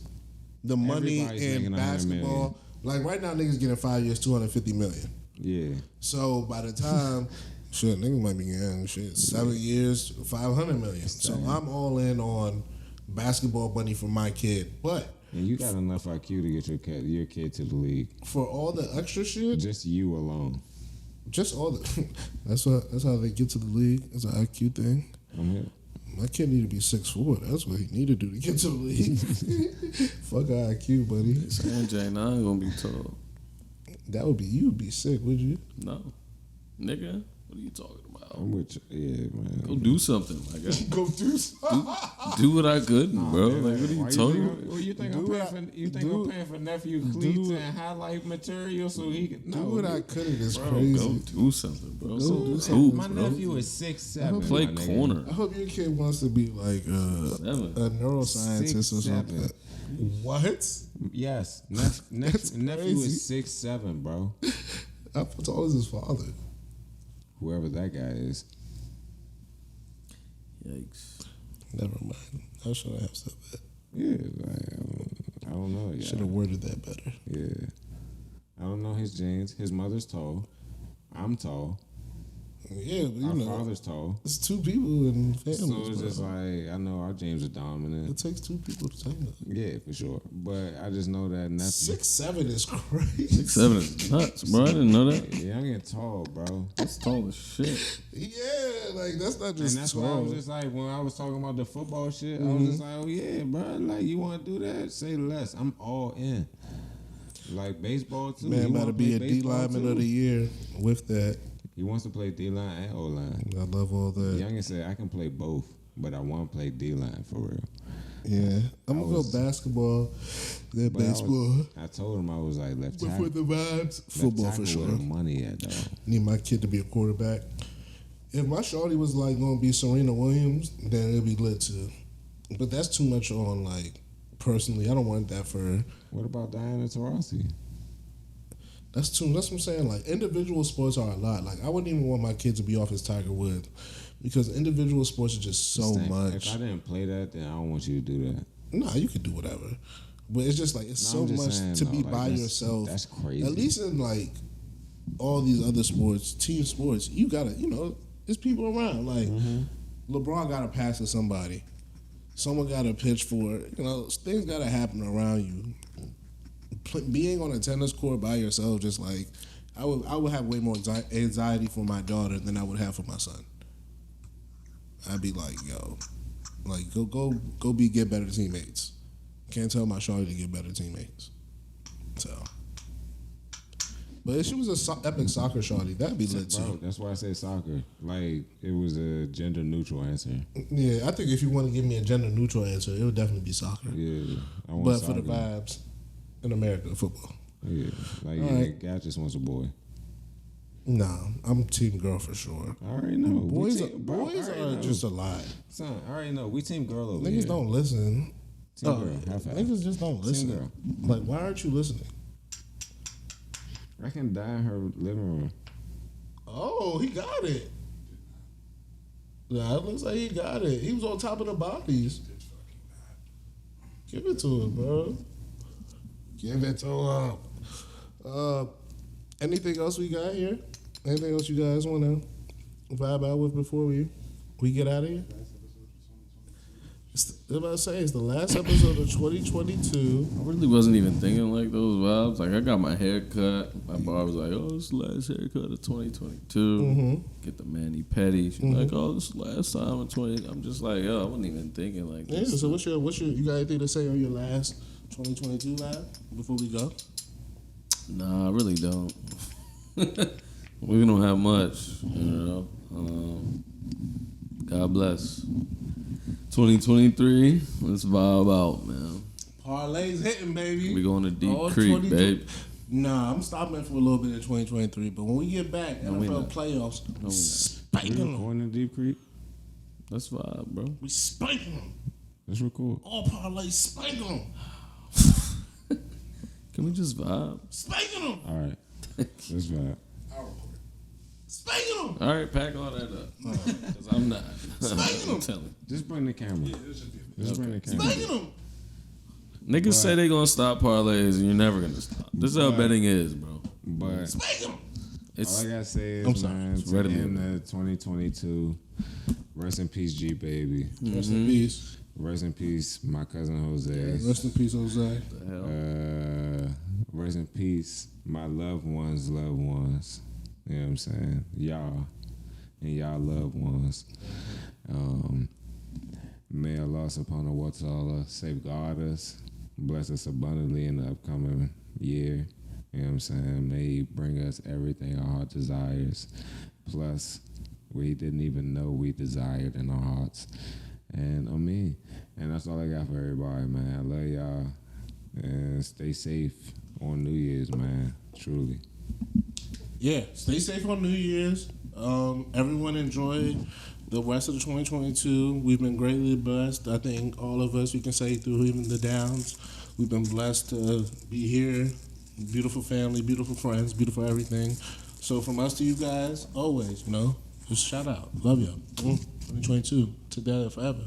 the money Everybody's in making $100 basketball, like right now, niggas getting 5 years, $250 million. Yeah. So by the time, shit, niggas might be getting 7 years, $500 million. So I'm all in on basketball money for my kid, but. And you got enough IQ to get your kid to the league. For all the extra shit, Just you alone. just all the that's how they get to the league. It's an IQ thing. I'm here. My kid need to be 6'4". That's what he need to do to get to the league. Fuck IQ, buddy. Sanjay, nah, I'm gonna be tall. That would be you'd be sick, would you? No, nigga, what are you talking about? I'm with you. Yeah, man. Go do something, my guy. Go do Do what I could, bro. Like, what are you talking about? Well, you think I'm paying for nephew cleats and highlight material so he can Do what I could. It's Bro, crazy. go do something, bro. Go do Hoop, something, My bro. nephew is 6'7". Play my nigga. corner. I hope your kid wants to be like a neuroscientist or 6'7". something. What? Yes. That's Nephew crazy. is 6'7", bro. How tall is his father? Whoever that guy is. Yikes. Never mind. I should have said that. Yeah, like, I don't know. Yeah. Should have worded that better. Yeah. I don't know his genes. His mother's tall. I'm tall. Yeah, but you Our know, father's tall. it's two people in families. So it's bro. just like, I know our genes are dominant. It takes two people to say that. Yeah, for sure. But I just know that nephew. 6'7" is crazy. 6'7" is nuts, bro. I didn't know that. Young and tall, bro. That's tall as shit. Yeah, like that's not And just that's why I tall. was just like, when I was talking about the football shit, I was just like, oh yeah, bro, like you want to do that? Say less. I'm all in. Like baseball too. Man, He about wanna to be play a D baseball, lineman too. of the year with that. He wants to play D line and O line. I love all that. Youngin said I can play both, but I want to play D line for real. Yeah, I'm gonna go basketball, then But baseball. I told him I was like left But tackle. for the vibes, Left football tackle for where sure. the money at though. Need my kid to be a quarterback. If my shorty was like gonna be Serena Williams, then it'd be lit too. But that's too much on like personally. I don't want that for her. What about Diana Taurasi? That's what I'm saying. Like, individual sports are a lot. Like, I wouldn't even want my kid to be off as Tiger Woods because individual sports are just so much. If I didn't play that, then I don't want you to do that. Nah, you could do whatever. But it's just like, it's so I'm just much saying, to though, be like, by that's- yourself. that's crazy. At least in, like, all these other sports, team sports, you gotta, there's people around. Like, LeBron gotta pass to somebody. Someone gotta pitch for it. Things gotta happen around you. Being on a tennis court by yourself, just like, I would have way more anxiety for my daughter than I would have for my son. I'd be like, yo, like, go get better teammates. Can't tell my shawty to get better teammates. So, but if she was a epic soccer shawty, that'd be lit Bro, too. that's why I say soccer. Like, it was a gender neutral answer. Yeah, I think if you want to give me a gender neutral answer, it would definitely be soccer. Yeah, I want But soccer. for the vibes, in America, football. Yeah, like, All right. guy just wants a boy. Nah, I'm team girl for sure. I already know. Boys Bro, are I already know. just a lie. Son, I already know. We team girl over Niggas here. don't listen. Team girl, high five. Niggas just don't listen. girl. Like, why aren't you listening? I can die in her living room. Oh, he got it. Nah, it looks like he got it. He was on top of the bodies. Give it to him, bro. Give it to him. Anything else we got here? Anything else you guys want to vibe out with before we get out of here? I was about to say, it's the last episode of 2022. I really wasn't even thinking like those vibes. Like, I got my hair cut. My bar was like, oh, it's the last haircut of 2022. Get the mani pedi. She's like, oh, this is the last time of 20. I'm just like, yo, I wasn't even thinking like Yeah, this. so what's your you got anything to say on your last 2022 live before we go? Nah, I really don't. We don't have much, God bless. 2023, let's vibe out, man. Parlays hitting, baby. We going to Deep All Creek, 22 babe. Nah, I'm stopping for a little bit in 2023, but when we get back, No, we NFL not. playoffs, we not. spanking We them. going to Deep Creek? Let's vibe, bro. We spanking them. Let's record. All parlays, spanking them. Can we just vibe? Spanking them. All right. Let's vibe. Spanking them. All right, pack all that up. Because I'm not. Spanking I'm telling you. Just bring the camera. Just bring the camera. Spanking them. Niggas say they gonna stop parlays and you're never gonna stop. This is how betting is, bro. But Spanking them. It's all I gotta say is, I'm sorry. man, It's to ready to end be. the 2022. Rest in peace, G baby. Rest in peace. Rest in peace, my cousin Jose. Rest in peace, Jose. the hell. Rest in peace, my loved ones. You know what I'm saying? Y'all and y'all loved ones. May Allah subhanahu wa ta'ala safeguard us, bless us abundantly in the upcoming year. You know what I'm saying? May He bring us everything our heart desires, plus we didn't even know we desired in our hearts. And and that's all I got for everybody, man. I love y'all, and stay safe on New Year's, man. Truly. Yeah, stay safe on New Year's. Everyone enjoy the rest of the 2022. We've been greatly blessed. I think all of us, we can say through even the downs, we've been blessed to be here. Beautiful family, beautiful friends, beautiful everything. So from us to you guys, always, just shout out. Love y'all. 2022, together forever.